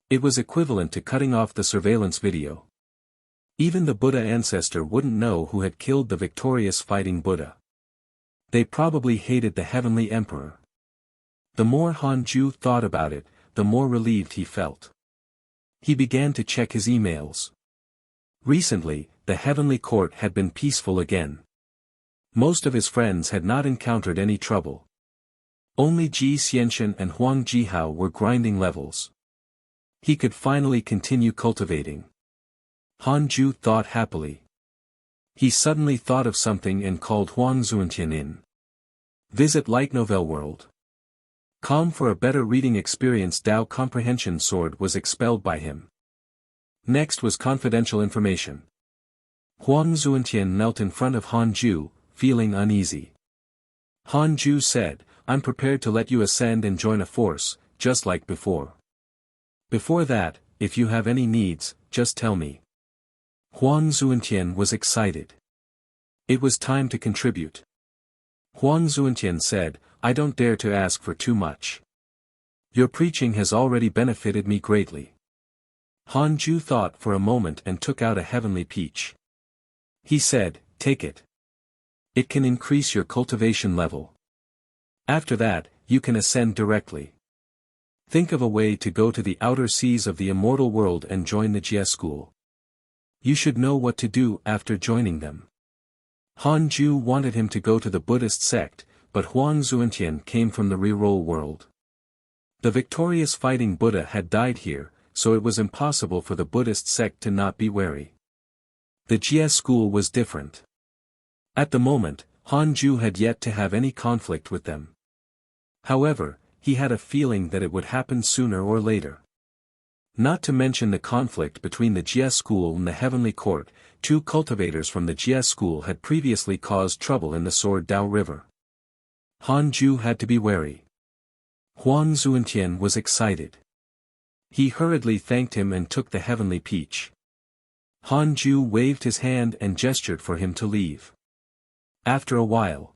It was equivalent to cutting off the surveillance video. Even the Buddha ancestor wouldn't know who had killed the victorious fighting Buddha. They probably hated the Heavenly Emperor. The more Hanju thought about it, the more relieved he felt. He began to check his emails. Recently, the Heavenly Court had been peaceful again. Most of his friends had not encountered any trouble. Only Ji Xianxian and Huang Jihao were grinding levels. He could finally continue cultivating. Hanju thought happily. He suddenly thought of something and called Huang Zuantian in. Visit Light Novel World. Com for a better reading experience. Tao Comprehension Sword was expelled by him. Next was confidential information. Huang Zuantian knelt in front of Hanju, feeling uneasy. Hanju said, I'm prepared to let you ascend and join a force, just like before. Before that, if you have any needs, just tell me. Huang Zuantian was excited. It was time to contribute. Huang Zuantian said, I don't dare to ask for too much. Your preaching has already benefited me greatly. Hanju thought for a moment and took out a heavenly peach. He said, take it. It can increase your cultivation level. After that, you can ascend directly. Think of a way to go to the outer seas of the immortal world and join the Jia school. You should know what to do after joining them. Hanju wanted him to go to the Buddhist sect, but Huang Zuantian came from the reroll world. The victorious fighting Buddha had died here, so it was impossible for the Buddhist sect to not be wary. The Jia school was different. At the moment, Hanju had yet to have any conflict with them. However, he had a feeling that it would happen sooner or later. Not to mention the conflict between the Jie school and the Heavenly Court, two cultivators from the Jie school had previously caused trouble in the Sword Dao River. Han Ju had to be wary. Huang Zuantian was excited. He hurriedly thanked him and took the heavenly peach. Han Ju waved his hand and gestured for him to leave. After a while,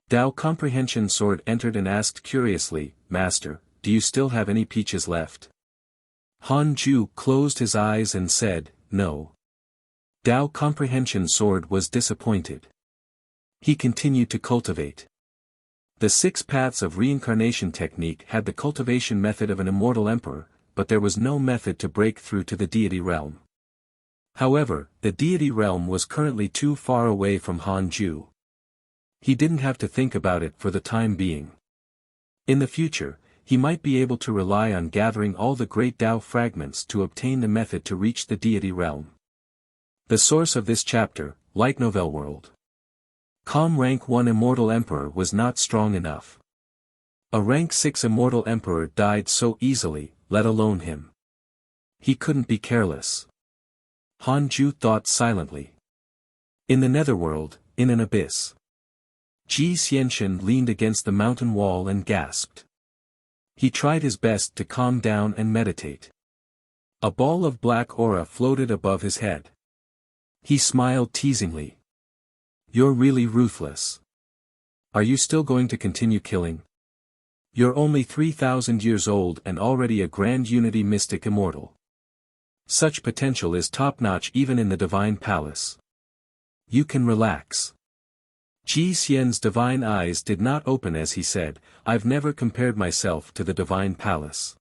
Dao Comprehension Sword entered and asked curiously, "Master, do you still have any peaches left?" Han Ju closed his eyes and said, "No." Dao Comprehension Sword was disappointed. He continued to cultivate. The 6 paths of reincarnation technique had the cultivation method of an immortal emperor, but there was no method to break through to the deity realm. However, the deity realm was currently too far away from Han Ju. He didn't have to think about it for the time being. In the future, he might be able to rely on gathering all the great Dao fragments to obtain the method to reach the deity realm. The source of this chapter, Light Novel World. Rank 1 Immortal Emperor was not strong enough. A rank 6 Immortal Emperor died so easily, let alone him. He couldn't be careless. Han Ju thought silently. In the netherworld, in an abyss. Ji Xianxian leaned against the mountain wall and gasped. He tried his best to calm down and meditate. A ball of black aura floated above his head. He smiled teasingly. "You're really ruthless. Are you still going to continue killing? You're only 3,000 years old and already a grand unity mystic immortal. Such potential is top-notch even in the divine palace. You can relax." Ji Xian's divine eyes did not open as he said, "I've never compared myself to the divine palace.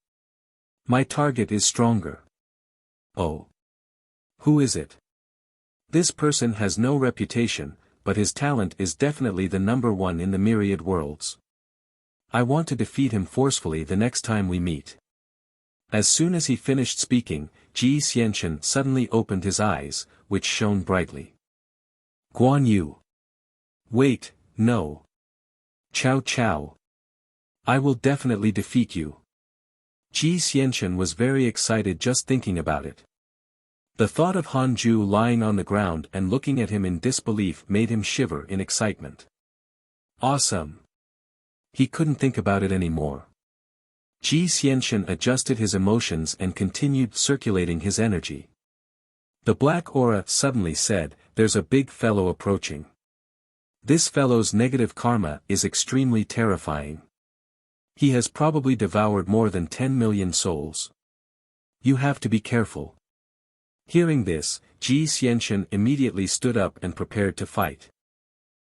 My target is stronger." "Oh. Who is it?" "This person has no reputation, but his talent is definitely the number 1 in the myriad worlds. I want to defeat him forcefully the next time we meet." As soon as he finished speaking, Ji Xianxian suddenly opened his eyes, which shone brightly. "Guan Yu. Wait, no. Chow Chow. I will definitely defeat you." Ji Xianxian was very excited just thinking about it. The thought of Han Ju lying on the ground and looking at him in disbelief made him shiver in excitement. Awesome. He couldn't think about it anymore. Ji Xianxian adjusted his emotions and continued circulating his energy. The black aura suddenly said, "There's a big fellow approaching. This fellow's negative karma is extremely terrifying. He has probably devoured more than 10 million souls. You have to be careful." Hearing this, Ji Xianxian immediately stood up and prepared to fight.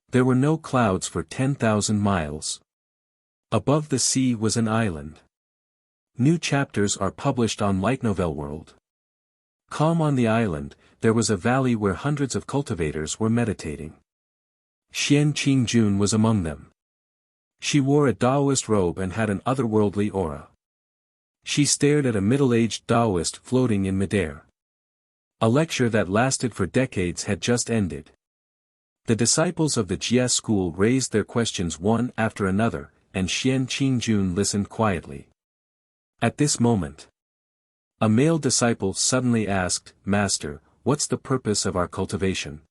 There were no clouds for 10,000 miles. Above the sea was an island. New chapters are published on Light Novel World. Calm on the island, there was a valley where hundreds of cultivators were meditating. Xian Qingjun was among them. She wore a Taoist robe and had an otherworldly aura. She stared at a middle-aged Taoist floating in midair. A lecture that lasted for decades had just ended. The disciples of the Jie school raised their questions one after another, and Xian Qingjun listened quietly. At this moment, a male disciple suddenly asked, "Master, what's the purpose of our cultivation?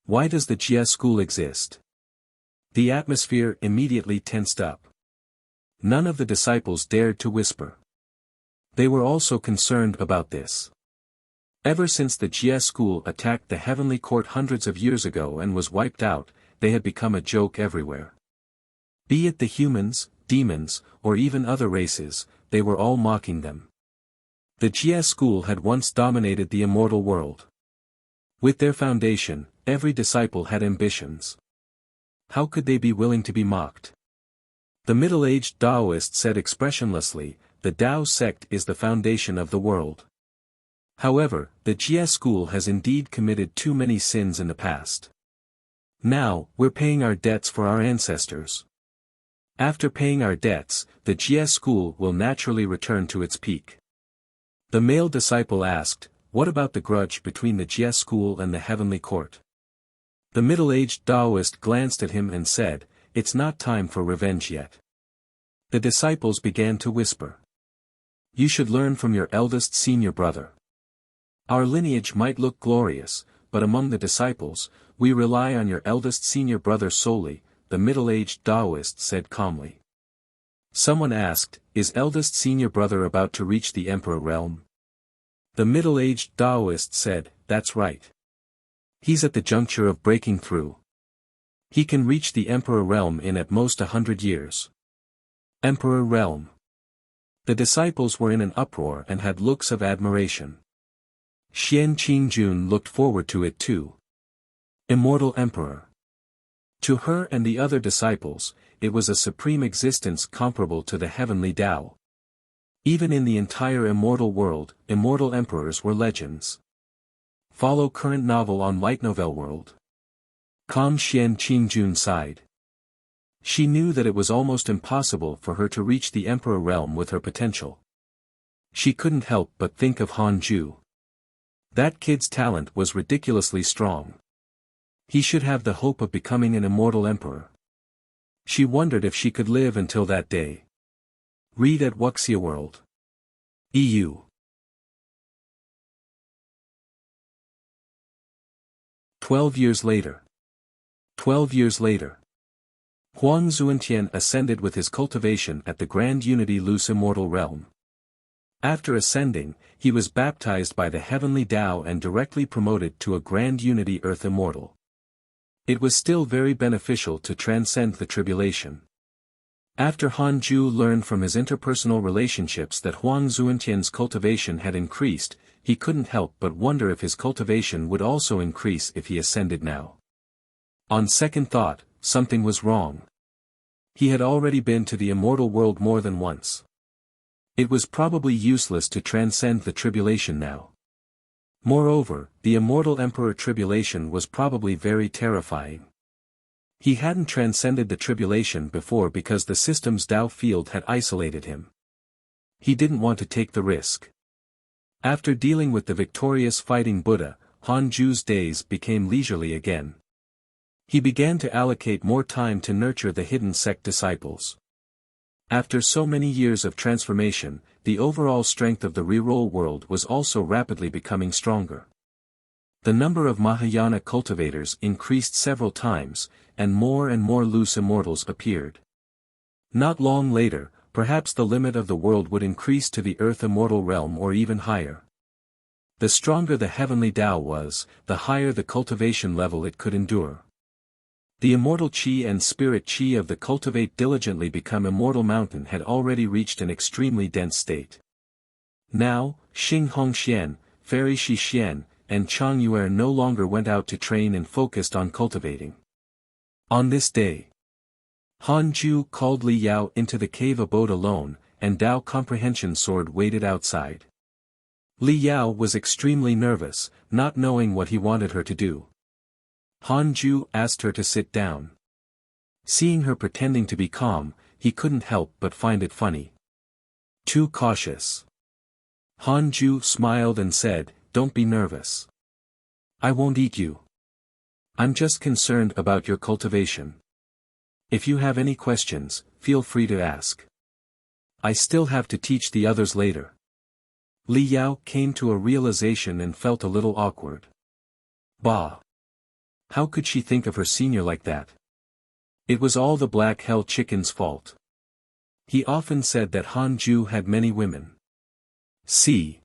Why does the Jie school exist?" The atmosphere immediately tensed up. None of the disciples dared to whisper. They were also concerned about this. Ever since the Jie school attacked the Heavenly Court hundreds of years ago and was wiped out, they had become a joke everywhere. Be it the humans, demons, or even other races, they were all mocking them. The Jie school had once dominated the immortal world. With their foundation, every disciple had ambitions. How could they be willing to be mocked? The middle-aged Taoist said expressionlessly, "The Tao sect is the foundation of the world. However, the Jie school has indeed committed too many sins in the past. Now, we're paying our debts for our ancestors. After paying our debts, the Jie school will naturally return to its peak." The male disciple asked, "What about the grudge between the Jie school and the Heavenly Court?" The middle-aged Taoist glanced at him and said, "It's not time for revenge yet." The disciples began to whisper. You should learn from your eldest senior brother. Our lineage might look glorious, but among the disciples, we rely on your eldest senior brother solely, the middle-aged Taoist said calmly. Someone asked, is eldest senior brother about to reach the emperor realm? The middle-aged Taoist said, that's right. He's at the juncture of breaking through. He can reach the emperor realm in at most 100 years. Emperor realm. The disciples were in an uproar and had looks of admiration. Xian Qingjun looked forward to it too. Immortal emperor. To her and the other disciples, it was a supreme existence comparable to the heavenly Tao. Even in the entire immortal world, immortal emperors were legends. Follow current novel on Light Novel World. Calm Xian Qingjun sighed. She knew that it was almost impossible for her to reach the emperor realm with her potential. She couldn't help but think of Han Ju. That kid's talent was ridiculously strong. He should have the hope of becoming an immortal emperor. She wondered if she could live until that day. Read at Wuxia World. EU. 12 years later. 12 years later. Huang Zuantian ascended with his cultivation at the Grand Unity Loose Immortal Realm. After ascending, he was baptized by the Heavenly Tao and directly promoted to a Grand Unity Earth Immortal. It was still very beneficial to transcend the tribulation. After Han Ju learned from his interpersonal relationships that Huang Zuantian's cultivation had increased, he couldn't help but wonder if his cultivation would also increase if he ascended now. On second thought, something was wrong. He had already been to the immortal world more than once. It was probably useless to transcend the tribulation now. Moreover, the immortal emperor tribulation was probably very terrifying. He hadn't transcended the tribulation before because the system's Tao field had isolated him. He didn't want to take the risk. After dealing with the victorious fighting Buddha, Han Ju's days became leisurely again. He began to allocate more time to nurture the hidden sect disciples. After so many years of transformation, the overall strength of the reroll world was also rapidly becoming stronger. The number of Mahayana cultivators increased several times, and more loose immortals appeared. Not long later, perhaps the limit of the world would increase to the Earth Immortal Realm or even higher. The stronger the heavenly Tao was, the higher the cultivation level it could endure. The immortal Qi and spirit Qi of the Cultivate Diligently Become Immortal Mountain had already reached an extremely dense state. Now, Xing Hongxian, Fairy Shi Xian, and Chang Yuer no longer went out to train and focused on cultivating. On this day, Han Ju called Li Yao into the cave abode alone, and Tao Comprehension Sword waited outside. Li Yao was extremely nervous, not knowing what he wanted her to do. Han Ju asked her to sit down. Seeing her pretending to be calm, he couldn't help but find it funny. Too cautious. Han Ju smiled and said, "Don't be nervous. I won't eat you. I'm just concerned about your cultivation. If you have any questions, feel free to ask. I still have to teach the others later." Li Yao came to a realization and felt a little awkward. Bah! How could she think of her senior like that? It was all the Black Hell Chicken's fault. He often said that Han Ju had many women. See?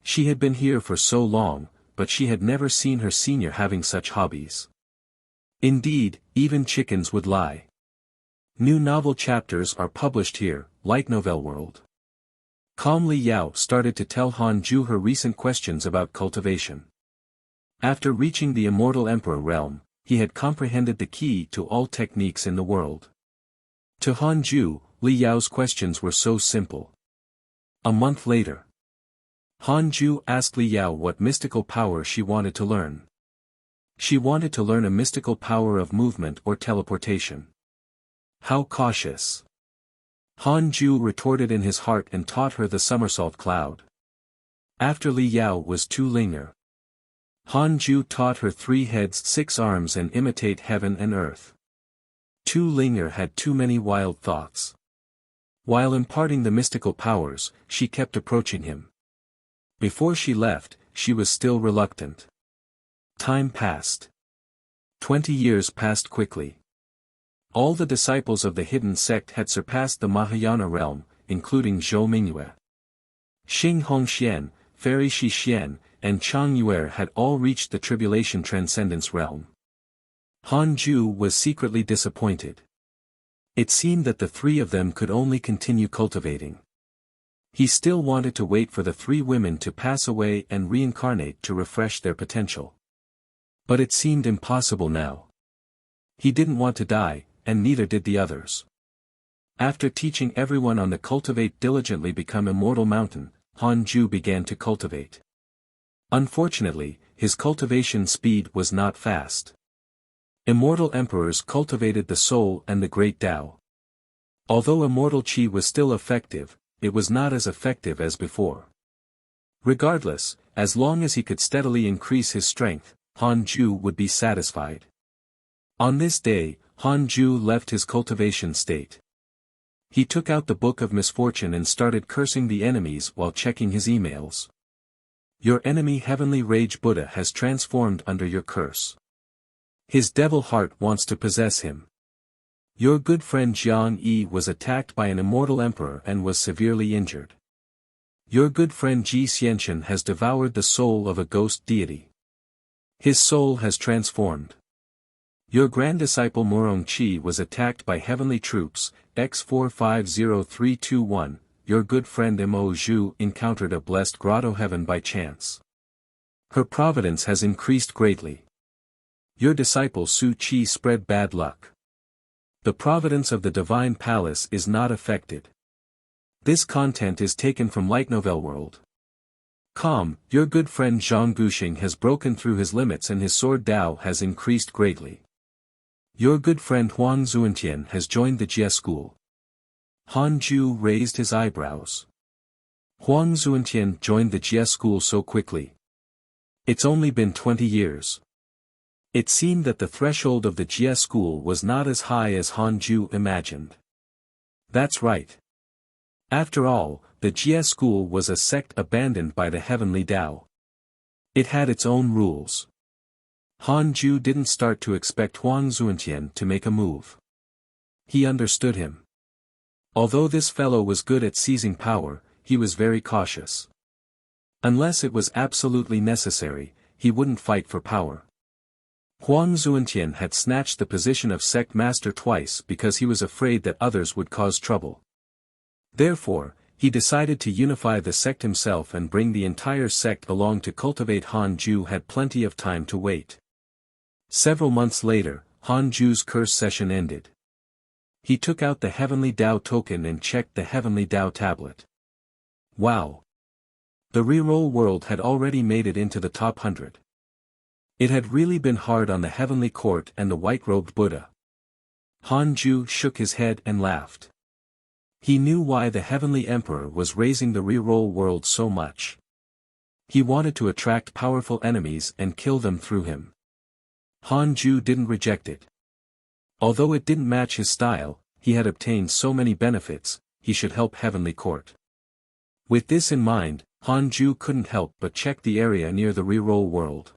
She had been here for so long, but she had never seen her senior having such hobbies. Indeed, even chickens would lie. New novel chapters are published here, Light Novel World. Calmly Yao started to tell Han Ju her recent questions about cultivation. After reaching the immortal emperor realm, he had comprehended the key to all techniques in the world. To Han Ju, Li Yao's questions were so simple. A month later, Han Ju asked Li Yao what mystical power she wanted to learn. She wanted to learn a mystical power of movement or teleportation. How cautious! Han Ju retorted in his heart and taught her the somersault cloud. After Li Yao was Tu Linger. Han Ju taught her 3 heads 6 arms and imitate heaven and earth. Tu Linger had too many wild thoughts. While imparting the mystical powers, she kept approaching him. Before she left, she was still reluctant. Time passed. 20 years passed quickly. All the disciples of the hidden sect had surpassed the Mahayana realm, including Zhou Mingyue. Xing Hongxian, Fairy Shi Xian, and Chang Yuer had all reached the tribulation transcendence realm. Han Ju was secretly disappointed. It seemed that the three of them could only continue cultivating. He still wanted to wait for the three women to pass away and reincarnate to refresh their potential. But it seemed impossible now. He didn't want to die, and neither did the others. After teaching everyone on the Cultivate Diligently Become Immortal mountain, Han Ju began to cultivate. Unfortunately, his cultivation speed was not fast. Immortal emperors cultivated the soul and the great Tao. Although immortal qi was still effective, it was not as effective as before. Regardless, as long as he could steadily increase his strength, Han Ju would be satisfied. On this day, Han Ju left his cultivation state. He took out the Book of Misfortune and started cursing the enemies while checking his emails. Your enemy Heavenly Rage Buddha has transformed under your curse. His devil heart wants to possess him. Your good friend Jiang Yi was attacked by an immortal emperor and was severely injured. Your good friend Ji Xianchen has devoured the soul of a ghost deity. His soul has transformed. Your grand disciple Murong Qi was attacked by heavenly troops, X450321, your good friend Mo Zhu encountered a blessed grotto heaven by chance. Her providence has increased greatly. Your disciple Su Qi spread bad luck. The providence of the divine palace is not affected. This content is taken from Light Novel World. Your good friend Zhang Guxing has broken through his limits and his sword Dao has increased greatly. Your good friend Huang Zuantian has joined the Jie school. Han Ju raised his eyebrows. Huang Zuantian joined the Jie school so quickly. It's only been 20 years. It seemed that the threshold of the Jie school was not as high as Han Ju imagined. That's right. After all, the Jie school was a sect abandoned by the heavenly Tao. It had its own rules. Han Ju didn't start to expect Huang Zuantian to make a move. He understood him. Although this fellow was good at seizing power, he was very cautious. Unless it was absolutely necessary, he wouldn't fight for power. Huang Zuantian had snatched the position of sect master twice because he was afraid that others would cause trouble. Therefore, he decided to unify the sect himself and bring the entire sect along to cultivate. Han Ju had plenty of time to wait. Several months later, Han Ju's curse session ended. He took out the Heavenly Tao token and checked the Heavenly Tao tablet. Wow! The reroll world had already made it into the top 100. It had really been hard on the Heavenly Court and the white-robed Buddha. Han Ju shook his head and laughed. He knew why the Heavenly Emperor was raising the reroll world so much. He wanted to attract powerful enemies and kill them through him. Han Ju didn't reject it. Although it didn't match his style, he had obtained so many benefits, he should help Heavenly Court. With this in mind, Han Ju couldn't help but check the area near the reroll world.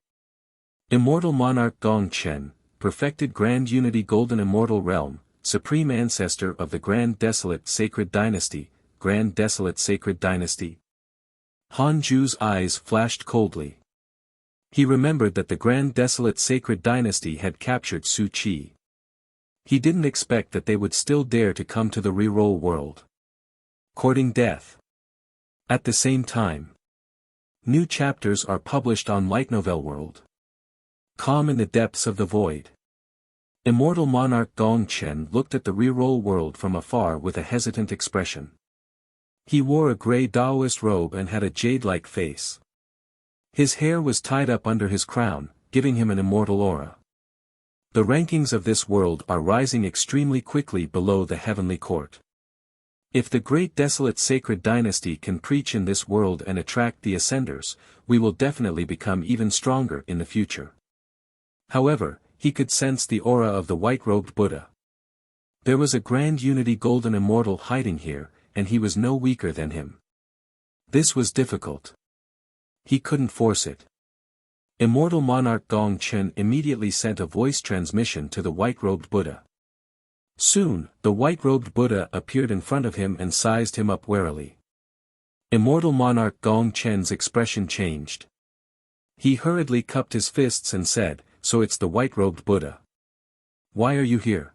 Immortal Monarch Gong Chen, perfected Grand Unity Golden Immortal Realm, Supreme Ancestor of the Grand Desolate Sacred Dynasty, Grand Desolate Sacred Dynasty. Han Ju's eyes flashed coldly. He remembered that the Grand Desolate Sacred Dynasty had captured Su Qi. He didn't expect that they would still dare to come to the reroll world. Courting death. At the same time, new chapters are published on Light Novel World. Calm in the depths of the void. Immortal Monarch Gong Chen looked at the reroll world from afar with a hesitant expression. He wore a grey Taoist robe and had a jade-like face. His hair was tied up under his crown, giving him an immortal aura. The rankings of this world are rising extremely quickly below the Heavenly Court. If the Great Desolate Sacred Dynasty can preach in this world and attract the Ascenders, we will definitely become even stronger in the future. However, he could sense the aura of the white-robed Buddha. There was a Grand Unity Golden Immortal hiding here, and he was no weaker than him. This was difficult. He couldn't force it. Immortal monarch Gong Chen immediately sent a voice transmission to the white-robed Buddha. Soon, the white-robed Buddha appeared in front of him and sized him up warily. Immortal monarch Gong Chen's expression changed. He hurriedly cupped his fists and said, "So it's the white-robed Buddha. Why are you here?"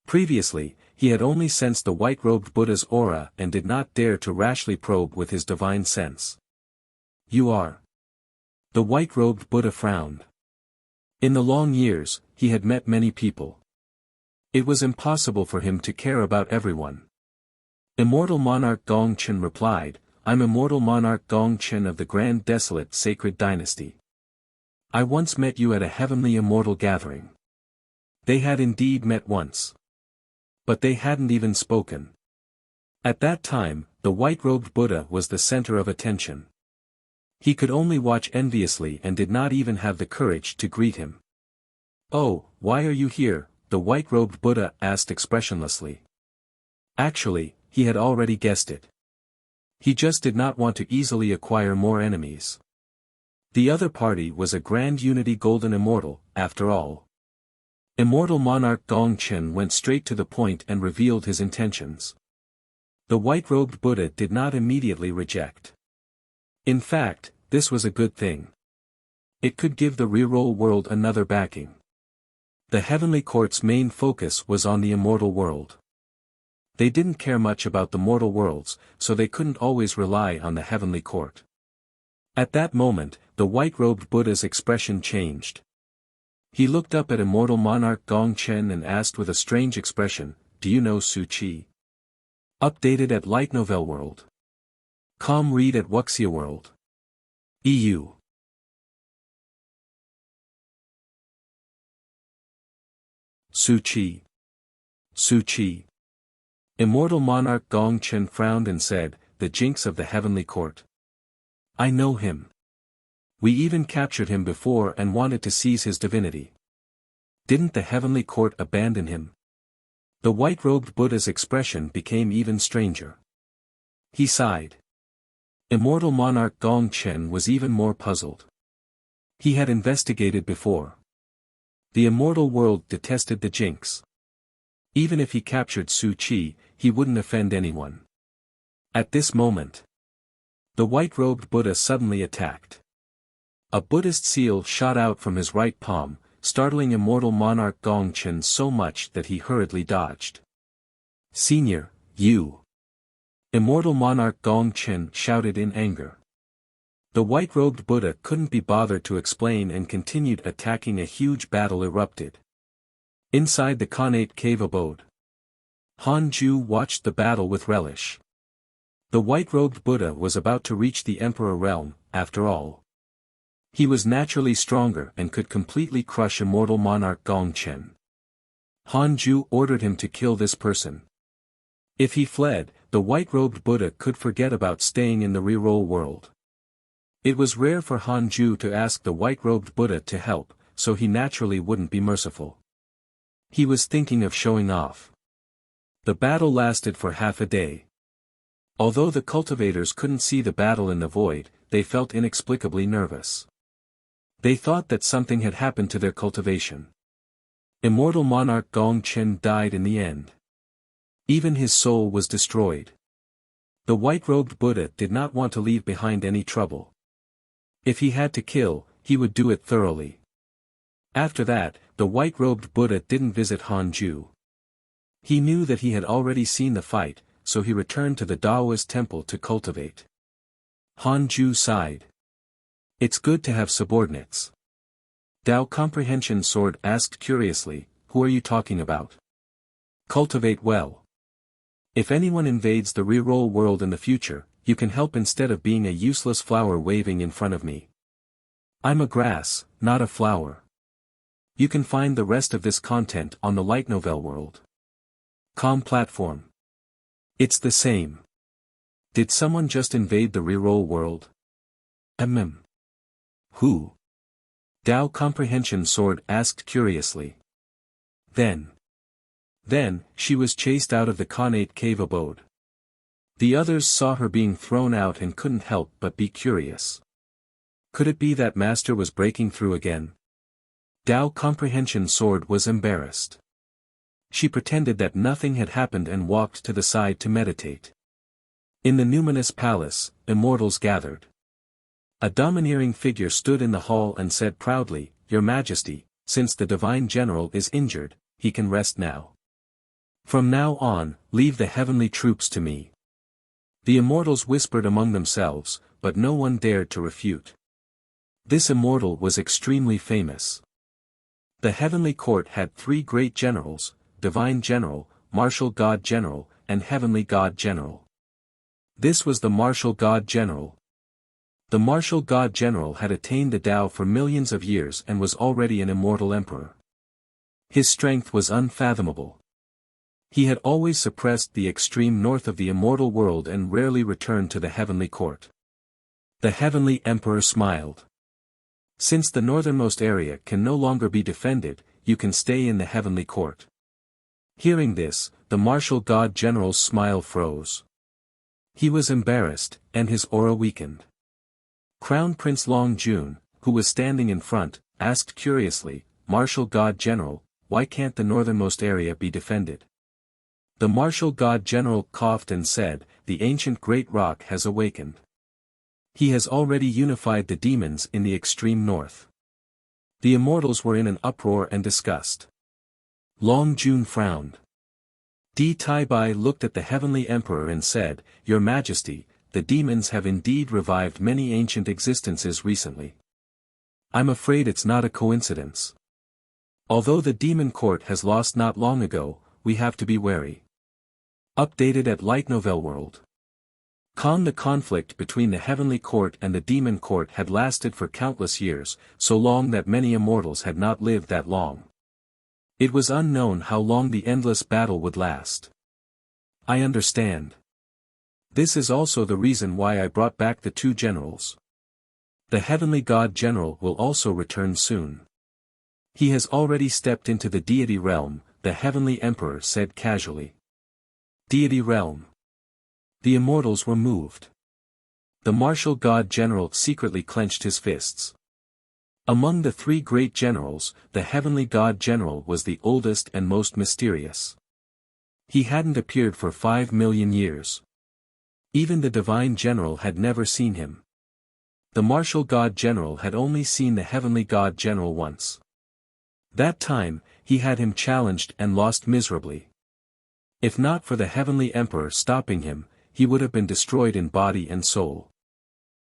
Previously, he had only sensed the white-robed Buddha's aura and did not dare to rashly probe with his divine sense. "You are." The white-robed Buddha frowned. In the long years, he had met many people. It was impossible for him to care about everyone. Immortal monarch Gong Chen replied, "I'm immortal monarch Gong Chen of the Grand Desolate Sacred Dynasty. I once met you at a heavenly immortal gathering." They had indeed met once. But they hadn't even spoken. At that time, the white-robed Buddha was the center of attention. He could only watch enviously and did not even have the courage to greet him. "Oh, why are you here?" the white-robed Buddha asked expressionlessly. Actually, he had already guessed it. He just did not want to easily acquire more enemies. The other party was a Grand Unity Golden Immortal, after all. Immortal monarch Gong Chen went straight to the point and revealed his intentions. The white-robed Buddha did not immediately reject. In fact, this was a good thing. It could give the reroll world another backing. The Heavenly Court's main focus was on the immortal world. They didn't care much about the mortal worlds, so they couldn't always rely on the Heavenly Court. At that moment, the white-robed Buddha's expression changed. He looked up at immortal monarch Gong Chen and asked with a strange expression, "Do you know Su Chi?" Updated at Light Novel World. Com read at Wuxia World. EU. Su Chi. Su Chi. Immortal monarch Gong Chen frowned and said, "The jinx of the Heavenly Court. I know him. We even captured him before and wanted to seize his divinity. Didn't the Heavenly Court abandon him?" The white-robed Buddha's expression became even stranger. He sighed. Immortal monarch Gong Chen was even more puzzled. He had investigated before. The immortal world detested the jinx. Even if he captured Su Chi, he wouldn't offend anyone. At this moment, the white-robed Buddha suddenly attacked. A Buddhist seal shot out from his right palm, startling immortal monarch Gong Chen so much that he hurriedly dodged. "Senior, you!" Immortal monarch Gong Chen shouted in anger. The white-robed Buddha couldn't be bothered to explain and continued attacking. A huge battle erupted. Inside the Khanate cave abode, Han Ju watched the battle with relish. The white-robed Buddha was about to reach the Emperor realm, after all. He was naturally stronger and could completely crush immortal monarch Gong Chen. Han Ju ordered him to kill this person. If he fled, the white-robed Buddha could forget about staying in the reroll world. It was rare for Han Ju to ask the white-robed Buddha to help, so he naturally wouldn't be merciful. He was thinking of showing off. The battle lasted for half a day. Although the cultivators couldn't see the battle in the void, they felt inexplicably nervous. They thought that something had happened to their cultivation. Immortal monarch Gong Chen died in the end. Even his soul was destroyed. The white-robed Buddha did not want to leave behind any trouble. If he had to kill, he would do it thoroughly. After that, the white-robed Buddha didn't visit Han Ju. He knew that he had already seen the fight, so he returned to the Taoist temple to cultivate. Han Ju sighed. "It's good to have subordinates." Tao Comprehension Sword asked curiously, "Who are you talking about?" "Cultivate well. If anyone invades the reroll world in the future, you can help instead of being a useless flower waving in front of me. I'm a grass, not a flower." You can find the rest of this content on the Light Novel World. Com platform. It's the same. Did someone just invade the reroll world? Who? Tao Comprehension Sword asked curiously. Then she was chased out of the Khanate cave abode. The others saw her being thrown out and couldn't help but be curious. Could it be that Master was breaking through again? Dao Comprehension Sword was embarrassed. She pretended that nothing had happened and walked to the side to meditate. In the numinous palace, immortals gathered. A domineering figure stood in the hall and said proudly, "Your Majesty, since the divine general is injured, he can rest now. From now on, leave the heavenly troops to me." The immortals whispered among themselves, but no one dared to refute. This immortal was extremely famous. The heavenly court had 3 great generals, divine general, martial god general, and heavenly god general. This was the martial god general. The martial god general had attained the Tao for millions of years and was already an immortal emperor. His strength was unfathomable. He had always suppressed the extreme north of the immortal world and rarely returned to the heavenly court. The heavenly emperor smiled. "Since the northernmost area can no longer be defended, you can stay in the heavenly court." Hearing this, the martial god general's smile froze. He was embarrassed, and his aura weakened. Crown Prince Long Jun, who was standing in front, asked curiously, "Martial god general, why can't the northernmost area be defended?" The martial god general coughed and said, "The ancient great rock has awakened. He has already unified the demons in the extreme north." The immortals were in an uproar and disgust. Long Jun frowned. Di Taibai looked at the heavenly emperor and said, "Your Majesty, the demons have indeed revived many ancient existences recently. I'm afraid it's not a coincidence. Although the demon court has lost not long ago, we have to be wary." Updated at Light Novel World. The conflict between the heavenly court and the demon court had lasted for countless years, so long that many immortals had not lived that long. It was unknown how long the endless battle would last. I understand. This is also the reason why I brought back the 2 generals. The heavenly god general will also return soon. He has already stepped into the deity realm, the heavenly emperor said casually. Deity realm. The immortals were moved. The martial god general secretly clenched his fists. Among the 3 great generals, the heavenly god general was the oldest and most mysterious. He hadn't appeared for 5 million years. Even the divine general had never seen him. The martial god general had only seen the heavenly god general once. That time, he had him challenged and lost miserably. If not for the heavenly emperor stopping him, he would have been destroyed in body and soul.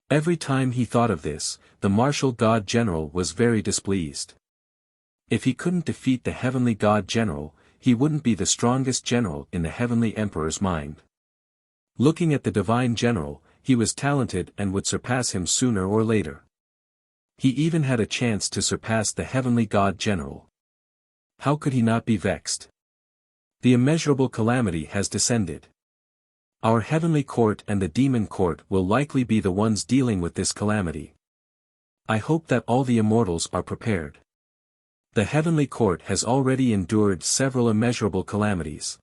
Every time he thought of this, the martial god general was very displeased. If he couldn't defeat the heavenly god general, he wouldn't be the strongest general in the heavenly emperor's mind. Looking at the divine general, he was talented and would surpass him sooner or later. He even had a chance to surpass the heavenly god general. How could he not be vexed? The immeasurable calamity has descended. Our heavenly court and the demon court will likely be the ones dealing with this calamity. I hope that all the immortals are prepared. The heavenly court has already endured several immeasurable calamities.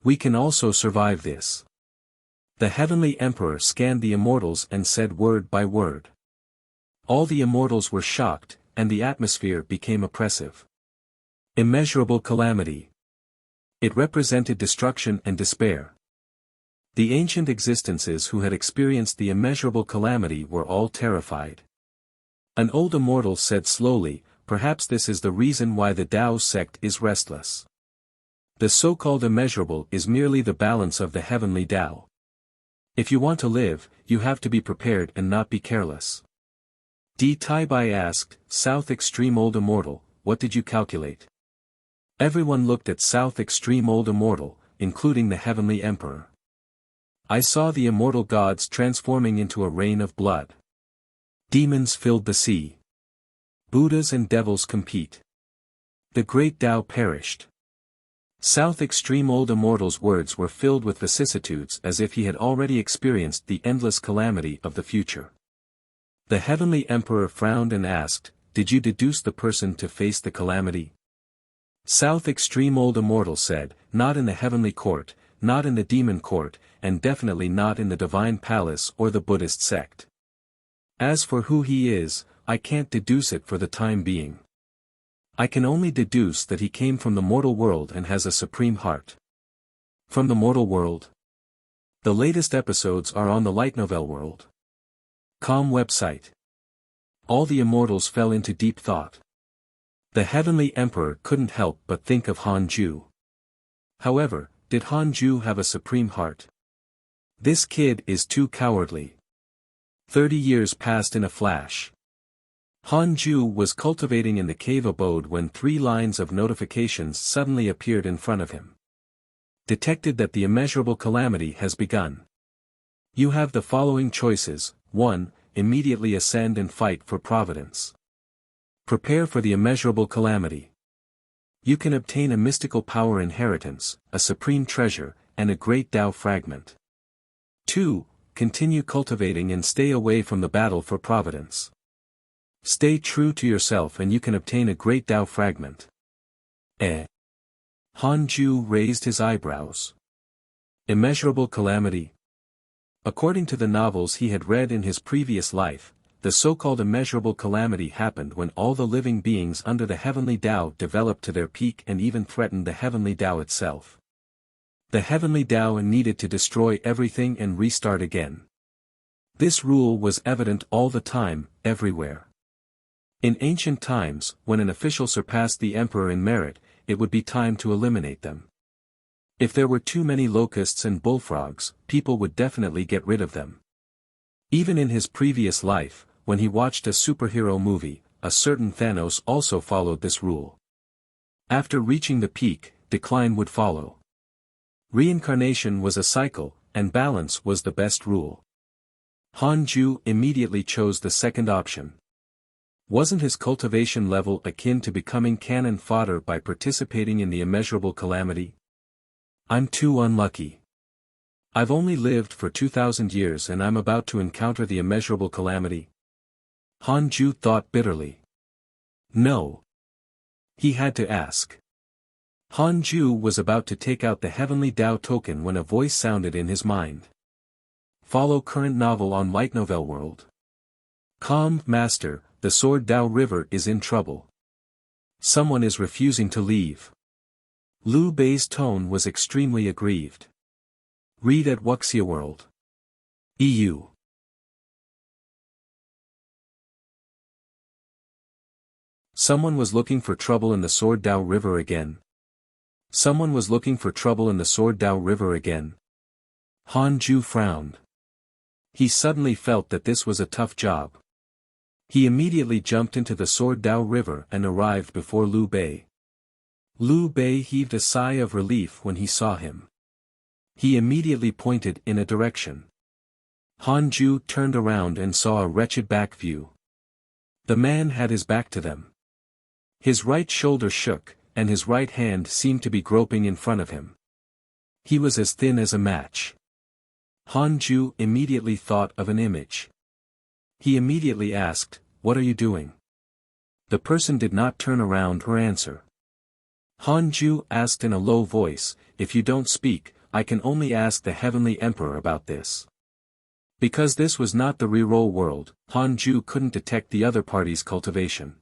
We can also survive this. The heavenly emperor scanned the immortals and said word by word. All the immortals were shocked, and the atmosphere became oppressive. Immeasurable calamity. It represented destruction and despair. The ancient existences who had experienced the immeasurable calamity were all terrified. An old immortal said slowly, "Perhaps this is the reason why the Tao sect is restless. The so-called immeasurable is merely the balance of the heavenly Tao. If you want to live, you have to be prepared and not be careless." Di Taibai asked, "South Extreme Old Immortal, what did you calculate?" Everyone looked at South Extreme Old Immortal, including the heavenly emperor. "I saw the immortal gods transforming into a rain of blood. Demons filled the sea. Buddhas and devils compete. The great Tao perished." South Extreme Old Immortal's words were filled with vicissitudes as if he had already experienced the endless calamity of the future. The heavenly emperor frowned and asked, "Did you deduce the person to face the calamity?" South Extreme Old Immortal said, "Not in the heavenly court, not in the demon court, and definitely not in the divine palace or the Buddhist sect. As for who he is, I can't deduce it for the time being. I can only deduce that he came from the mortal world and has a supreme heart. From the mortal world? The latest episodes are on the light novel world. Com website. All the immortals fell into deep thought. The heavenly emperor couldn't help but think of Hanju. However, did Hanju have a supreme heart? This kid is too cowardly. 30 years passed in a flash. Hanju was cultivating in the cave abode when 3 lines of notifications suddenly appeared in front of him. Detected that the immeasurable calamity has begun. You have the following choices. 1. Immediately ascend and fight for providence. Prepare for the immeasurable calamity. You can obtain a mystical power inheritance, a supreme treasure, and a great Tao fragment. 2. Continue cultivating and stay away from the battle for providence. Stay true to yourself and you can obtain a great Tao fragment. Hanju raised his eyebrows. Immeasurable calamity. According to the novels he had read in his previous life, the so-called immeasurable calamity happened when all the living beings under the heavenly Tao developed to their peak and even threatened the heavenly Tao itself. The heavenly Tao needed to destroy everything and restart again. This rule was evident all the time, everywhere. In ancient times, when an official surpassed the emperor in merit, it would be time to eliminate them. If there were too many locusts and bullfrogs, people would definitely get rid of them. Even in his previous life, when he watched a superhero movie, a certain Thanos also followed this rule. After reaching the peak, decline would follow. Reincarnation was a cycle, and balance was the best rule. Hanju immediately chose the second option. Wasn't his cultivation level akin to becoming cannon fodder by participating in the immeasurable calamity? I'm too unlucky. I've only lived for 2,000 years and I'm about to encounter the immeasurable calamity. Hanju thought bitterly. No. He had to ask. Hanju was about to take out the heavenly Tao token when a voice sounded in his mind. Follow current novel on Light Novel World. Master, the Sword Tao River is in trouble. Someone is refusing to leave. Liu Bei's tone was extremely aggrieved. Read at Wuxia World. EU. Someone was looking for trouble in the Sword Tao River again. Someone was looking for trouble in the Sword Tao River again. Hanju frowned. He suddenly felt that this was a tough job. He immediately jumped into the Sword Tao River and arrived before Liu Bei. Liu Bei heaved a sigh of relief when he saw him. He immediately pointed in a direction. Hanju turned around and saw a wretched back view. The man had his back to them. His right shoulder shook, and his right hand seemed to be groping in front of him. He was as thin as a match. Hanju immediately thought of an image. He immediately asked, "What are you doing?" The person did not turn around or answer. Hanju asked in a low voice, "If you don't speak, I can only ask the Heavenly Emperor about this." Because this was not the reroll world, Hanju couldn't detect the other party's cultivation.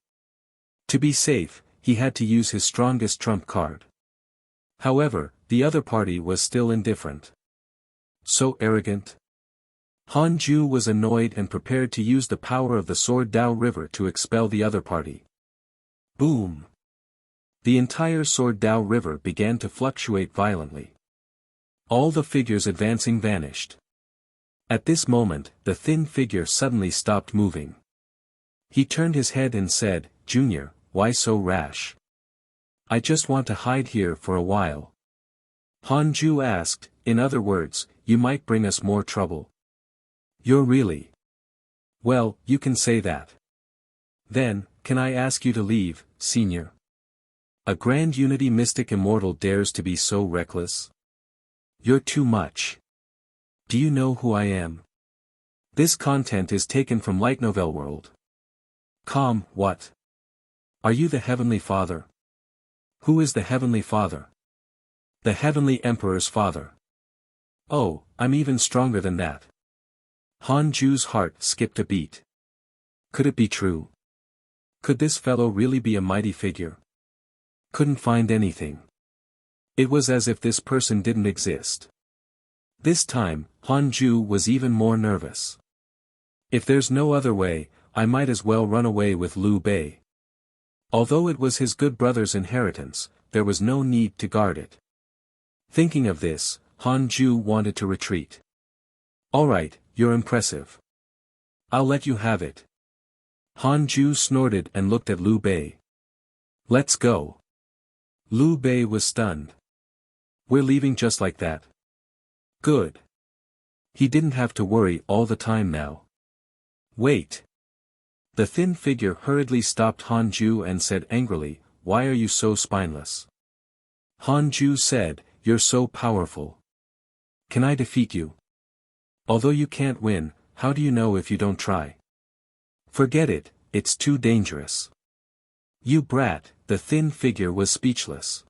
To be safe, he had to use his strongest trump card. However, the other party was still indifferent. So arrogant. Hanju was annoyed and prepared to use the power of the Sword Tao River to expel the other party. Boom! The entire Sword Tao River began to fluctuate violently. All the figures advancing vanished. At this moment, the thin figure suddenly stopped moving. He turned his head and said, "Junior, why so rash? I just want to hide here for a while." Hanju asked, "In other words, you might bring us more trouble." "You're really... Well, you can say that. Then, can I ask you to leave, senior? A Grand Unity Mystic Immortal dares to be so reckless? You're too much. Do you know who I am?" This content is taken from Light Novel World. What? Are you the Heavenly Father? Who is the Heavenly Father? The Heavenly Emperor's father. Oh, I'm even stronger than that. Han Ju's heart skipped a beat. Could it be true? Could this fellow really be a mighty figure? Couldn't find anything. It was as if this person didn't exist. This time, Han Ju was even more nervous. If there's no other way, I might as well run away with Liu Bei. Although it was his good brother's inheritance, there was no need to guard it. Thinking of this, Han Ju wanted to retreat. Alright, you're impressive. I'll let you have it. Han Ju snorted and looked at Liu Bei. Let's go. Liu Bei was stunned. We're leaving just like that. Good. He didn't have to worry all the time now. Wait. The thin figure hurriedly stopped Han Ju and said angrily, "Why are you so spineless?" Han Ju said, "You're so powerful. Can I defeat you? Although you can't win, how do you know if you don't try? Forget it, it's too dangerous." You brat, the thin figure was speechless.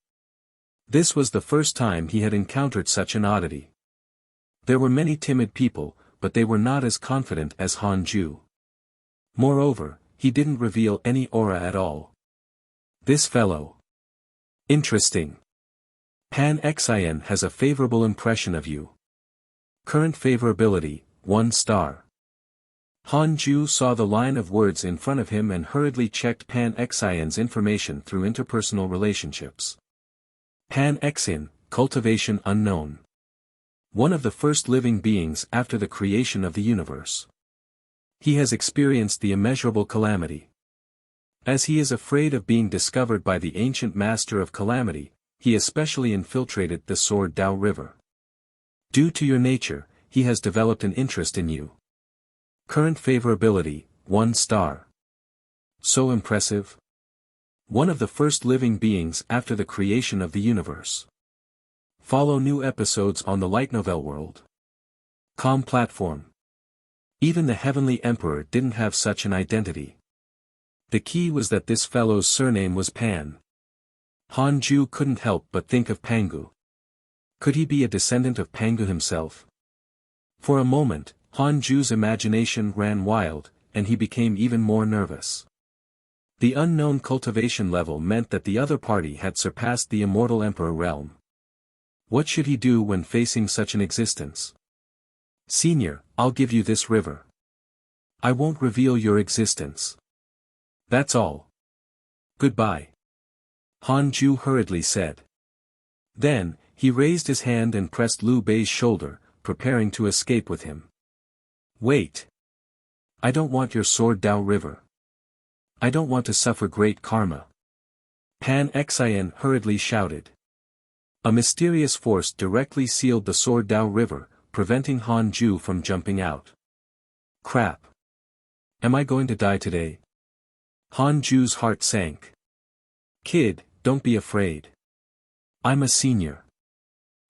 This was the first time he had encountered such an oddity. There were many timid people, but they were not as confident as Han Ju. Moreover, he didn't reveal any aura at all. This fellow. Interesting. Pan Xian has a favorable impression of you. Current favorability, 1 star. Han Ju saw the line of words in front of him and hurriedly checked Pan Xian's information through interpersonal relationships. Pan Xian, cultivation unknown. One of the first living beings after the creation of the universe. He has experienced the immeasurable calamity. As he is afraid of being discovered by the ancient master of calamity, he especially infiltrated the Sword Dao River. Due to your nature, he has developed an interest in you. Current favorability, 1 star. So impressive. One of the first living beings after the creation of the universe. Follow new episodes on the Light Novel World. Com platform. Even the Heavenly Emperor didn't have such an identity. The key was that this fellow's surname was Pan. Han Ju couldn't help but think of Pangu. Could he be a descendant of Pangu himself? For a moment, Han Ju's imagination ran wild, and he became even more nervous. The unknown cultivation level meant that the other party had surpassed the immortal Emperor realm. What should he do when facing such an existence? Senior, I'll give you this river. I won't reveal your existence. That's all. Goodbye. Han Ju hurriedly said. Then, he raised his hand and pressed Liu Bei's shoulder, preparing to escape with him. Wait. I don't want your Sword Dao River. I don't want to suffer great karma. Pan Xian hurriedly shouted. A mysterious force directly sealed the Sword Dao River, preventing Han Ju from jumping out. Crap. Am I going to die today? Han Ju's heart sank. Kid, don't be afraid. I'm a senior.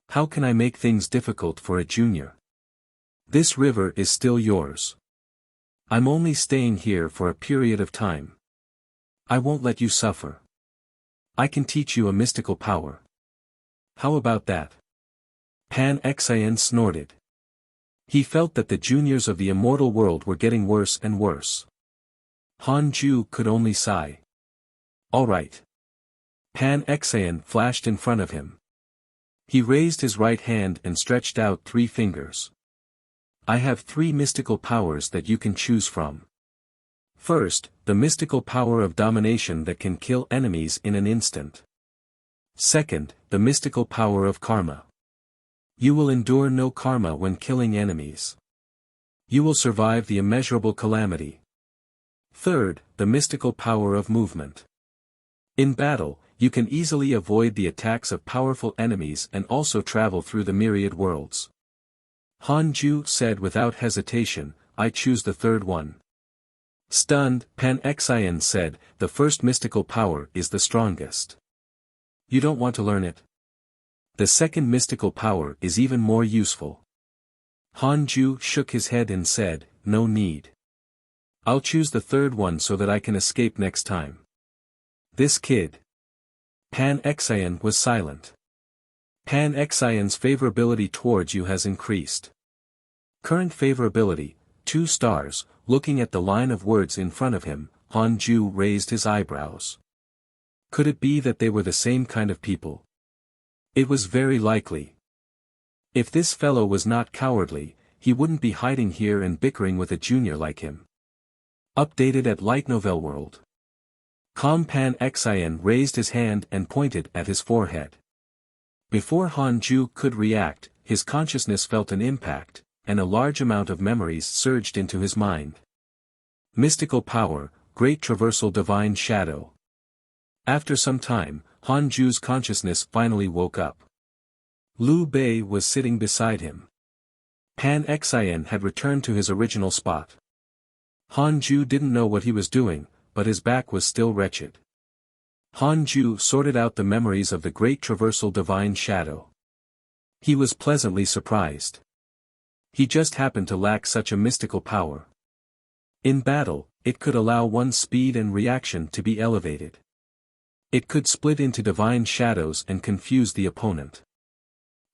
How can I make things difficult for a junior? This river is still yours. I'm only staying here for a period of time. I won't let you suffer. I can teach you a mystical power. How about that? Pan Xian snorted. He felt that the juniors of the immortal world were getting worse and worse. Han Ju could only sigh. All right. Pan Xian flashed in front of him. He raised his right hand and stretched out 3 fingers. I have 3 mystical powers that you can choose from. First, the mystical power of domination that can kill enemies in an instant. Second, the mystical power of karma. You will endure no karma when killing enemies. You will survive the immeasurable calamity. Third, the mystical power of movement. In battle, you can easily avoid the attacks of powerful enemies and also travel through the myriad worlds. Han Ju said without hesitation, I choose the third one. Stunned, Pan Xian said, the first mystical power is the strongest. You don't want to learn it? The second mystical power is even more useful. Han Ju shook his head and said, no need. I'll choose the third one so that I can escape next time. This kid. Pan Xian was silent. Pan Xian's favorability towards you has increased. Current favorability, 2 stars. Looking at the line of words in front of him, Han Ju raised his eyebrows. Could it be that they were the same kind of people? It was very likely. If this fellow was not cowardly, he wouldn't be hiding here and bickering with a junior like him. Updated at Light Novel World. Pan Xian raised his hand and pointed at his forehead. Before Han Ju could react, his consciousness felt an impact, and a large amount of memories surged into his mind. Mystical power, great traversal divine shadow. After some time, Han Ju's consciousness finally woke up. Liu Bei was sitting beside him. Pan Xian had returned to his original spot. Han Ju didn't know what he was doing, but his back was still wretched. Han Ju sorted out the memories of the great traversal divine shadow. He was pleasantly surprised. He just happened to lack such a mystical power. In battle, it could allow one's speed and reaction to be elevated. It could split into divine shadows and confuse the opponent.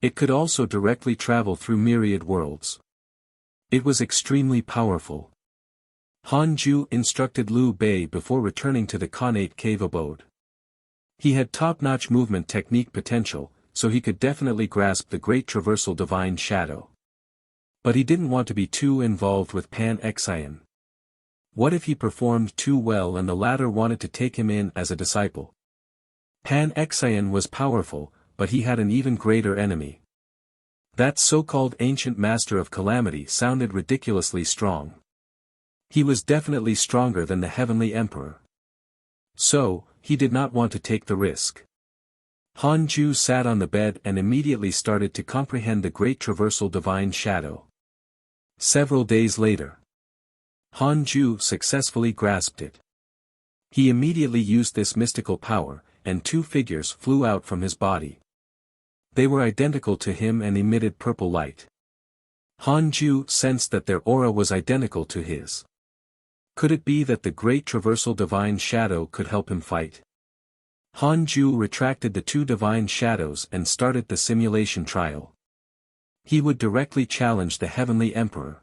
It could also directly travel through myriad worlds. It was extremely powerful. Han Ju instructed Liu Bei before returning to the Khanate cave abode. He had top-notch movement technique potential, so he could definitely grasp the great traversal divine shadow. But he didn't want to be too involved with Pan Xian. What if he performed too well and the latter wanted to take him in as a disciple? Pan Xian was powerful, but he had an even greater enemy. That so-called ancient master of calamity sounded ridiculously strong. He was definitely stronger than the heavenly emperor. So, he did not want to take the risk. Han Ju sat on the bed and immediately started to comprehend the great traversal divine shadow. Several days later, Han Ju successfully grasped it. He immediately used this mystical power, and 2 figures flew out from his body. They were identical to him and emitted purple light. Han Ju sensed that their aura was identical to his. Could it be that the great traversal divine shadow could help him fight? Han Ju retracted the 2 divine shadows and started the simulation trial. He would directly challenge the heavenly emperor.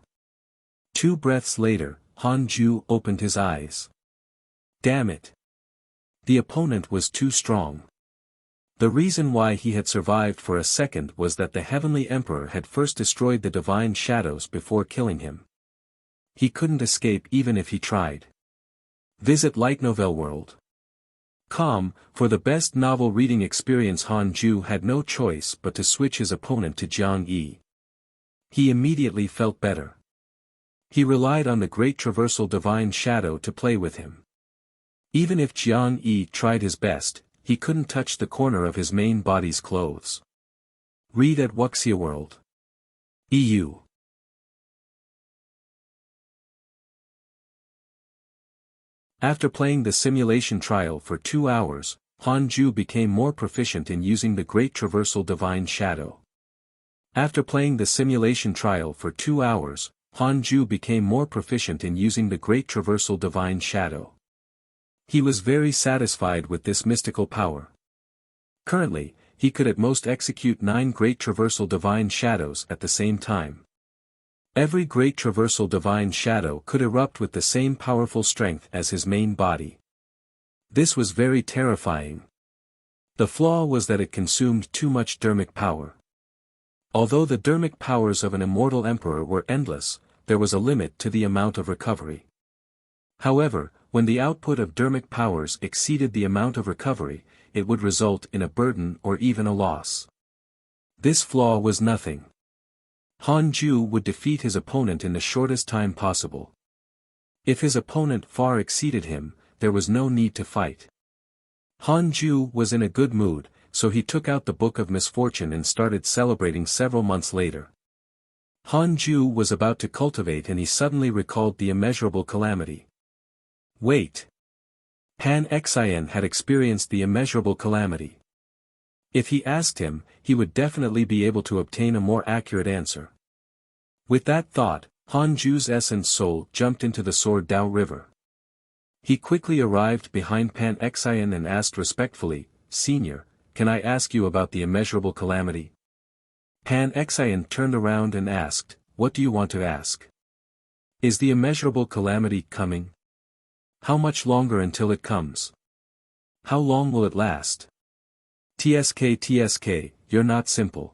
2 breaths later, Han Ju opened his eyes. Damn it! The opponent was too strong. The reason why he had survived for a second was that the heavenly emperor had first destroyed the divine shadows before killing him. He couldn't escape even if he tried. Visit Light Novel World. For the best novel reading experience. Han Ju had no choice but to switch his opponent to Jiang Yi. He immediately felt better. He relied on the great traversal divine shadow to play with him. Even if Jiang Yi tried his best, he couldn't touch the corner of his main body's clothes. Read at Wuxia World. EU. After playing the simulation trial for 2 hours, Han Ju became more proficient in using the great traversal divine shadow. After playing the simulation trial for 2 hours, Han Ju became more proficient in using the great traversal divine shadow. He was very satisfied with this mystical power. Currently, he could at most execute 9 great traversal divine shadows at the same time. Every great traversal divine shadow could erupt with the same powerful strength as his main body. This was very terrifying. The flaw was that it consumed too much dermic power. Although the dermic powers of an immortal emperor were endless, there was a limit to the amount of recovery. However, when the output of dermic powers exceeded the amount of recovery, it would result in a burden or even a loss. This flaw was nothing. Han Ju would defeat his opponent in the shortest time possible. If his opponent far exceeded him, there was no need to fight. Han Ju was in a good mood, so he took out the Book of Misfortune and started celebrating several months later. Han Ju was about to cultivate and he suddenly recalled the immeasurable calamity. Wait! Pan Xian had experienced the immeasurable calamity. If he asked him, he would definitely be able to obtain a more accurate answer. With that thought, Han Ju's essence soul jumped into the Sword Dao River. He quickly arrived behind Pan Xian and asked respectfully, "Senior, can I ask you about the immeasurable calamity? Pan Xian turned around and asked, what do you want to ask? Is the immeasurable calamity coming? How much longer until it comes? How long will it last? TSK, you're not simple.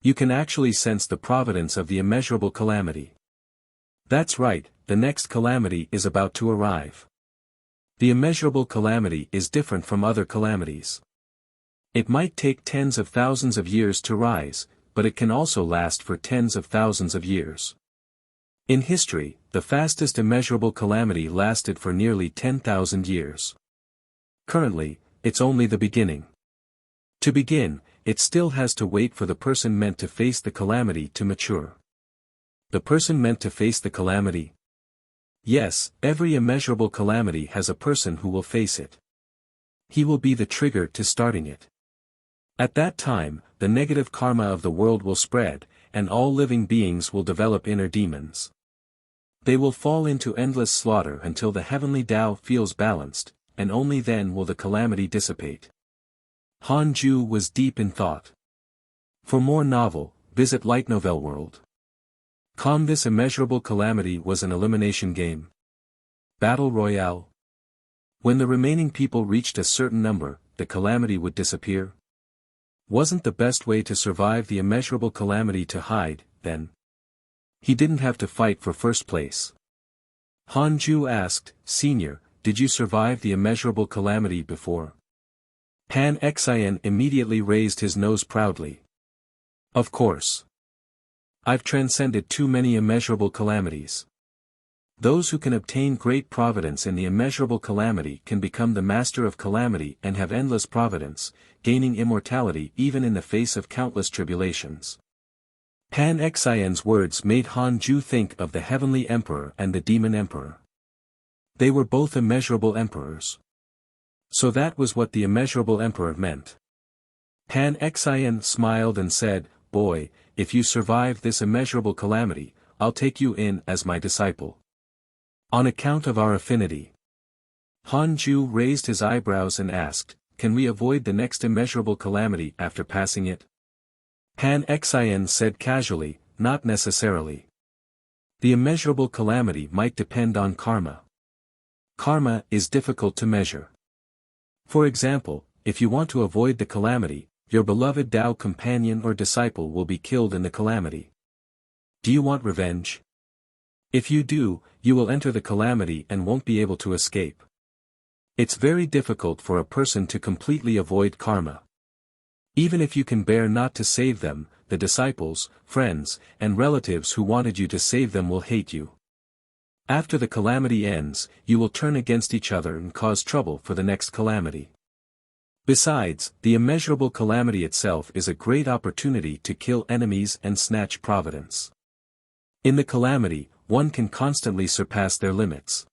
You can actually sense the providence of the immeasurable calamity. That's right, the next calamity is about to arrive. The immeasurable calamity is different from other calamities. It might take tens of thousands of years to rise, but it can also last for tens of thousands of years. In history, the fastest immeasurable calamity lasted for nearly 10,000 years. Currently, it's only the beginning. To begin, it still has to wait for the person meant to face the calamity to mature. The person meant to face the calamity? Yes, every immeasurable calamity has a person who will face it. He will be the trigger to starting it. At that time, the negative karma of the world will spread, and all living beings will develop inner demons. They will fall into endless slaughter until the heavenly Tao feels balanced, and only then will the calamity dissipate. Han Ju was deep in thought. For more novel, visit Light Novel World. This immeasurable calamity was an elimination game. Battle Royale. When the remaining people reached a certain number, the calamity would disappear. Wasn't the best way to survive the immeasurable calamity to hide, then? He didn't have to fight for first place. Han Ju asked, Senior, did you survive the immeasurable calamity before? Pan Xian immediately raised his nose proudly. Of course. I've transcended too many immeasurable calamities. Those who can obtain great providence in the immeasurable calamity can become the master of calamity and have endless providence, gaining immortality even in the face of countless tribulations. Pan Xian's words made Han Ju think of the heavenly emperor and the demon emperor. They were both immeasurable emperors. So that was what the immeasurable emperor meant. Pan Xian smiled and said, Boy, if you survive this immeasurable calamity, I'll take you in as my disciple. On account of our affinity. Han Ju raised his eyebrows and asked, Can we avoid the next immeasurable calamity after passing it? Pan Xian said casually, Not necessarily. The immeasurable calamity might depend on karma. Karma is difficult to measure. For example, if you want to avoid the calamity, your beloved Tao companion or disciple will be killed in the calamity. Do you want revenge? If you do, you will enter the calamity and won't be able to escape. It's very difficult for a person to completely avoid karma. Even if you can bear not to save them, the disciples, friends, and relatives who wanted you to save them will hate you. After the calamity ends, you will turn against each other and cause trouble for the next calamity. Besides, the immeasurable calamity itself is a great opportunity to kill enemies and snatch providence. In the calamity, one can constantly surpass their limits.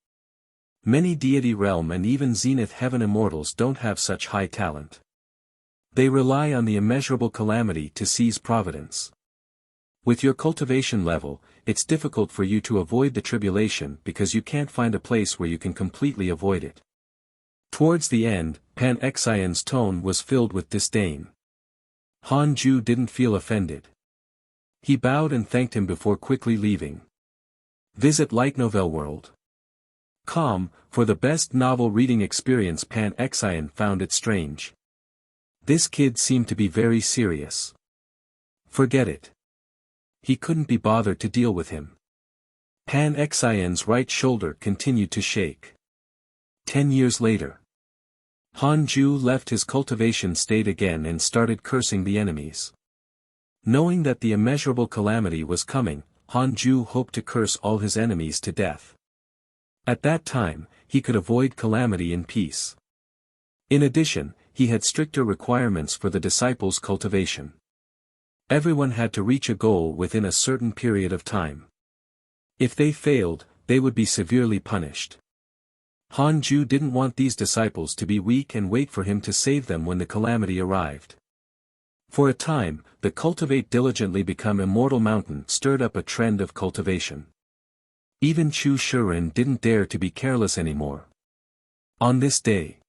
Many deity realm and even zenith heaven immortals don't have such high talent. They rely on the immeasurable calamity to seize providence. With your cultivation level, it's difficult for you to avoid the tribulation because you can't find a place where you can completely avoid it. Towards the end, Pan Xian's tone was filled with disdain. Han Ju didn't feel offended. He bowed and thanked him before quickly leaving. Visit Light Novel World. For the best novel reading experience. Pan Xian found it strange. This kid seemed to be very serious. Forget it. He couldn't be bothered to deal with him. Pan Xian's right shoulder continued to shake. 10 years later. Han Ju left his cultivation state again and started cursing the enemies. Knowing that the immeasurable calamity was coming, Han Ju hoped to curse all his enemies to death. At that time, he could avoid calamity in peace. In addition, he had stricter requirements for the disciples' cultivation. Everyone had to reach a goal within a certain period of time. If they failed, they would be severely punished. Han Ju didn't want these disciples to be weak and wait for him to save them when the calamity arrived. For a time, the Cultivate Diligently Become Immortal mountain stirred up a trend of cultivation. Even Chu Shiren didn't dare to be careless anymore. On this day,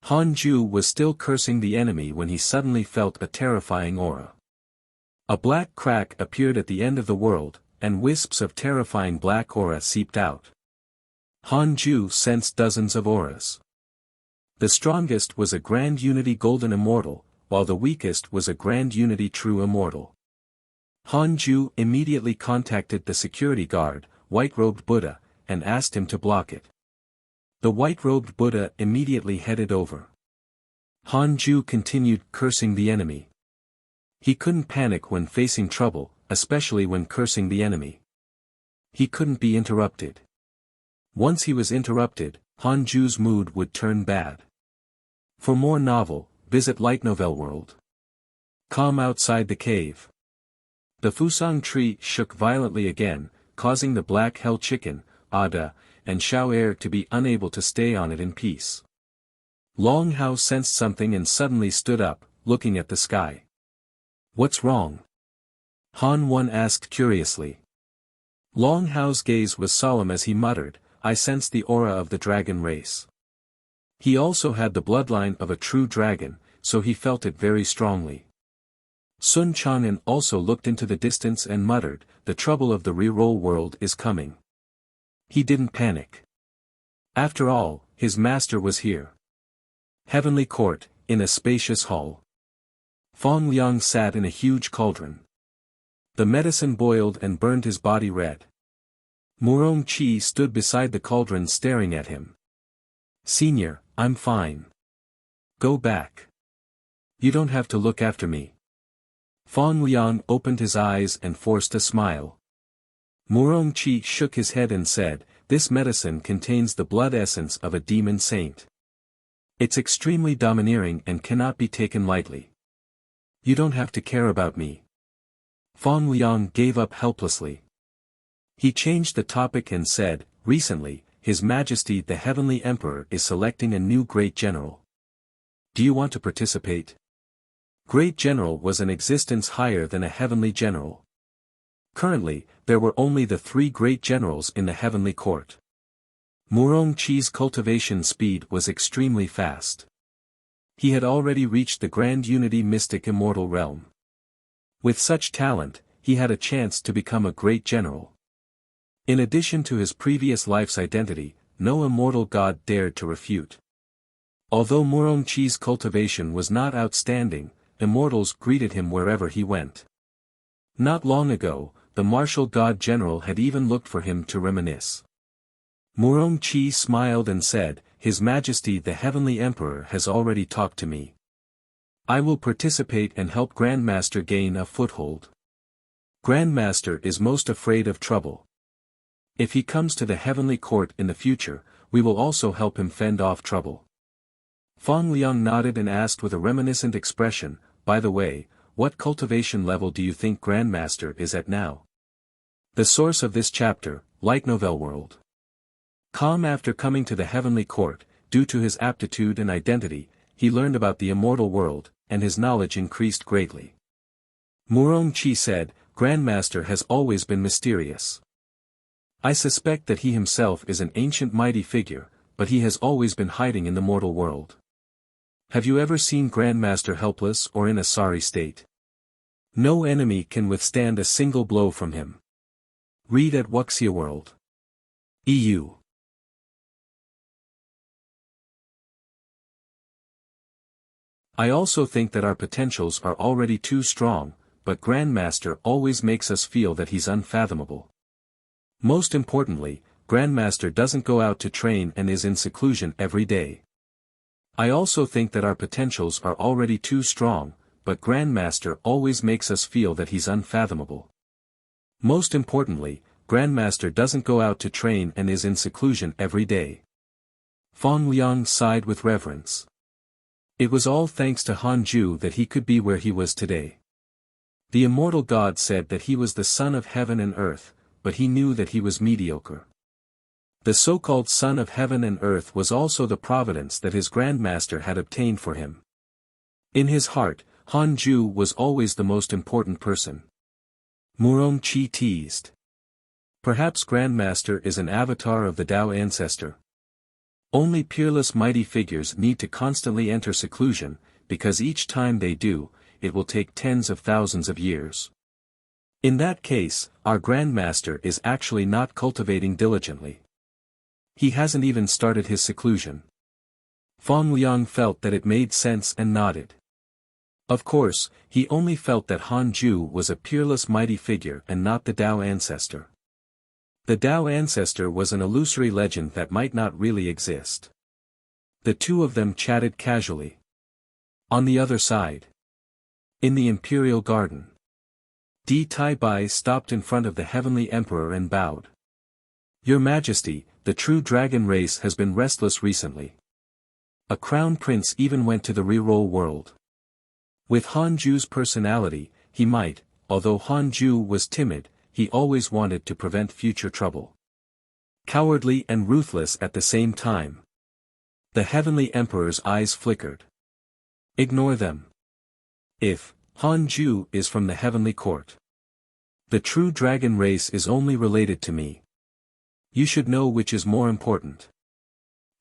Han Ju was still cursing the enemy when he suddenly felt a terrifying aura. A black crack appeared at the end of the world, and wisps of terrifying black aura seeped out. Han Ju sensed dozens of auras. The strongest was a Grand Unity Golden Immortal, while the weakest was a Grand Unity True Immortal. Han Ju immediately contacted the security guard, White-Robed Buddha, and asked him to block it. The white-robed Buddha immediately headed over. Han Ju continued cursing the enemy. He couldn't panic when facing trouble, especially when cursing the enemy. He couldn't be interrupted. Once he was interrupted, Han Ju's mood would turn bad. For more novel, visit Light Novel World. Calm outside the cave. The Fusang tree shook violently again, causing the black hell chicken, Ada, and Xiao Er to be unable to stay on it in peace. Long Hao sensed something and suddenly stood up, looking at the sky. What's wrong? Han Wen asked curiously. Long Hao's gaze was solemn as he muttered, I sense the aura of the dragon race. He also had the bloodline of a true dragon, so he felt it very strongly. Sun Chang'an also looked into the distance and muttered, the trouble of the reroll world is coming. He didn't panic. After all, his master was here. Heavenly Court, in a spacious hall. Fong Liang sat in a huge cauldron. The medicine boiled and burned his body red. Murong Qi stood beside the cauldron staring at him. Senior, I'm fine. Go back. You don't have to look after me. Fong Liang opened his eyes and forced a smile. Murong Qi shook his head and said, this medicine contains the blood essence of a demon saint. It's extremely domineering and cannot be taken lightly. You don't have to care about me. Fong Liang gave up helplessly. He changed the topic and said, recently, His Majesty the Heavenly Emperor is selecting a new Great General. Do you want to participate? Great General was an existence higher than a Heavenly General. Currently, there were only the 3 Great Generals in the Heavenly Court. Murong Qi's cultivation speed was extremely fast. He had already reached the Grand Unity Mystic Immortal realm. With such talent, he had a chance to become a great general. In addition to his previous life's identity, no immortal god dared to refute. Although Murong Qi's cultivation was not outstanding, immortals greeted him wherever he went. Not long ago, the martial god general had even looked for him to reminisce. Murong Qi smiled and said, His Majesty the Heavenly Emperor has already talked to me. I will participate and help Grandmaster gain a foothold. Grandmaster is most afraid of trouble. If he comes to the Heavenly Court in the future, we will also help him fend off trouble. Fong Liang nodded and asked with a reminiscent expression, by the way, what cultivation level do you think Grandmaster is at now? The source of this chapter, Light Novel World. Calm after coming to the Heavenly Court, due to his aptitude and identity, he learned about the immortal world, and his knowledge increased greatly. Murong Qi said, Grandmaster has always been mysterious. I suspect that he himself is an ancient mighty figure, but he has always been hiding in the mortal world. Have you ever seen Grandmaster helpless or in a sorry state? No enemy can withstand a single blow from him. Read at Wuxia World. EU. I also think that our potentials are already too strong, but Grandmaster always makes us feel that he's unfathomable. Most importantly, Grandmaster doesn't go out to train and is in seclusion every day. I also think that our potentials are already too strong, but Grandmaster always makes us feel that he's unfathomable. Most importantly, Grandmaster doesn't go out to train and is in seclusion every day. Fong Liang sighed with reverence. It was all thanks to Han Ju that he could be where he was today. The immortal god said that he was the son of heaven and earth, but he knew that he was mediocre. The so-called son of heaven and earth was also the providence that his grandmaster had obtained for him. In his heart, Han Ju was always the most important person. Murong Qi teased. Perhaps Grandmaster is an avatar of the Tao ancestor. Only peerless mighty figures need to constantly enter seclusion, because each time they do, it will take tens of thousands of years. In that case, our Grandmaster is actually not cultivating diligently. He hasn't even started his seclusion. Feng Liang felt that it made sense and nodded. Of course, he only felt that Han Ju was a peerless mighty figure and not the Tao ancestor. The Tao ancestor was an illusory legend that might not really exist. The two of them chatted casually. On the other side, in the Imperial Garden, Di Tai Bai stopped in front of the Heavenly Emperor and bowed. Your Majesty, the true dragon race has been restless recently. A crown prince even went to the reroll world. With Han Ju's personality, he might, although Han Ju was timid, he always wanted to prevent future trouble. Cowardly and ruthless at the same time. The Heavenly Emperor's eyes flickered. Ignore them. If Han Ju is from the Heavenly Court, the true dragon race is only related to me. You should know which is more important.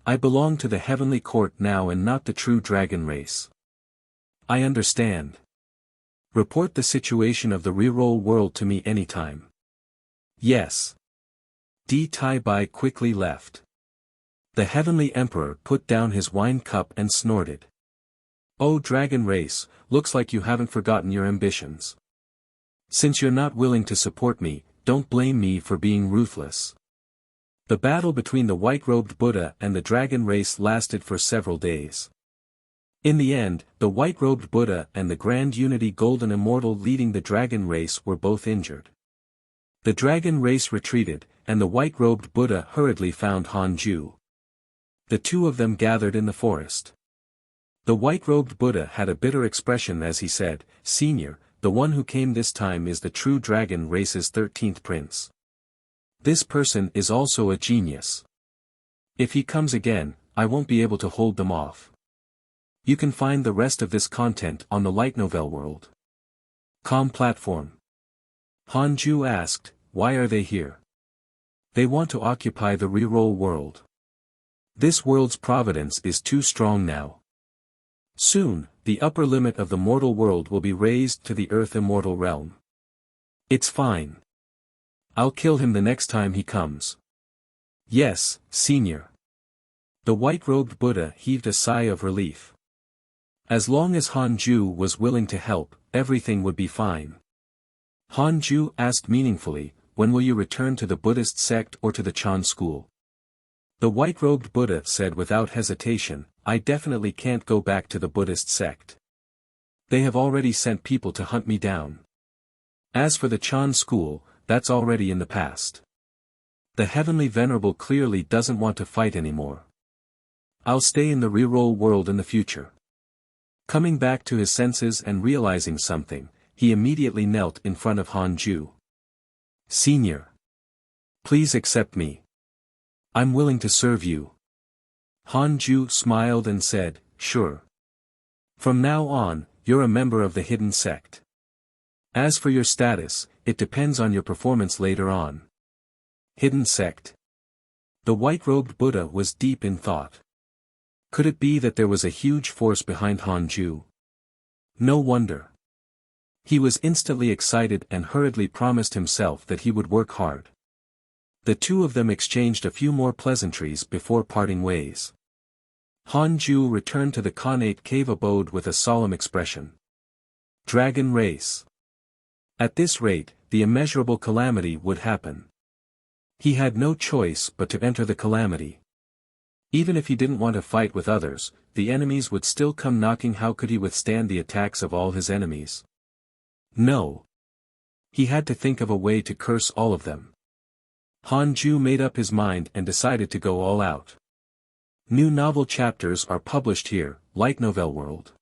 I belong to the Heavenly Court now and not the true dragon race. I understand. Report the situation of the reroll world to me anytime. Yes. Di Tai Bai quickly left. The Heavenly Emperor put down his wine cup and snorted. Oh dragon race, looks like you haven't forgotten your ambitions. Since you're not willing to support me, don't blame me for being ruthless. The battle between the white-robed Buddha and the dragon race lasted for several days. In the end, the white-robed Buddha and the Grand Unity Golden Immortal leading the dragon race were both injured. The dragon race retreated, and the white-robed Buddha hurriedly found Han Ju. The two of them gathered in the forest. The white-robed Buddha had a bitter expression as he said, Senior, the one who came this time is the true dragon race's 13th prince. This person is also a genius. If he comes again, I won't be able to hold them off. You can find the rest of this content on the Light Novel World. Com platform. Han Ju asked, why are they here? They want to occupy the reroll world. This world's providence is too strong now. Soon, the upper limit of the mortal world will be raised to the earth immortal realm. It's fine. I'll kill him the next time he comes. Yes, Senior. The white-robed Buddha heaved a sigh of relief. As long as Han Ju was willing to help, everything would be fine. Han Ju asked meaningfully, when will you return to the Buddhist sect or to the Chan school? The white-robed Buddha said without hesitation, I definitely can't go back to the Buddhist sect. They have already sent people to hunt me down. As for the Chan school, that's already in the past. The Heavenly Venerable clearly doesn't want to fight anymore. I'll stay in the reroll world in the future. Coming back to his senses and realizing something, he immediately knelt in front of Han Ju. Senior. Please accept me. I'm willing to serve you. Han Ju smiled and said, sure. From now on, you're a member of the hidden sect. As for your status, it depends on your performance later on. Hidden sect. The white-robed Buddha was deep in thought. Could it be that there was a huge force behind Han Ju? No wonder. He was instantly excited and hurriedly promised himself that he would work hard. The two of them exchanged a few more pleasantries before parting ways. Han Ju returned to the Khanate cave abode with a solemn expression. Dragon race. At this rate, the immeasurable calamity would happen. He had no choice but to enter the calamity. Even if he didn't want to fight with others, the enemies would still come knocking. How could he withstand the attacks of all his enemies? No. He had to think of a way to curse all of them. Han Ju made up his mind and decided to go all out. New novel chapters are published here, Light Novel World.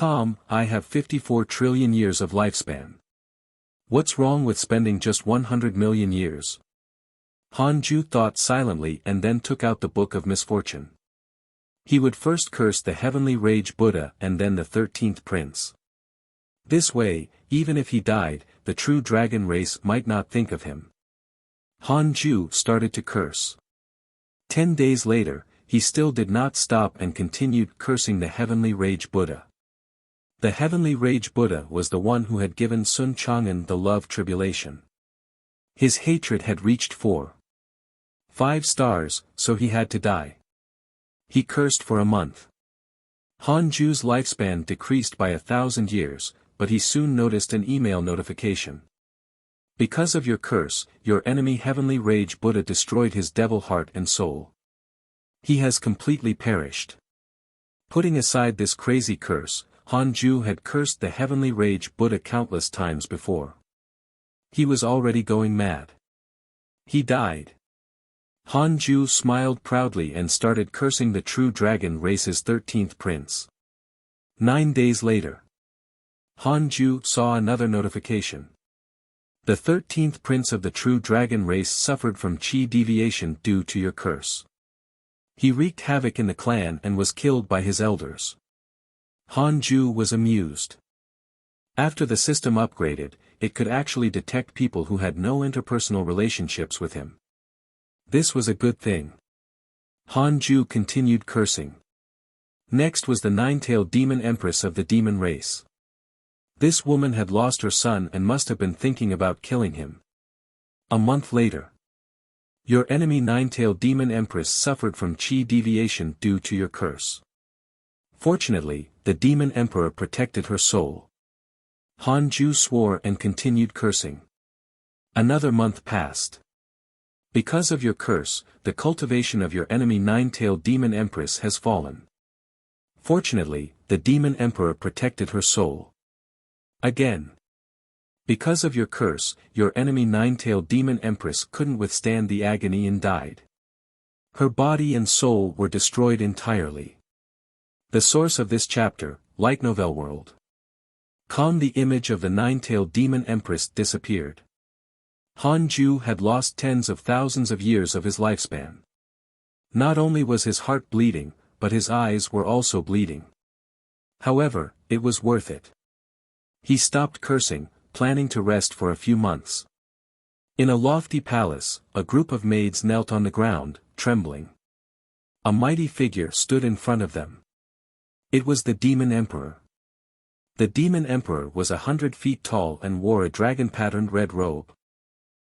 I have 54 trillion years of lifespan. What's wrong with spending just 100 million years? Han Ju thought silently and then took out the Book of Misfortune. He would first curse the Heavenly Rage Buddha and then the 13th Prince. This way, even if he died, the true dragon race might not think of him. Han Ju started to curse. 10 days later, he still did not stop and continued cursing the Heavenly Rage Buddha. The Heavenly Rage Buddha was the one who had given Sun Chang'an the love tribulation. His hatred had reached 4.5 stars, so he had to die. He cursed for a month. Han Ju's lifespan decreased by 1,000 years, but he soon noticed an email notification. Because of your curse, your enemy Heavenly Rage Buddha destroyed his devil heart and soul. He has completely perished. Putting aside this crazy curse, Han Ju had cursed the Heavenly Rage Buddha countless times before. He was already going mad. He died. Han Ju smiled proudly and started cursing the true dragon race's 13th prince. 9 days later, Han Ju saw another notification. The 13th prince of the true dragon race suffered from chi deviation due to your curse. He wreaked havoc in the clan and was killed by his elders. Han Ju was amused. After the system upgraded, it could actually detect people who had no interpersonal relationships with him. This was a good thing. Han Ju continued cursing. Next was the nine-tailed demon empress of the demon race. This woman had lost her son and must have been thinking about killing him. A month later, your enemy nine-tailed demon empress suffered from chi deviation due to your curse. Fortunately, the demon emperor protected her soul. Han Ju swore and continued cursing. Another month passed. Because of your curse, the cultivation of your enemy nine-tailed demon empress has fallen. Fortunately, the demon emperor protected her soul. Again. Because of your curse, your enemy nine-tailed demon empress couldn't withstand the agony and died. Her body and soul were destroyed entirely. The source of this chapter, Light Novel World. The image of the nine-tailed demon empress disappeared. Han Ju had lost tens of thousands of years of his lifespan. Not only was his heart bleeding, but his eyes were also bleeding. However, it was worth it. He stopped cursing, planning to rest for a few months. In a lofty palace, a group of maids knelt on the ground, trembling. A mighty figure stood in front of them. It was the Demon Emperor. The Demon Emperor was 100 feet tall and wore a dragon-patterned red robe.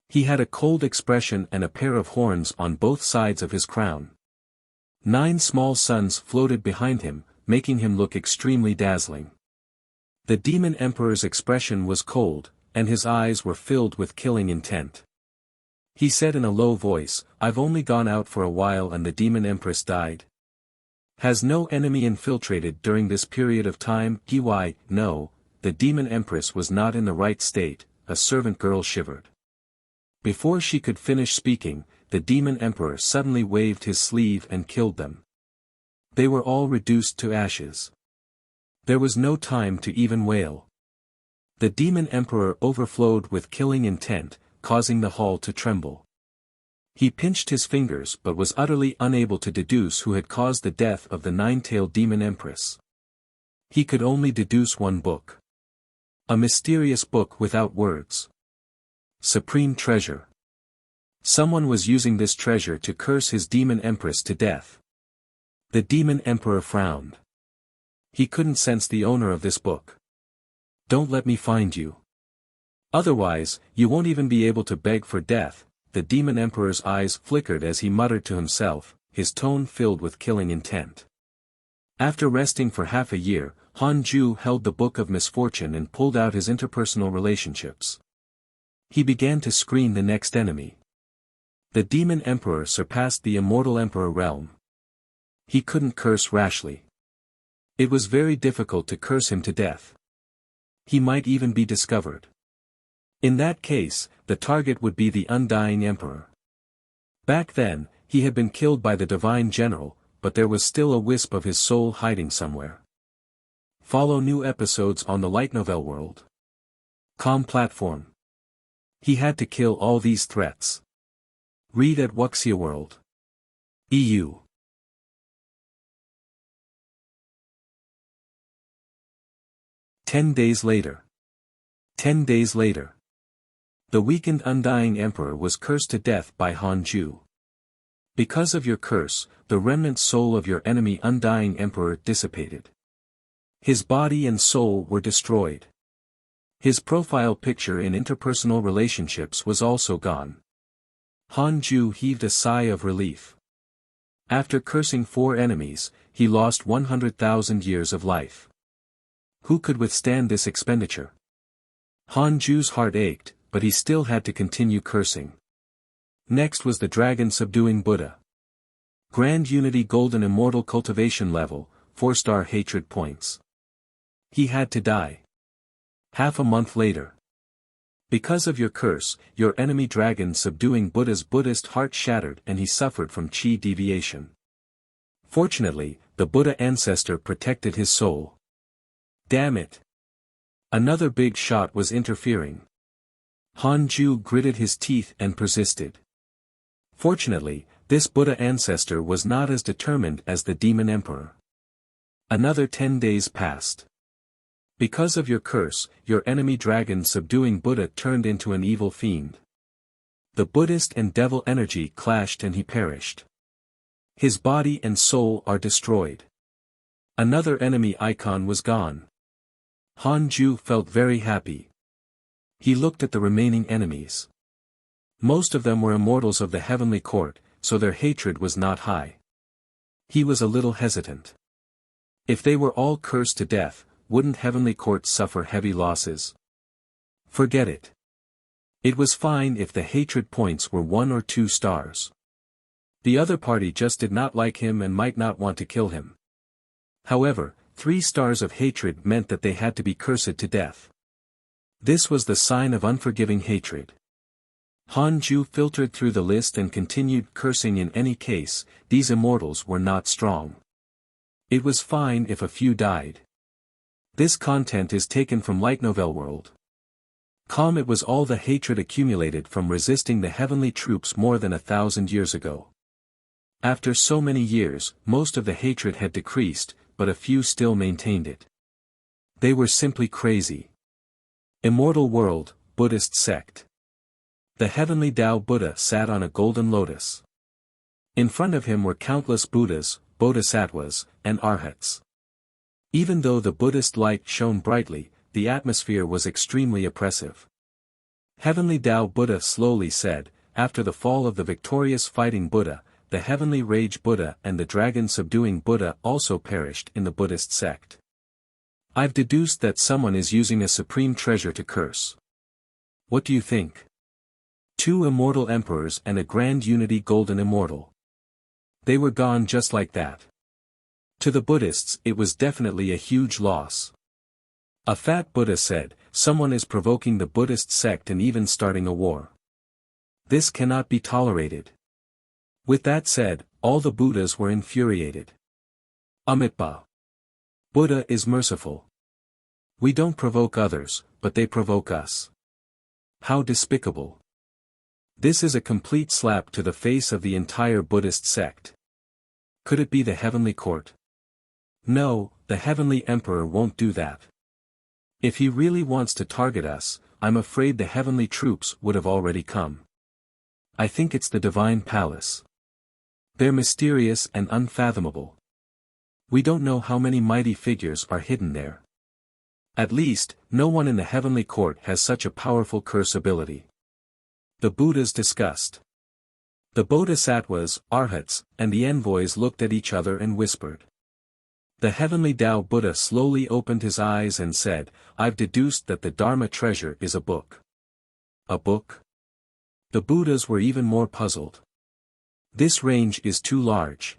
He had a cold expression and a pair of horns on both sides of his crown. 9 small suns floated behind him, making him look extremely dazzling. The Demon Emperor's expression was cold, and his eyes were filled with killing intent. He said in a low voice, "I've only gone out for a while and the Demon Empress died. Has no enemy infiltrated during this period of time?" Why, no, the Demon Empress was not in the right state, a servant girl shivered. Before she could finish speaking, the Demon Emperor suddenly waved his sleeve and killed them. They were all reduced to ashes. There was no time to even wail. The Demon Emperor overflowed with killing intent, causing the hall to tremble. He pinched his fingers but was utterly unable to deduce who had caused the death of the nine-tailed Demon Empress. He could only deduce one book. A mysterious book without words. Supreme treasure. Someone was using this treasure to curse his Demon Empress to death. The Demon Emperor frowned. He couldn't sense the owner of this book. "Don't let me find you. Otherwise, you won't even be able to beg for death." The Demon Emperor's eyes flickered as he muttered to himself, his tone filled with killing intent. After resting for half a year, Han Ju held the Book of Misfortune and pulled out his interpersonal relationships. He began to screen the next enemy. The Demon Emperor surpassed the Immortal Emperor realm. He couldn't curse rashly. It was very difficult to curse him to death. He might even be discovered. In that case, the target would be the Undying Emperor. Back then, he had been killed by the Divine General, but there was still a wisp of his soul hiding somewhere. Follow new episodes on the Light Novel World. Platform. He had to kill all these threats. Read at Wuxia World. EU. 10 days later. 10 days later. The weakened Undying Emperor was cursed to death by Han Ju. Because of your curse, the remnant soul of your enemy undying emperor dissipated. His body and soul were destroyed. His profile picture in interpersonal relationships was also gone. Han Ju heaved a sigh of relief. After cursing 4 enemies, he lost 100,000 years of life. Who could withstand this expenditure? Han Ju's heart ached, but he still had to continue cursing. Next was the dragon subduing Buddha. Grand Unity Golden Immortal Cultivation Level, 4-star hatred points. He had to die. Half a month later. Because of your curse, your enemy dragon subduing Buddha's Buddhist heart shattered and he suffered from chi deviation. Fortunately, the Buddha ancestor protected his soul. Damn it! Another big shot was interfering. Han Ju gritted his teeth and persisted. Fortunately, this Buddha ancestor was not as determined as the demon emperor. Another 10 days passed. Because of your curse, your enemy dragon subduing Buddha turned into an evil fiend. The Buddhist and devil energy clashed and he perished. His body and soul are destroyed. Another enemy icon was gone. Han Ju felt very happy. He looked at the remaining enemies. Most of them were immortals of the heavenly court, so their hatred was not high. He was a little hesitant. If they were all cursed to death, wouldn't heavenly court suffer heavy losses? Forget it. It was fine if the hatred points were 1 or 2 stars. The other party just did not like him and might not want to kill him. However, 3 stars of hatred meant that they had to be cursed to death. This was the sign of unforgiving hatred. Han Ju filtered through the list and continued cursing. In any case, these immortals were not strong. It was fine if a few died. This content is taken from Light Novel World. It was all the hatred accumulated from resisting the heavenly troops more than 1,000 years ago. After so many years, most of the hatred had decreased, but a few still maintained it. They were simply crazy. Immortal World, Buddhist sect. The heavenly Tao Buddha sat on a golden lotus. In front of him were countless Buddhas, Bodhisattvas, and Arhats. Even though the Buddhist light shone brightly, the atmosphere was extremely oppressive. Heavenly Tao Buddha slowly said, after the fall of the victorious fighting Buddha, the heavenly rage Buddha and the dragon subduing Buddha also perished in the Buddhist sect. I've deduced that someone is using a supreme treasure to curse. What do you think? 2 immortal emperors and a grand unity golden immortal. They were gone just like that. To the Buddhists it was definitely a huge loss. A fat Buddha said, someone is provoking the Buddhist sect and even starting a war. This cannot be tolerated. With that said, all the Buddhas were infuriated. Amitabha. Buddha is merciful. We don't provoke others, but they provoke us. How despicable. This is a complete slap to the face of the entire Buddhist sect. Could it be the heavenly court? No, the heavenly emperor won't do that. If he really wants to target us, I'm afraid the heavenly troops would have already come. I think it's the divine palace. They're mysterious and unfathomable. We don't know how many mighty figures are hidden there. At least, no one in the heavenly court has such a powerful curse ability. The Buddhas discussed. The Bodhisattvas, Arhats, and the envoys looked at each other and whispered. The heavenly Tao Buddha slowly opened his eyes and said, I've deduced that the Dharma treasure is a book. A book? The Buddhas were even more puzzled. This range is too large.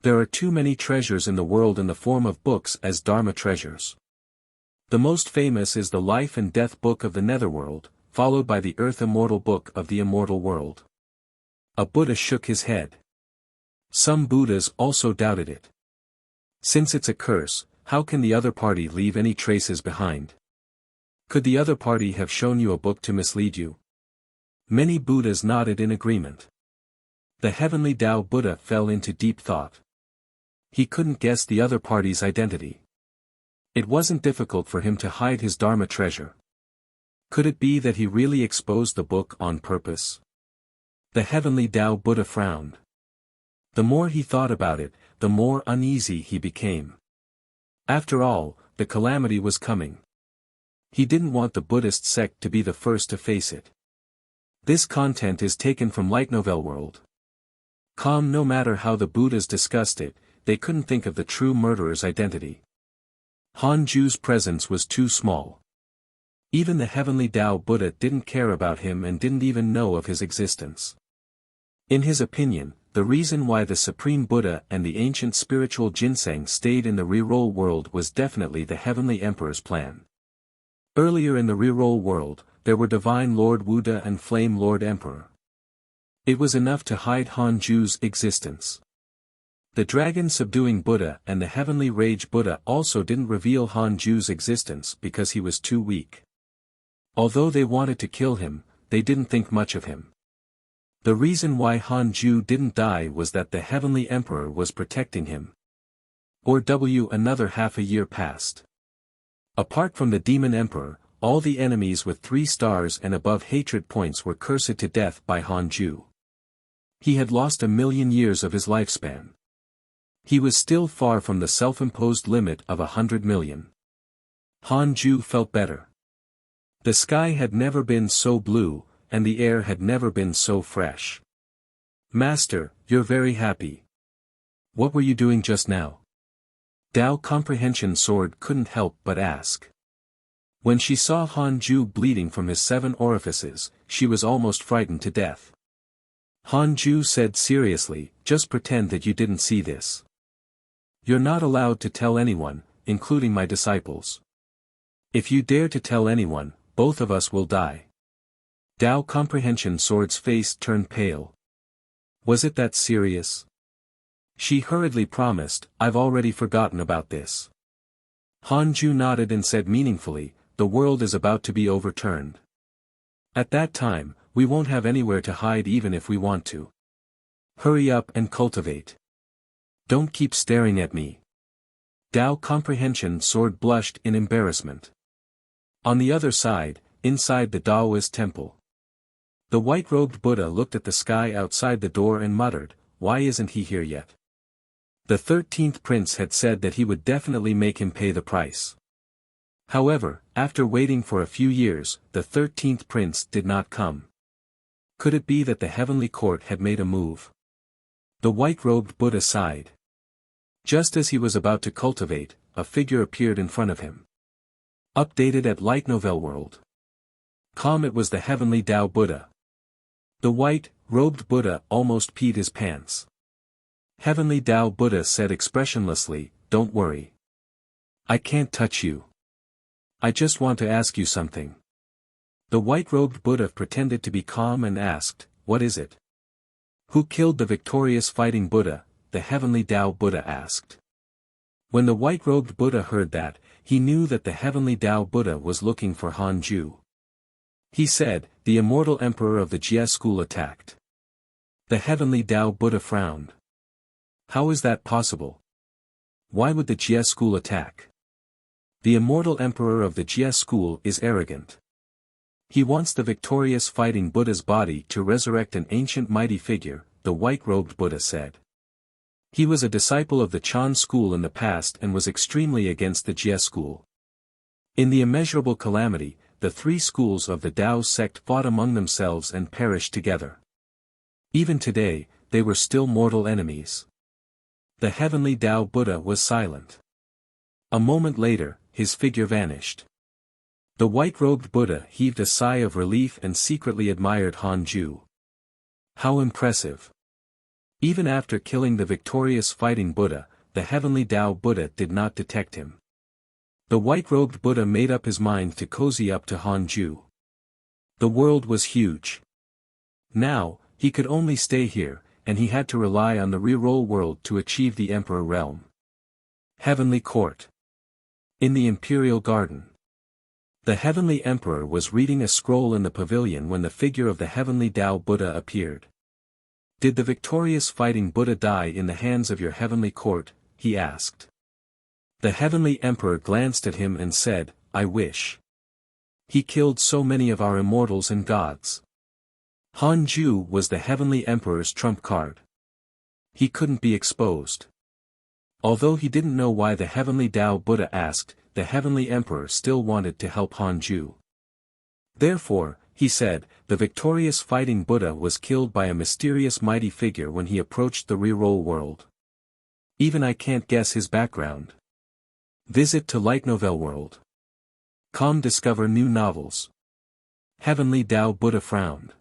There are too many treasures in the world in the form of books as Dharma treasures. The most famous is the Life and Death Book of the Netherworld, followed by the Earth Immortal Book of the Immortal World. A Buddha shook his head. Some Buddhas also doubted it. Since it's a curse, how can the other party leave any traces behind? Could the other party have shown you a book to mislead you? Many Buddhas nodded in agreement. The heavenly Tao Buddha fell into deep thought. He couldn't guess the other party's identity. It wasn't difficult for him to hide his Dharma treasure. Could it be that he really exposed the book on purpose? The heavenly Tao Buddha frowned. The more he thought about it, the more uneasy he became. After all, the calamity was coming. He didn't want the Buddhist sect to be the first to face it. This content is taken from Light Novel World. No matter how the Buddhas discussed it, they couldn't think of the true murderer's identity. Hanju's presence was too small. Even the heavenly Tao Buddha didn't care about him and didn't even know of his existence. In his opinion, the reason why the Supreme Buddha and the ancient spiritual ginseng stayed in the reroll world was definitely the Heavenly Emperor's plan. Earlier in the reroll world, there were Divine Lord Wuda and Flame Lord Emperor. It was enough to hide Hanju's existence. The dragon subduing Buddha and the Heavenly Rage Buddha also didn't reveal Hanju's existence because he was too weak. Although they wanted to kill him, they didn't think much of him. The reason why Hanju didn't die was that the Heavenly Emperor was protecting him. Another half a year passed. Apart from the Demon Emperor, all the enemies with 3 stars and above hatred points were cursed to death by Hanju. He had lost 1,000,000 years of his lifespan. He was still far from the self-imposed limit of 100 million. Hanju felt better. The sky had never been so blue, and the air had never been so fresh. Master, you're very happy. What were you doing just now? Tao Comprehension Sword couldn't help but ask. When she saw Hanju bleeding from his 7 orifices, she was almost frightened to death. Hanju said seriously, just pretend that you didn't see this. You're not allowed to tell anyone, including my disciples. If you dare to tell anyone, both of us will die. Tao Comprehension Sword's face turned pale. Was it that serious? She hurriedly promised, I've already forgotten about this. Hanju nodded and said meaningfully, the world is about to be overturned. At that time, we won't have anywhere to hide even if we want to. Hurry up and cultivate. Don't keep staring at me. Tao Comprehension Sword blushed in embarrassment. On the other side, inside the Taoist temple. The white-robed Buddha looked at the sky outside the door and muttered, why isn't he here yet? The 13th prince had said that he would definitely make him pay the price. However, after waiting for a few years, the 13th prince did not come. Could it be that the heavenly court had made a move? The white-robed Buddha sighed. Just as he was about to cultivate, a figure appeared in front of him. Updated at Light Novel World. It was the heavenly Tao Buddha. The white-robed Buddha almost peed his pants. Heavenly Tao Buddha said expressionlessly, don't worry. I can't touch you. I just want to ask you something. The white-robed Buddha pretended to be calm and asked, what is it? Who killed the victorious fighting Buddha? The heavenly Tao Buddha asked. When the white-robed Buddha heard that, he knew that the heavenly Tao Buddha was looking for Hanju. He said, the immortal emperor of the Jia school attacked. The heavenly Tao Buddha frowned. How is that possible? Why would the Jia school attack? The immortal emperor of the Jia school is arrogant. He wants the victorious fighting Buddha's body to resurrect an ancient mighty figure, the white-robed Buddha said. He was a disciple of the Chan school in the past and was extremely against the Jia school. In the immeasurable calamity, the 3 schools of the Tao sect fought among themselves and perished together. Even today, they were still mortal enemies. The heavenly Tao Buddha was silent. A moment later, his figure vanished. The white-robed Buddha heaved a sigh of relief and secretly admired Hanju. How impressive! Even after killing the victorious fighting Buddha, the heavenly Tao Buddha did not detect him. The white-robed Buddha made up his mind to cozy up to Hanju. The world was huge. Now, he could only stay here, and he had to rely on the reroll world to achieve the Emperor realm. Heavenly Court. In the Imperial Garden. The Heavenly Emperor was reading a scroll in the pavilion when the figure of the Heavenly Tao Buddha appeared. Did the victorious fighting Buddha die in the hands of your Heavenly Court? He asked. The Heavenly Emperor glanced at him and said, I wish. He killed so many of our immortals and gods. Hanju was the Heavenly Emperor's trump card. he couldn't be exposed. Although he didn't know why the Heavenly Tao Buddha asked, the Heavenly Emperor still wanted to help Hanju. Therefore, he said, the victorious fighting Buddha was killed by a mysterious mighty figure when he approached the reroll world. Even I can't guess his background. Visit to Light Novel World. Com discover new novels. Heavenly Tao Buddha frowned.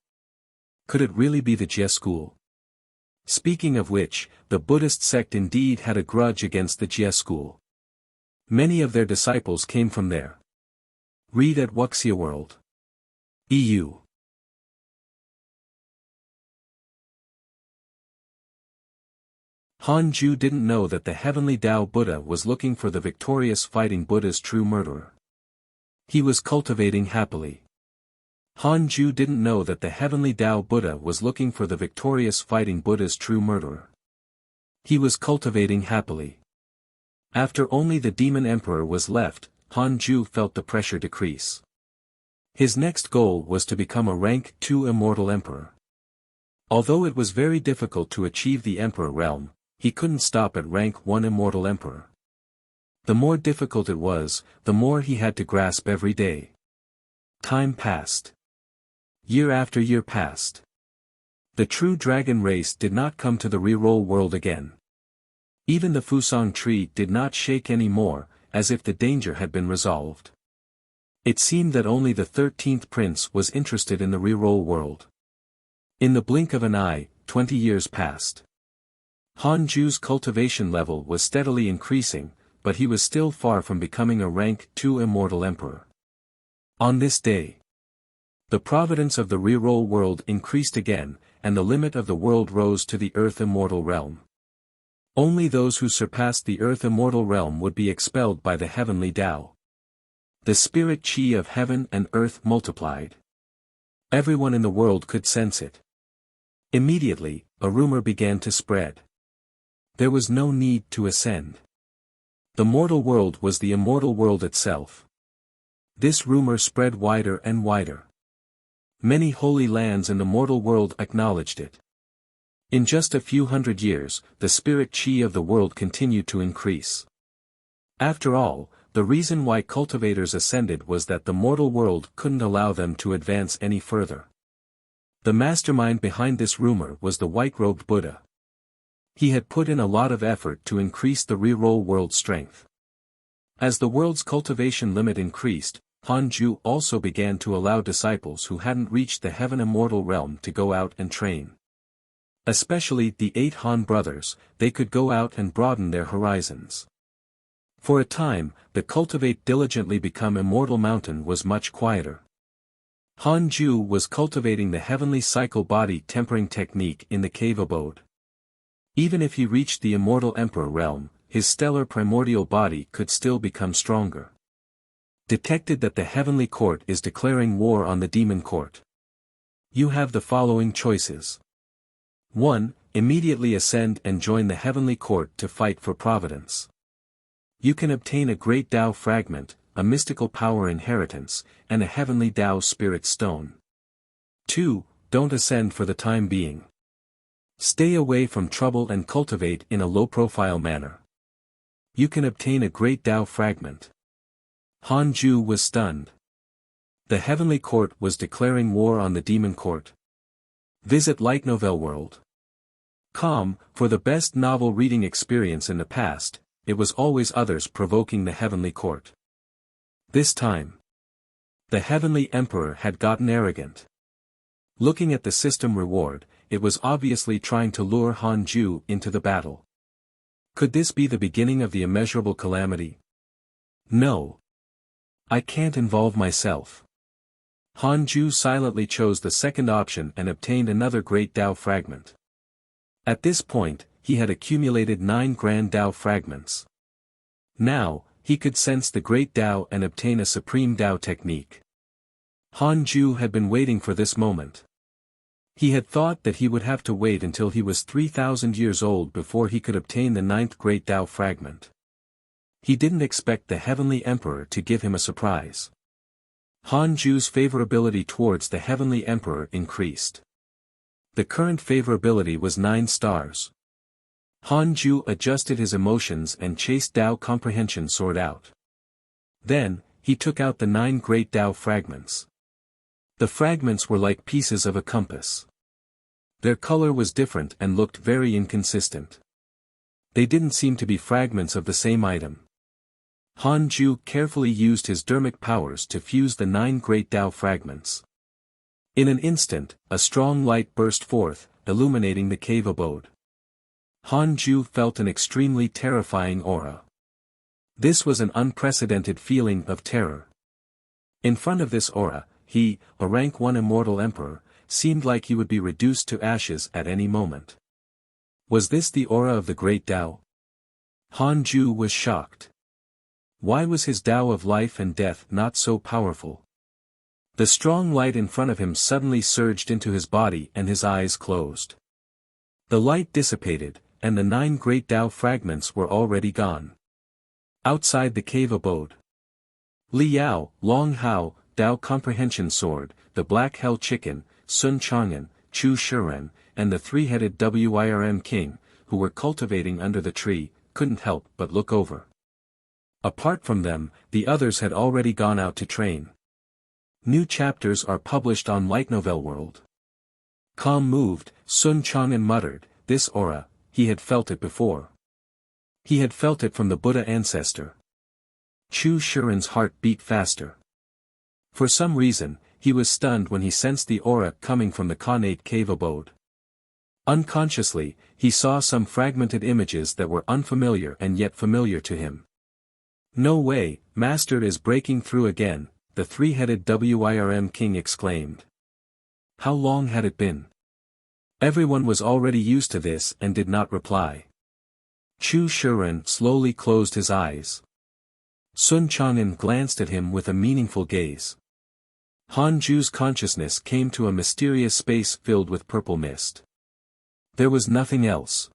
Could it really be the Jie school? Speaking of which, the Buddhist sect indeed had a grudge against the Jie school. Many of their disciples came from there. Read at Wuxia World. EU. Hanju didn't know that the Heavenly Tao Buddha was looking for the victorious fighting Buddha's true murderer. He was cultivating happily. Hanju didn't know that the Heavenly Tao Buddha was looking for the victorious fighting Buddha's true murderer. He was cultivating happily. After only the Demon Emperor was left, Hanju felt the pressure decrease. His next goal was to become a rank 2 immortal emperor. Although it was very difficult to achieve the emperor realm, he couldn't stop at rank 1 immortal emperor. The more difficult it was, the more he had to grasp every day. Time passed. Year after year passed. The true dragon race did not come to the reroll world again. Even the Fusang tree did not shake any more, as if the danger had been resolved. It seemed that only the 13th prince was interested in the reroll world. In the blink of an eye, 20 years passed. Hanju's cultivation level was steadily increasing, but he was still far from becoming a rank 2 immortal emperor. On this day, the providence of the reroll world increased again, and the limit of the world rose to the earth immortal realm. Only those who surpassed the earth immortal realm would be expelled by the Heavenly Tao. The spirit chi of heaven and earth multiplied. Everyone in the world could sense it. Immediately, a rumor began to spread. There was no need to ascend. The mortal world was the immortal world itself. This rumor spread wider and wider. Many holy lands in the mortal world acknowledged it. In just a few hundred years, the spirit chi of the world continued to increase. After all, the reason why cultivators ascended was that the mortal world couldn't allow them to advance any further. The mastermind behind this rumor was the white-robed Buddha. He had put in a lot of effort to increase the reroll world's strength. As the world's cultivation limit increased, Hanju also began to allow disciples who hadn't reached the heaven immortal realm to go out and train. Especially the 8 Han brothers, they could go out and broaden their horizons. For a time, the cultivate diligently become immortal mountain was much quieter. Hanju was cultivating the heavenly cycle body tempering technique in the cave abode. Even if he reached the immortal emperor realm, his stellar primordial body could still become stronger. Detected that the heavenly court is declaring war on the demon court. You have the following choices. 1. Immediately ascend and join the heavenly court to fight for providence. You can obtain a great Tao fragment, a mystical power inheritance, and a heavenly Tao spirit stone. 2. Don't ascend for the time being. Stay away from trouble and cultivate in a low-profile manner. You can obtain a great Tao fragment. Hanju was stunned. The heavenly court was declaring war on the demon court. Visit Light Novel World. For the best novel reading experience in the past, it was always others provoking the heavenly court. This time, the heavenly emperor had gotten arrogant. Looking at the system reward, it was obviously trying to lure Hanju into the battle. Could this be the beginning of the immeasurable calamity? No. I can't involve myself. Hanju silently chose the second option and obtained another great Tao fragment. At this point, he had accumulated 9 grand Tao fragments. Now, he could sense the great Tao and obtain a supreme Tao technique. Hanju had been waiting for this moment. He had thought that he would have to wait until he was 3,000 years old before he could obtain the 9th great Tao fragment. He didn't expect the heavenly emperor to give him a surprise. Hanju's favorability towards the heavenly emperor increased. The current favorability was 9 stars. Han Ju adjusted his emotions and chased Dao Comprehension Sword out. Then, he took out the 9 great Dao fragments. The fragments were like pieces of a compass. Their color was different and looked very inconsistent. They didn't seem to be fragments of the same item. Han Ju carefully used his dermic powers to fuse the 9 great Dao fragments. In an instant, a strong light burst forth, illuminating the cave abode. Han Ju felt an extremely terrifying aura. This was an unprecedented feeling of terror. In front of this aura, he, a rank 1 immortal emperor, seemed like he would be reduced to ashes at any moment. Was this the aura of the great Dao? Han Ju was shocked. Why was his Dao of life and death not so powerful? The strong light in front of him suddenly surged into his body and his eyes closed. The light dissipated, and the 9 great Dao fragments were already gone. Outside the cave abode, Li Yao, Long Hao, Dao Comprehension Sword, the Black Hell Chicken, Sun Chang'an, Chu Shiren, and the 3-headed Wirm King, who were cultivating under the tree, couldn't help but look over. Apart from them, the others had already gone out to train. New chapters are published on Light Novel World. Calm moved, Sun Chang'an muttered, this aura, he had felt it before. He had felt it from the Buddha ancestor. Chu Shiren's heart beat faster. For some reason, he was stunned when he sensed the aura coming from the Khanate cave abode. Unconsciously, he saw some fragmented images that were unfamiliar and yet familiar to him. No way, Master is breaking through again, the 3-headed Wirm King exclaimed. How long had it been? Everyone was already used to this and did not reply. Chu Shiren slowly closed his eyes. Sun Chang'an glanced at him with a meaningful gaze. Han Ju's consciousness came to a mysterious space filled with purple mist. There was nothing else.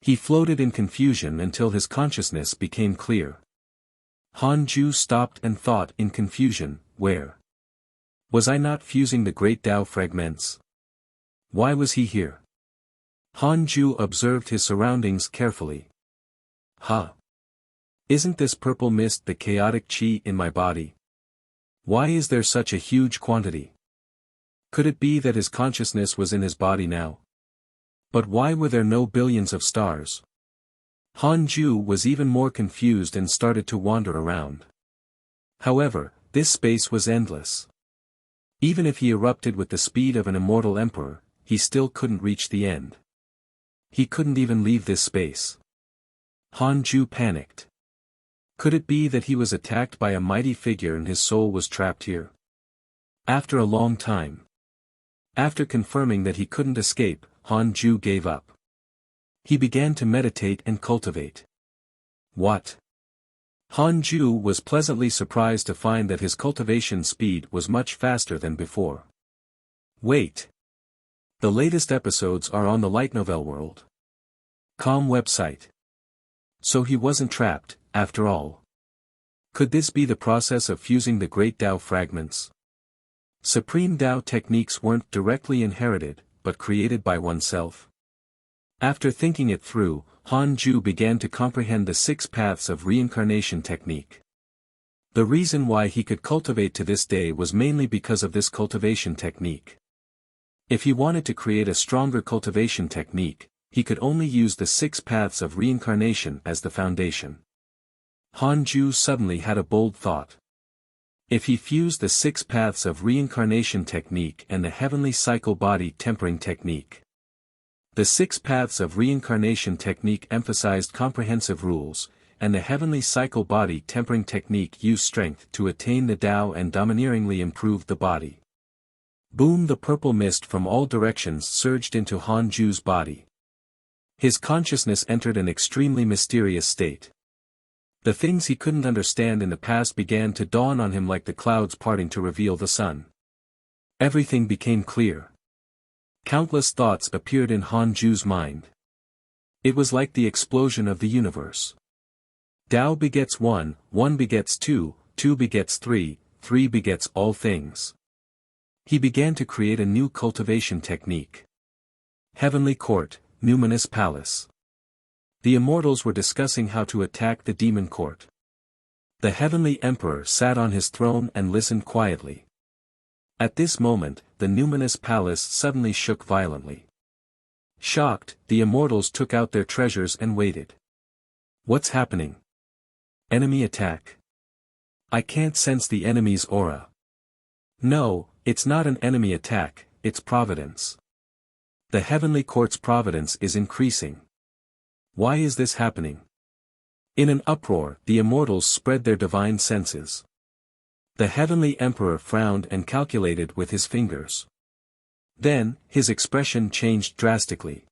He floated in confusion until his consciousness became clear. Han Ju stopped and thought in confusion, where? Was I not fusing the great Dao fragments? Why was he here? Han Ju observed his surroundings carefully. Isn't this purple mist the chaotic qi in my body? Why is there such a huge quantity? Could it be that his consciousness was in his body now? But why were there no billions of stars? Han Ju was even more confused and started to wander around. However, this space was endless. Even if he erupted with the speed of an immortal emperor, he still couldn't reach the end. He couldn't even leave this space. Han Ju panicked. Could it be that he was attacked by a mighty figure and his soul was trapped here? After a long time. After confirming that he couldn't escape, Han Ju gave up. He began to meditate and cultivate. What? Han Ju was pleasantly surprised to find that his cultivation speed was much faster than before. Wait. The latest episodes are on the Light Novel World. Com website. So he wasn't trapped, after all. Could this be the process of fusing the great Dao fragments? Supreme Dao techniques weren't directly inherited, but created by oneself. After thinking it through, Han Ju began to comprehend the 6 paths of reincarnation technique. The reason why he could cultivate to this day was mainly because of this cultivation technique. If he wanted to create a stronger cultivation technique, he could only use the 6 paths of reincarnation as the foundation. Han Ju suddenly had a bold thought. If he fused the 6 paths of reincarnation technique and the heavenly cycle body tempering technique. The 6 paths of reincarnation technique emphasized comprehensive rules, and the heavenly cycle body tempering technique used strength to attain the Tao and domineeringly improved the body. Boom! The purple mist from all directions surged into Han Ju's body. His consciousness entered an extremely mysterious state. The things he couldn't understand in the past began to dawn on him like the clouds parting to reveal the sun. Everything became clear. Countless thoughts appeared in Han Ju's mind. It was like the explosion of the universe. Tao begets 1, 1 begets 2, 2 begets 3, 3 begets all things. He began to create a new cultivation technique. Heavenly Court, Numinous Palace. The immortals were discussing how to attack the demon court. The heavenly emperor sat on his throne and listened quietly. At this moment, the numinous palace suddenly shook violently. Shocked, the immortals took out their treasures and waited. What's happening? Enemy attack. I can't sense the enemy's aura. No, it's not an enemy attack, it's providence. The heavenly court's providence is increasing. Why is this happening? In an uproar, the immortals spread their divine senses. The heavenly emperor frowned and calculated with his fingers. Then, his expression changed drastically.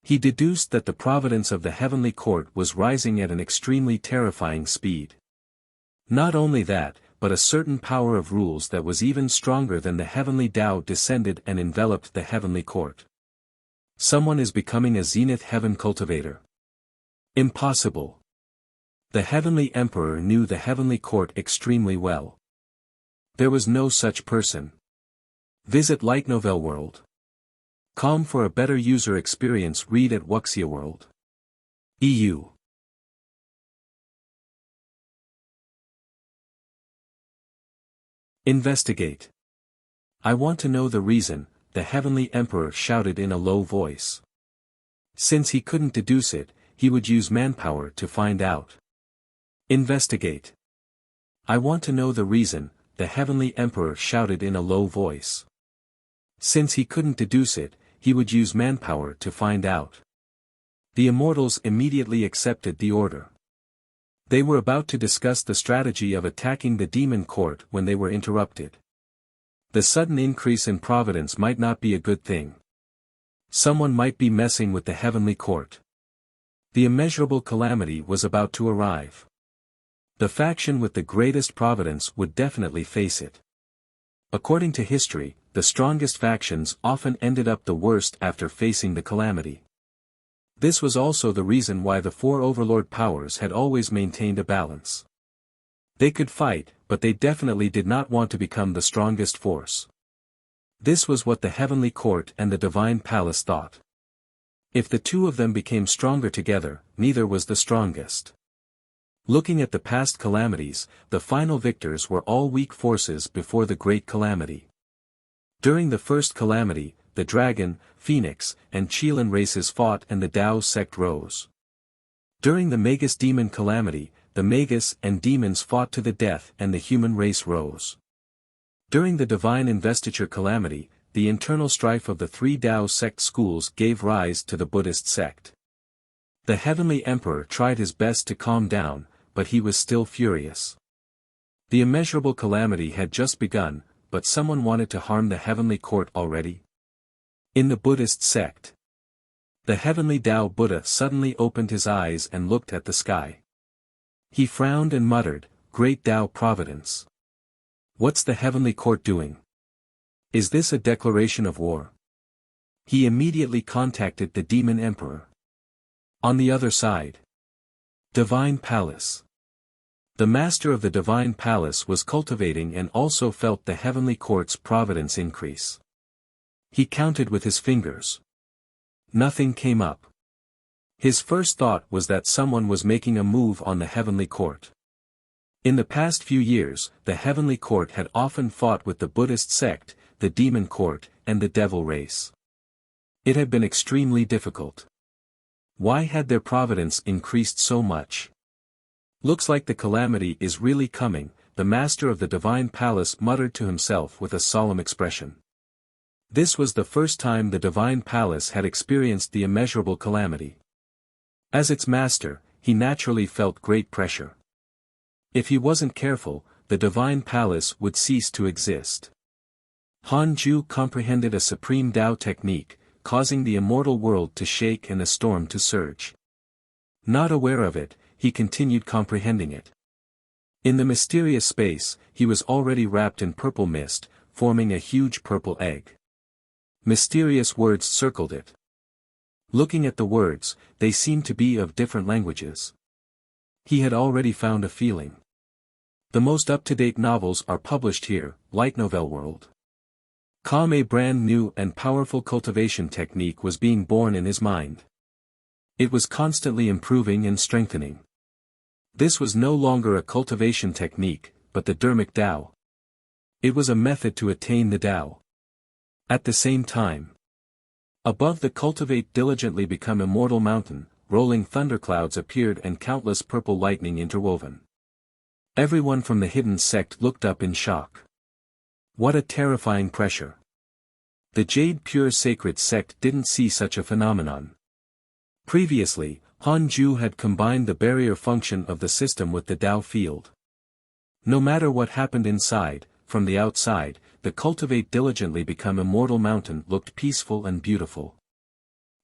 He deduced that the providence of the heavenly court was rising at an extremely terrifying speed. Not only that, but a certain power of rules that was even stronger than the heavenly Tao descended and enveloped the heavenly court. Someone is becoming a zenith heaven cultivator. Impossible. The heavenly emperor knew the heavenly court extremely well. There was no such person. Visit Light Novel World. For a better user experience, read at Wuxia World. EU. Investigate. I want to know the reason, the heavenly emperor shouted in a low voice. Since he couldn't deduce it, he would use manpower to find out. Investigate. I want to know the reason, the heavenly emperor shouted in a low voice. Since he couldn't deduce it, he would use manpower to find out. The immortals immediately accepted the order. They were about to discuss the strategy of attacking the demon court when they were interrupted. The sudden increase in providence might not be a good thing. Someone might be messing with the heavenly court. The immeasurable calamity was about to arrive. The faction with the greatest providence would definitely face it. According to history, the strongest factions often ended up the worst after facing the calamity. This was also the reason why the four overlord powers had always maintained a balance. They could fight, but they definitely did not want to become the strongest force. This was what the heavenly court and the divine palace thought. If the two of them became stronger together, neither was the strongest. Looking at the past calamities, the final victors were all weak forces before the great calamity. During the first calamity, the dragon, phoenix, and Qilin races fought and the Tao sect rose. During the Magus demon calamity, the Magus and demons fought to the death and the human race rose. During the divine investiture calamity, the internal strife of the three Tao sect schools gave rise to the Buddhist sect. The heavenly emperor tried his best to calm down, but he was still furious. The immeasurable calamity had just begun, but someone wanted to harm the heavenly court already. In the Buddhist sect, the heavenly Tao Buddha suddenly opened his eyes and looked at the sky. He frowned and muttered, "Great Tao Providence. What's the heavenly court doing? Is this a declaration of war?" He immediately contacted the demon emperor. On the other side, Divine Palace. The master of the Divine Palace was cultivating and also felt the heavenly court's providence increase. He counted with his fingers. Nothing came up. His first thought was that someone was making a move on the heavenly court. In the past few years, the heavenly court had often fought with the Buddhist sect, the demon court, and the devil race. It had been extremely difficult. Why had their providence increased so much? Looks like the calamity is really coming, the master of the Divine Palace muttered to himself with a solemn expression. This was the first time the Divine Palace had experienced the immeasurable calamity. As its master, he naturally felt great pressure. If he wasn't careful, the Divine Palace would cease to exist. Han Ju comprehended a supreme Tao technique, causing the immortal world to shake and a storm to surge. Not aware of it, he continued comprehending it. In the mysterious space, he was already wrapped in purple mist, forming a huge purple egg. Mysterious words circled it. Looking at the words, they seemed to be of different languages. He had already found a feeling. The most up-to-date novels are published here, Light Novel World. A brand new and powerful cultivation technique was being born in his mind. It was constantly improving and strengthening. This was no longer a cultivation technique, but the Dharmic Tao. It was a method to attain the Tao. At the same time, above the cultivate diligently become immortal mountain, rolling thunderclouds appeared and countless purple lightning interwoven. Everyone from the hidden sect looked up in shock. What a terrifying pressure. The Jade Pure Sacred Sect didn't see such a phenomenon. Previously, Hanju had combined the barrier function of the system with the Tao field. No matter what happened inside, from the outside, the cultivate diligently become immortal mountain looked peaceful and beautiful.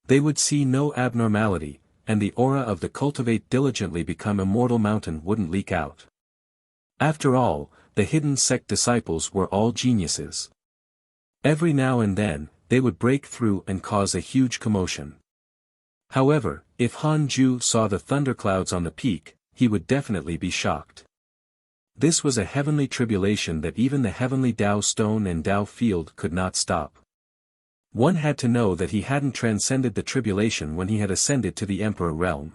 They would see no abnormality, and the aura of the cultivate diligently become immortal mountain wouldn't leak out. After all, the hidden sect disciples were all geniuses. Every now and then, they would break through and cause a huge commotion. However, if Hanju saw the thunderclouds on the peak, he would definitely be shocked. This was a heavenly tribulation that even the heavenly Tao stone and Tao field could not stop. One had to know that he hadn't transcended the tribulation when he had ascended to the Emperor realm.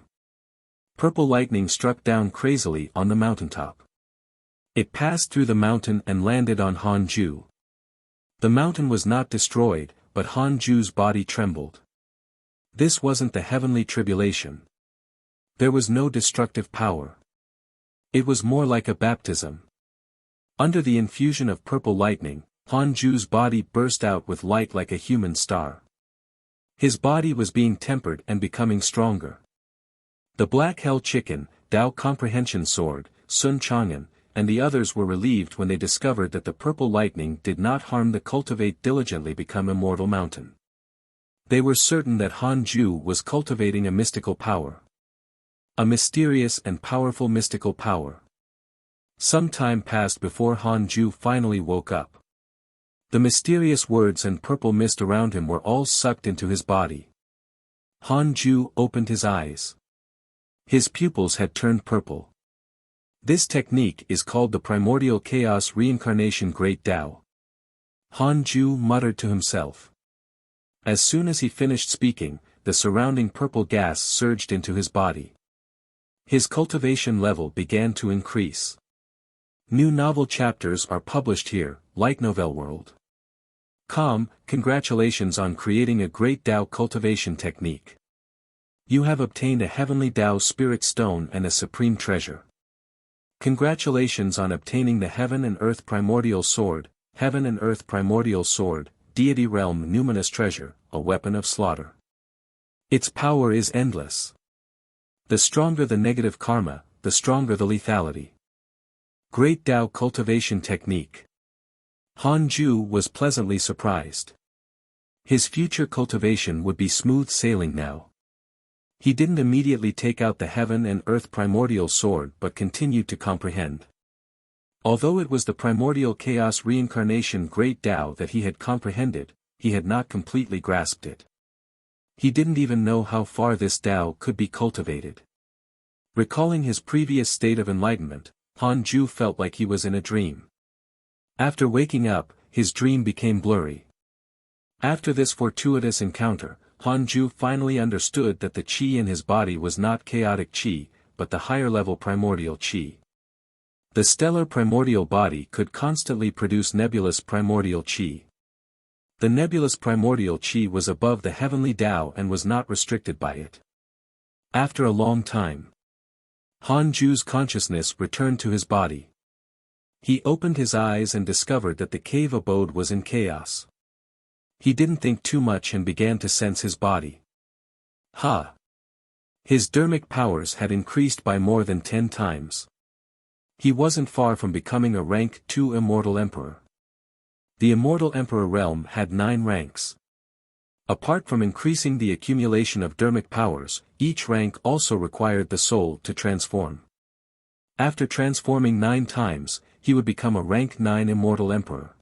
Purple lightning struck down crazily on the mountaintop. It passed through the mountain and landed on Hanju. The mountain was not destroyed, but Hanju's body trembled. This wasn't the heavenly tribulation. There was no destructive power. It was more like a baptism. Under the infusion of purple lightning, Hanju's body burst out with light like a human star. His body was being tempered and becoming stronger. The Black Hell Chicken, Tao Comprehension Sword, Sun Chang'an, and the others were relieved when they discovered that the purple lightning did not harm the cultivate diligently become immortal mountain. They were certain that Hanju was cultivating a mystical power. A mysterious and powerful mystical power. Some time passed before Hanju finally woke up. The mysterious words and purple mist around him were all sucked into his body. Hanju opened his eyes. His pupils had turned purple. This technique is called the Primordial Chaos Reincarnation Great Tao. Hanju muttered to himself. As soon as he finished speaking, the surrounding purple gas surged into his body. His cultivation level began to increase. New novel chapters are published here, like Novel World. Congratulations on creating a great Tao cultivation technique. You have obtained a heavenly Tao spirit stone and a supreme treasure. Congratulations on obtaining the Heaven and Earth Primordial Sword, Heaven and Earth Primordial Sword, Deity Realm Numinous Treasure, a weapon of slaughter. Its power is endless. The stronger the negative karma, the stronger the lethality. Great Tao cultivation technique. Hanju was pleasantly surprised. His future cultivation would be smooth sailing now. He didn't immediately take out the Heaven and Earth Primordial Sword but continued to comprehend. Although it was the Primordial Chaos Reincarnation Great Tao that he had comprehended, he had not completely grasped it. He didn't even know how far this Tao could be cultivated. Recalling his previous state of enlightenment, Hanju felt like he was in a dream. After waking up, his dream became blurry. After this fortuitous encounter, Hanju finally understood that the qi in his body was not chaotic qi, but the higher-level primordial qi. The stellar primordial body could constantly produce nebulous primordial qi. The nebulous primordial qi was above the heavenly Tao and was not restricted by it. After a long time, Hanju's consciousness returned to his body. He opened his eyes and discovered that the cave abode was in chaos. He didn't think too much and began to sense his body. His dharmic powers had increased by more than 10 times. He wasn't far from becoming a rank 2 immortal emperor. The immortal emperor realm had 9 ranks. Apart from increasing the accumulation of dharmic powers, each rank also required the soul to transform. After transforming 9 times, he would become a rank 9 immortal emperor.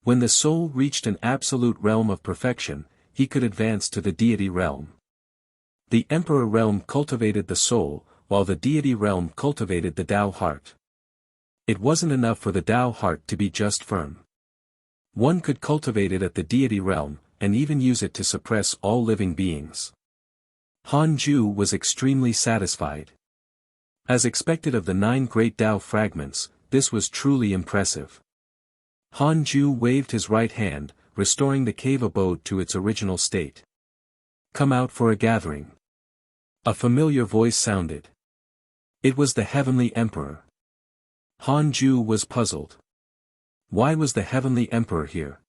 When the soul reached an absolute realm of perfection, he could advance to the deity realm. The emperor realm cultivated the soul, while the deity realm cultivated the Tao heart. It wasn't enough for the Tao heart to be just firm. One could cultivate it at the deity realm, and even use it to suppress all living beings. Han Ju was extremely satisfied. As expected of the 9 great Tao fragments, this was truly impressive. Han Ju waved his right hand, restoring the cave abode to its original state. "Come out for a gathering." A familiar voice sounded. It was the Heavenly Emperor. Han Ju was puzzled. Why was the Heavenly Emperor here?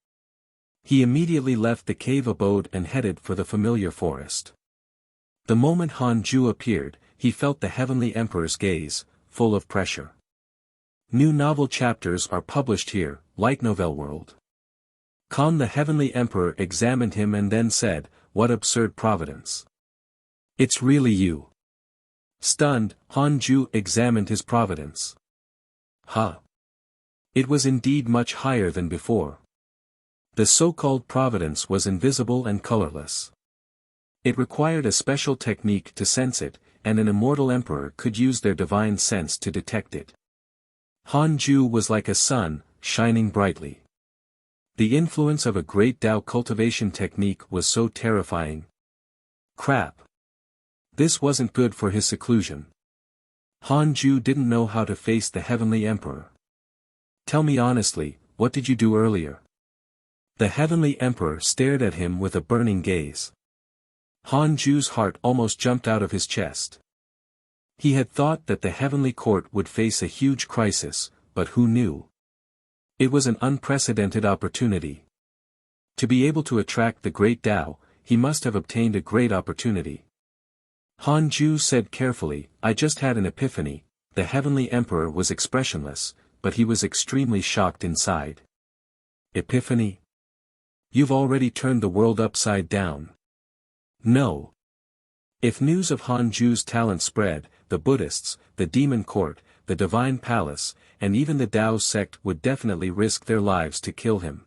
He immediately left the cave abode and headed for the familiar forest. The moment Han Ju appeared, he felt the Heavenly Emperor's gaze, full of pressure. New novel chapters are published here, Light Novel World. The Heavenly Emperor examined him and then said, "What absurd providence. It's really you." Stunned, Han Ju examined his providence. Huh. It was indeed much higher than before. The so-called providence was invisible and colorless. It required a special technique to sense it, and an immortal emperor could use their divine sense to detect it. Han Ju was like a sun, shining brightly. The influence of a great Tao cultivation technique was so terrifying. Crap. This wasn't good for his seclusion. Han Ju didn't know how to face the Heavenly Emperor. "Tell me honestly, what did you do earlier?" The Heavenly Emperor stared at him with a burning gaze. Han Ju's heart almost jumped out of his chest. He had thought that the Heavenly Court would face a huge crisis, but who knew? It was an unprecedented opportunity. To be able to attract the great Tao, he must have obtained a great opportunity. Han Ju said carefully, "I just had an epiphany." The Heavenly Emperor was expressionless, but he was extremely shocked inside. "Epiphany? You've already turned the world upside down." "No." If news of Han Ju's talent spread, the Buddhists, the Demon Court, the Divine Palace, and even the Tao sect would definitely risk their lives to kill him.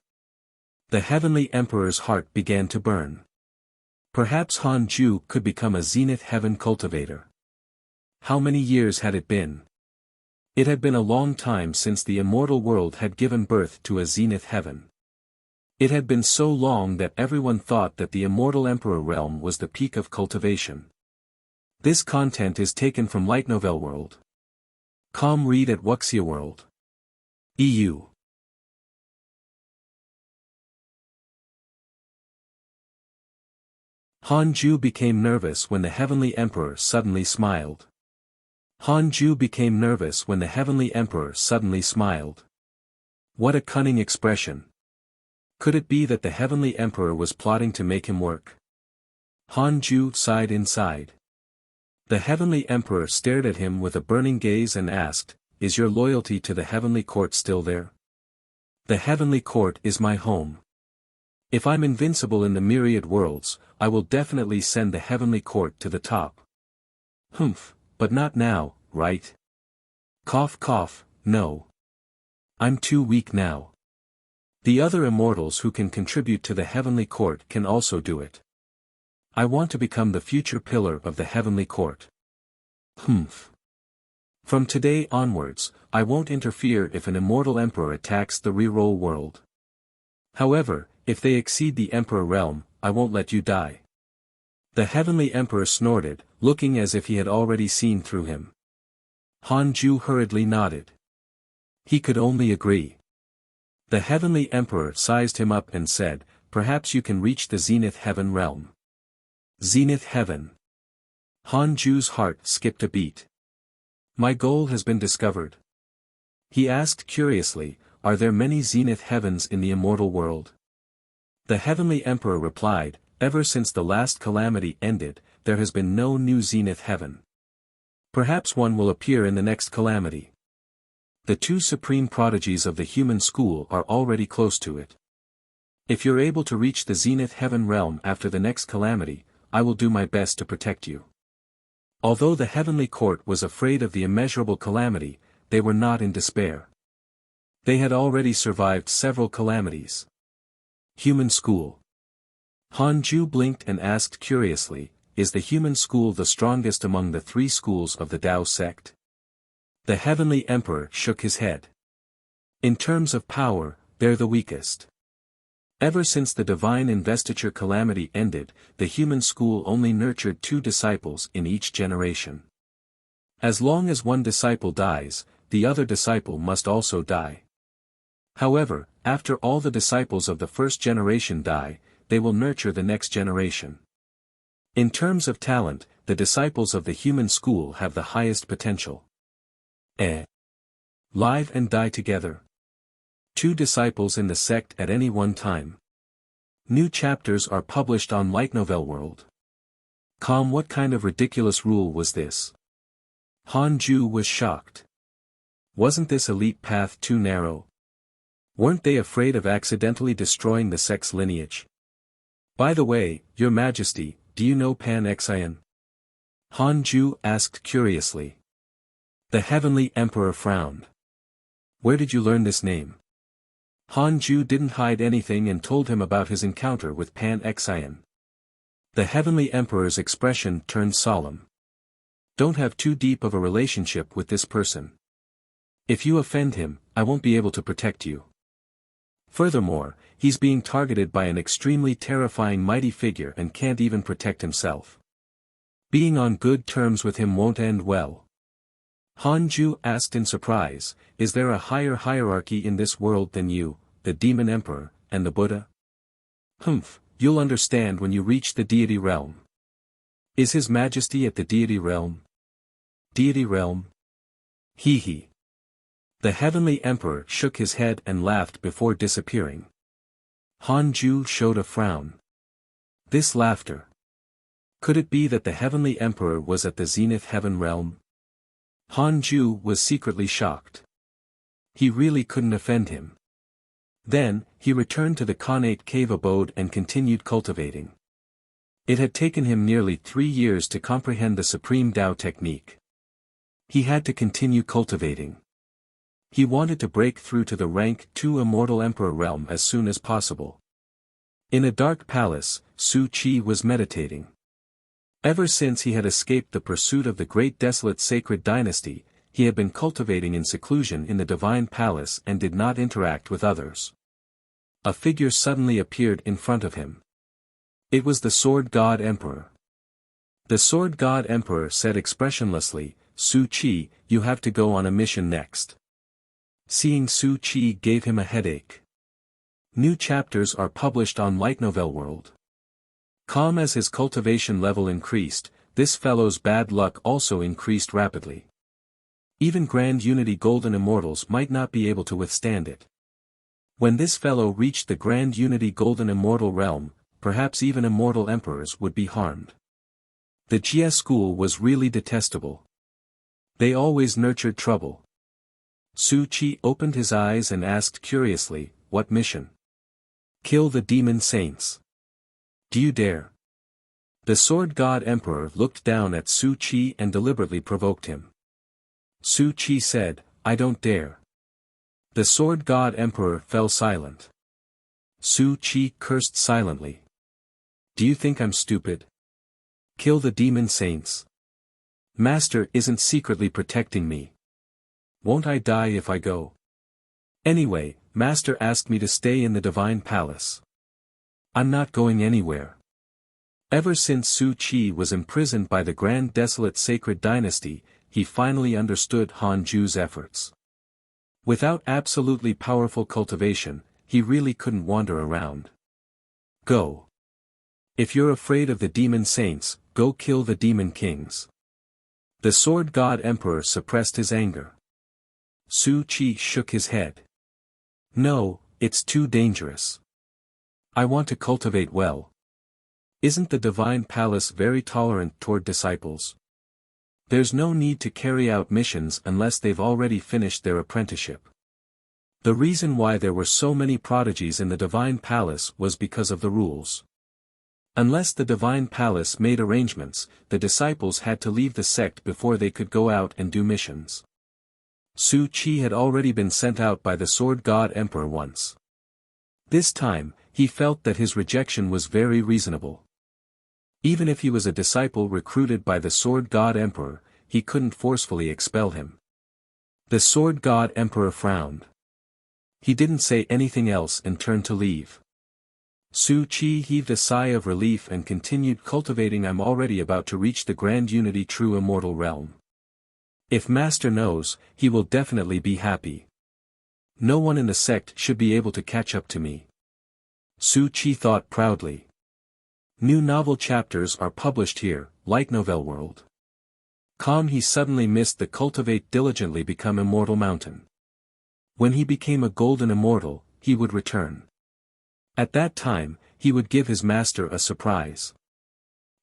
The Heavenly Emperor's heart began to burn. Perhaps Han Ju could become a Zenith Heaven cultivator. How many years had it been? It had been a long time since the immortal world had given birth to a Zenith Heaven. It had been so long that everyone thought that the immortal Emperor realm was the peak of cultivation. This content is taken from Light Novel World. Read at Wuxia World. EU. Han Ju became nervous when the Heavenly Emperor suddenly smiled. Han Ju became nervous when the Heavenly Emperor suddenly smiled. What a cunning expression. Could it be that the Heavenly Emperor was plotting to make him work? Han Ju sighed inside. The Heavenly Emperor stared at him with a burning gaze and asked, "Is your loyalty to the Heavenly Court still there?" "The Heavenly Court is my home. If I'm invincible in the myriad worlds, I will definitely send the Heavenly Court to the top." "Humph, but not now, right?" Cough cough, "No. I'm too weak now. The other immortals who can contribute to the Heavenly Court can also do it. I want to become the future pillar of the Heavenly Court." "Humph. From today onwards, I won't interfere if an immortal emperor attacks the reroll world. However, if they exceed the Emperor realm, I won't let you die." The Heavenly Emperor snorted, looking as if he had already seen through him. Han Ju hurriedly nodded. He could only agree. The Heavenly Emperor sized him up and said, "Perhaps you can reach the Zenith Heaven realm." Zenith Heaven. Han Ju's heart skipped a beat. "My goal has been discovered?" He asked curiously, "Are there many Zenith Heavens in the immortal world?" The Heavenly Emperor replied, "Ever since the last calamity ended, there has been no new Zenith Heaven. Perhaps one will appear in the next calamity. The 2 supreme prodigies of the human school are already close to it. If you're able to reach the Zenith Heaven realm after the next calamity, I will do my best to protect you." Although the Heavenly Court was afraid of the immeasurable calamity, they were not in despair. They had already survived several calamities. Human school. Han Ju blinked and asked curiously, "Is the human school the strongest among the 3 schools of the Tao sect?" The Heavenly Emperor shook his head. "In terms of power, they're the weakest. Ever since the divine investiture calamity ended, the human school only nurtured 2 disciples in each generation. As long as one disciple dies, the other disciple must also die. However, after all the disciples of the first generation die, they will nurture the next generation. In terms of talent, the disciples of the human school have the highest potential. Live and die together. 2 disciples in the sect at any one time. New chapters are published on Light Novel World. What kind of ridiculous rule was this? Han Ju was shocked. Wasn't this elite path too narrow? Weren't they afraid of accidentally destroying the sect's lineage? By the way, Your Majesty, do you know Pan Xian? Han Ju asked curiously. The Heavenly Emperor frowned. Where did you learn this name? Han Ju didn't hide anything and told him about his encounter with Pan Xian. The Heavenly Emperor's expression turned solemn. Don't have too deep of a relationship with this person. If you offend him, I won't be able to protect you. Furthermore, he's being targeted by an extremely terrifying mighty figure and can't even protect himself. Being on good terms with him won't end well. Han Ju asked in surprise, is there a higher hierarchy in this world than you, the Demon Emperor, and the Buddha? You'll understand when you reach the deity realm. Is His Majesty at the deity realm? Deity realm? Hee. The Heavenly Emperor shook his head and laughed before disappearing. Han Ju showed a frown. This laughter. Could it be that the Heavenly Emperor was at the Zenith Heaven realm? Han Ju was secretly shocked. He really couldn't offend him. Then, he returned to the Connate cave abode and continued cultivating. It had taken him nearly 3 years to comprehend the Supreme Tao technique. He had to continue cultivating. He wanted to break through to the rank 2 Immortal Emperor realm as soon as possible. In a dark palace, Su Qi was meditating. Ever since he had escaped the pursuit of the great desolate sacred dynasty, he had been cultivating in seclusion in the divine palace and did not interact with others. A figure suddenly appeared in front of him. It was the Sword God Emperor. The Sword God Emperor said expressionlessly, Su Qi, you have to go on a mission next. Seeing Su Qi gave him a headache. New chapters are published on Light Novel World. As his cultivation level increased, this fellow's bad luck also increased rapidly. Even Grand Unity Golden Immortals might not be able to withstand it. When this fellow reached the Grand Unity Golden Immortal realm, perhaps even Immortal Emperors would be harmed. The Jia school was really detestable. They always nurtured trouble. Su Qi opened his eyes and asked curiously, what mission? Kill the demon saints. Do you dare? The Sword God Emperor looked down at Su Qi and deliberately provoked him. Su Qi said, I don't dare. The Sword God Emperor fell silent. Su Qi cursed silently. Do you think I'm stupid? Kill the demon saints. Master isn't secretly protecting me. Won't I die if I go? Anyway, Master asked me to stay in the divine palace. I'm not going anywhere. Ever since Su Qi was imprisoned by the Grand Desolate Sacred Dynasty, he finally understood Han Ju's efforts. Without absolutely powerful cultivation, he really couldn't wander around. Go. If you're afraid of the demon saints, go kill the demon kings. The Sword God Emperor suppressed his anger. Su Qi shook his head. No, it's too dangerous. I want to cultivate well. Isn't the divine palace very tolerant toward disciples? There's no need to carry out missions unless they've already finished their apprenticeship. The reason why there were so many prodigies in the divine palace was because of the rules. Unless the divine palace made arrangements, the disciples had to leave the sect before they could go out and do missions. Su Qi had already been sent out by the Sword God Emperor once. This time, he felt that his rejection was very reasonable. Even if he was a disciple recruited by the Sword God Emperor, he couldn't forcefully expel him. The Sword God Emperor frowned. He didn't say anything else and turned to leave. Su Chi heaved a sigh of relief and continued cultivating. I'm already about to reach the grand unity true immortal realm. If Master knows, he will definitely be happy. No one in the sect should be able to catch up to me. Su Chi thought proudly. New novel chapters are published here, Light Novel World. He suddenly missed the Cultivate Diligently Become Immortal mountain. When he became a golden immortal, he would return. At that time, he would give his master a surprise.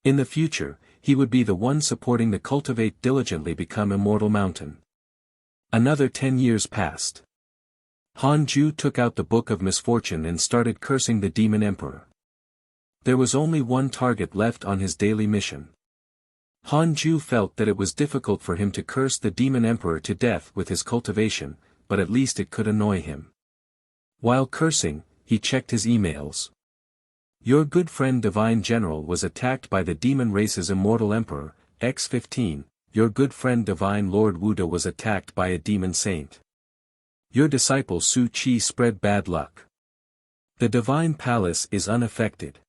In the future, he would be the one supporting the Cultivate Diligently Become Immortal mountain. Another 10 years passed. Hanju took out the Book of Misfortune and started cursing the Demon Emperor. There was only one target left on his daily mission. Hanju felt that it was difficult for him to curse the Demon Emperor to death with his cultivation, but at least it could annoy him. While cursing, he checked his emails. Your good friend Divine General was attacked by the demon race's immortal emperor, X-15, your good friend Divine Lord Wuda was attacked by a demon saint. Your disciple Su Chi spread bad luck. The divine palace is unaffected.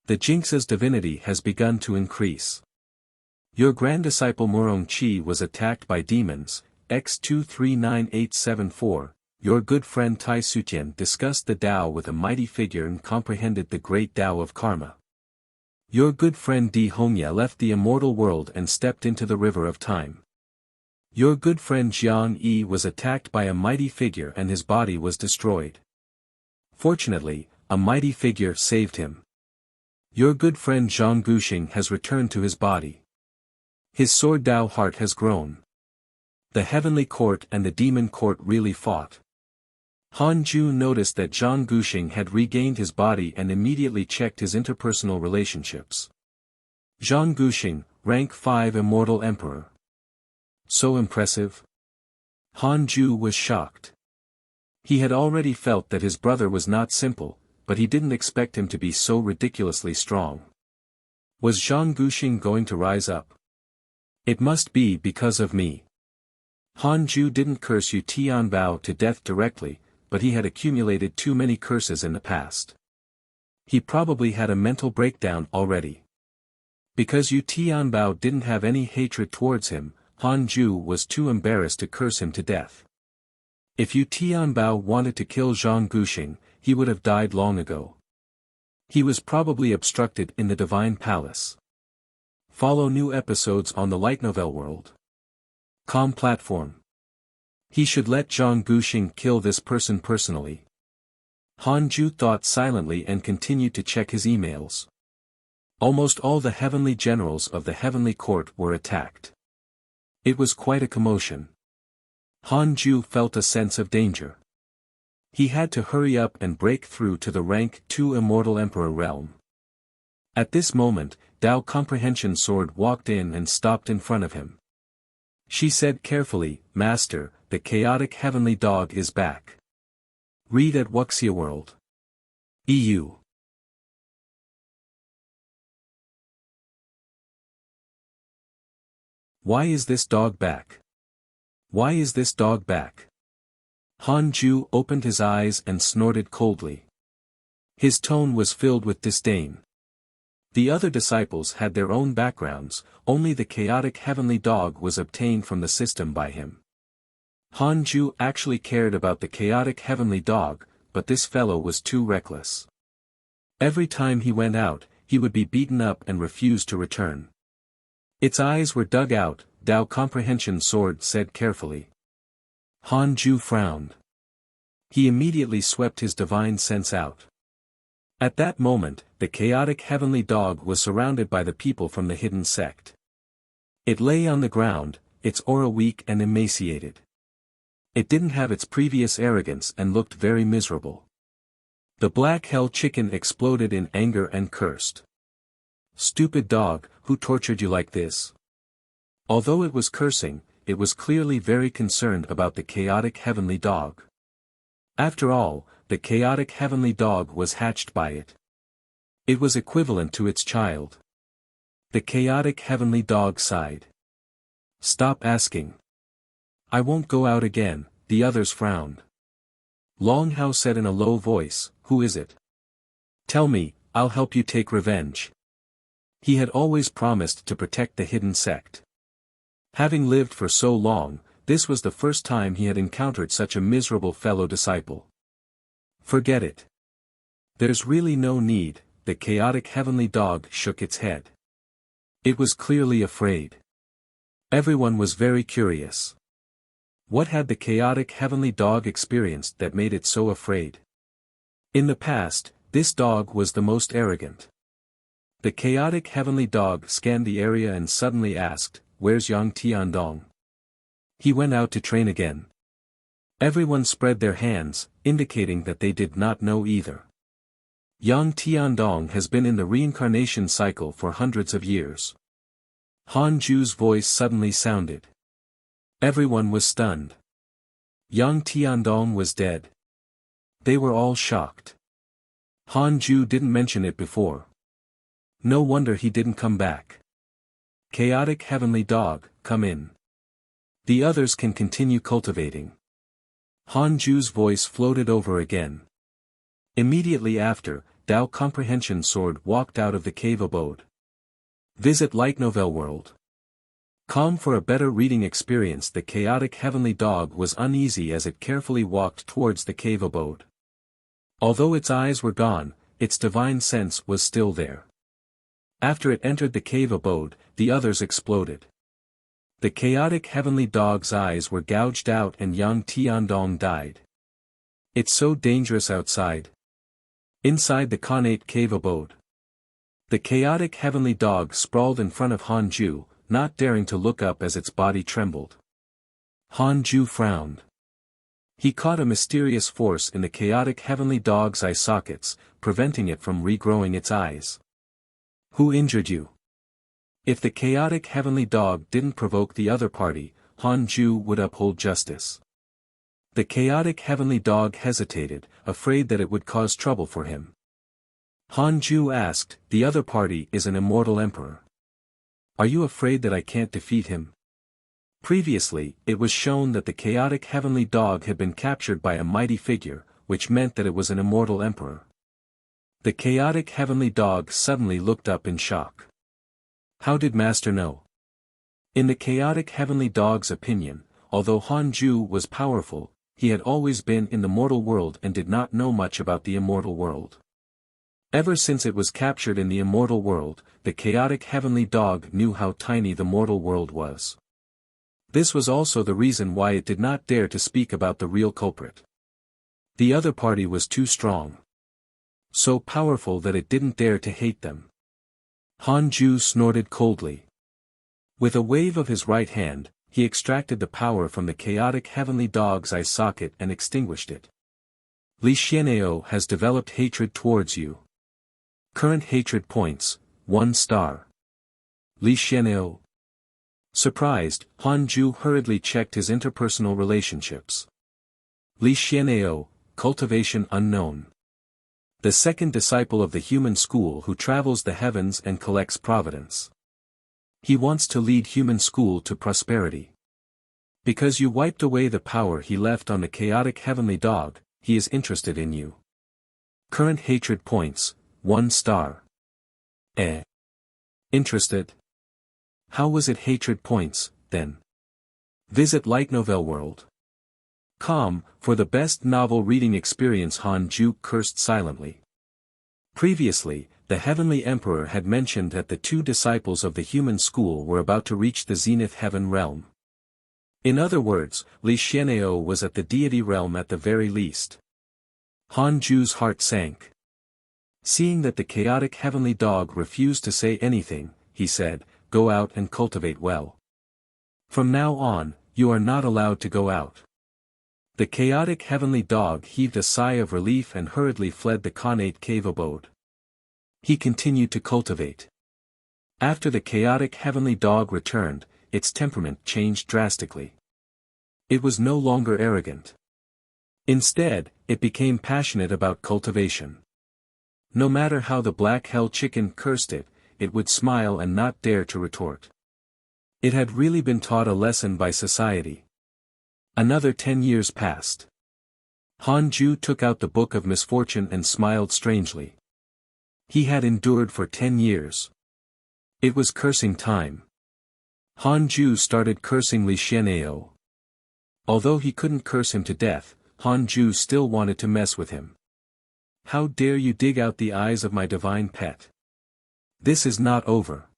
The Jinx's divinity has begun to increase. Your grand disciple Murong Chi was attacked by demons, X239874, your good friend Tai Sutian discussed the Tao with a mighty figure and comprehended the great Tao of karma. Your good friend Di Hongya left the immortal world and stepped into the river of time. Your good friend Jiang Yi was attacked by a mighty figure and his body was destroyed. Fortunately, a mighty figure saved him. Your good friend Zhang Guxing has returned to his body. His sword Tao heart has grown. The heavenly court and the demon court really fought. Hanju noticed that Zhang Guxing had regained his body and immediately checked his interpersonal relationships. Zhang Guxing, rank 5 immortal emperor. So impressive? Hanju was shocked. He had already felt that his brother was not simple, but he didn't expect him to be so ridiculously strong. Was Zhang Guxing going to rise up? It must be because of me. Hanju didn't curse Yu Tianbao to death directly, but he had accumulated too many curses in the past. He probably had a mental breakdown already. Because Yu Tianbao didn't have any hatred towards him, Hanju was too embarrassed to curse him to death. If Yu Tianbao wanted to kill Zhang Guxing, he would have died long ago. He was probably obstructed in the Divine Palace. Follow new episodes on the Light Novel World. Platform. He should let Zhang Guxing kill this person personally. Hanju thought silently and continued to check his emails. Almost all the heavenly generals of the heavenly court were attacked. It was quite a commotion. Hanju felt a sense of danger. He had to hurry up and break through to the rank 2 immortal emperor realm. At this moment, Tao Comprehension Sword walked in and stopped in front of him. She said carefully, Master, the chaotic heavenly dog is back. Read at Wuxia World. EU. Why is this dog back? Why is this dog back? Hanju opened his eyes and snorted coldly. His tone was filled with disdain. The other disciples had their own backgrounds, only the chaotic heavenly dog was obtained from the system by him. Hanju actually cared about the chaotic heavenly dog, but this fellow was too reckless. Every time he went out, he would be beaten up and refuse to return. Its eyes were dug out, Tao Comprehension Sword said carefully. Hanju frowned. He immediately swept his divine sense out. At that moment, the chaotic heavenly dog was surrounded by the people from the hidden sect. It lay on the ground, its aura weak and emaciated. It didn't have its previous arrogance and looked very miserable. The black hell chicken exploded in anger and cursed. Stupid dog, who tortured you like this? Although it was cursing, it was clearly very concerned about the chaotic heavenly dog. After all, the chaotic heavenly dog was hatched by it. It was equivalent to its child. The chaotic heavenly dog sighed. Stop asking. I won't go out again, the others frowned. Long Hao said in a low voice, Who is it? Tell me, I'll help you take revenge. He had always promised to protect the hidden sect. Having lived for so long, this was the first time he had encountered such a miserable fellow disciple. Forget it. There's really no need, the chaotic heavenly dog shook its head. It was clearly afraid. Everyone was very curious. What had the chaotic heavenly dog experienced that made it so afraid? In the past, this dog was the most arrogant. The chaotic heavenly dog scanned the area and suddenly asked, "Where's Yang Tiandong?" He went out to train again. Everyone spread their hands, indicating that they did not know either. Yang Tiandong has been in the reincarnation cycle for hundreds of years. Han Ju's voice suddenly sounded. Everyone was stunned. Yang Tiandong was dead. They were all shocked. Han Ju didn't mention it before. No wonder he didn't come back. Chaotic heavenly dog, come in. The others can continue cultivating. Han Ju's voice floated over again. Immediately after, Dao Comprehension Sword walked out of the cave abode. Visit Light Novel World. Calm for a better reading experience. The chaotic heavenly dog was uneasy as it carefully walked towards the cave abode. Although its eyes were gone, its divine sense was still there. After it entered the cave abode, the others exploded. The chaotic heavenly dog's eyes were gouged out and Yang Tiandong died. It's so dangerous outside. Inside the Khanate cave abode. The chaotic heavenly dog sprawled in front of Han Ju, not daring to look up as its body trembled. Han Ju frowned. He caught a mysterious force in the chaotic heavenly dog's eye sockets, preventing it from regrowing its eyes. Who injured you? If the chaotic heavenly dog didn't provoke the other party, Han Ju would uphold justice. The chaotic heavenly dog hesitated, afraid that it would cause trouble for him. Han Ju asked, "The other party is an immortal emperor. Are you afraid that I can't defeat him?" Previously, it was shown that the chaotic heavenly dog had been captured by a mighty figure, which meant that it was an immortal emperor. The chaotic heavenly dog suddenly looked up in shock. How did Master know? In the chaotic heavenly dog's opinion, although Han Ju was powerful, he had always been in the mortal world and did not know much about the immortal world. Ever since it was captured in the immortal world, the chaotic heavenly dog knew how tiny the mortal world was. This was also the reason why it did not dare to speak about the real culprit. The other party was too strong. So powerful that it didn't dare to hate them. Han Ju snorted coldly. With a wave of his right hand, he extracted the power from the chaotic heavenly dog's eye socket and extinguished it. Li Xian'eo has developed hatred towards you. Current hatred points, 1 star. Li Xian'eo. Surprised, Han Ju hurriedly checked his interpersonal relationships. Li Xian'eo, cultivation unknown. The second disciple of the human school who travels the heavens and collects providence. He wants to lead human school to prosperity. Because you wiped away the power he left on the chaotic heavenly dog, he is interested in you. Current hatred points, 1 star. Interested? How was it hatred points, then? Visit Light Novel World. Calm, for the best novel reading experience. Han Ju cursed silently. Previously, the Heavenly Emperor had mentioned that the 2 disciples of the human school were about to reach the zenith heaven realm. In other words, Li Xian'eo was at the deity realm at the very least. Han Ju's heart sank. Seeing that the chaotic heavenly dog refused to say anything, he said, "Go out and cultivate well. From now on, you are not allowed to go out." The chaotic heavenly dog heaved a sigh of relief and hurriedly fled the Khanate cave abode. He continued to cultivate. After the chaotic heavenly dog returned, its temperament changed drastically. It was no longer arrogant. Instead, it became passionate about cultivation. No matter how the black hell chicken cursed it, it would smile and not dare to retort. It had really been taught a lesson by society. Another 10 years passed. Han Ju took out the Book of Misfortune and smiled strangely. He had endured for 10 years. It was cursing time. Han Ju started cursing Li Xian'ao. Although he couldn't curse him to death, Han Ju still wanted to mess with him. How dare you dig out the eyes of my divine pet? This is not over.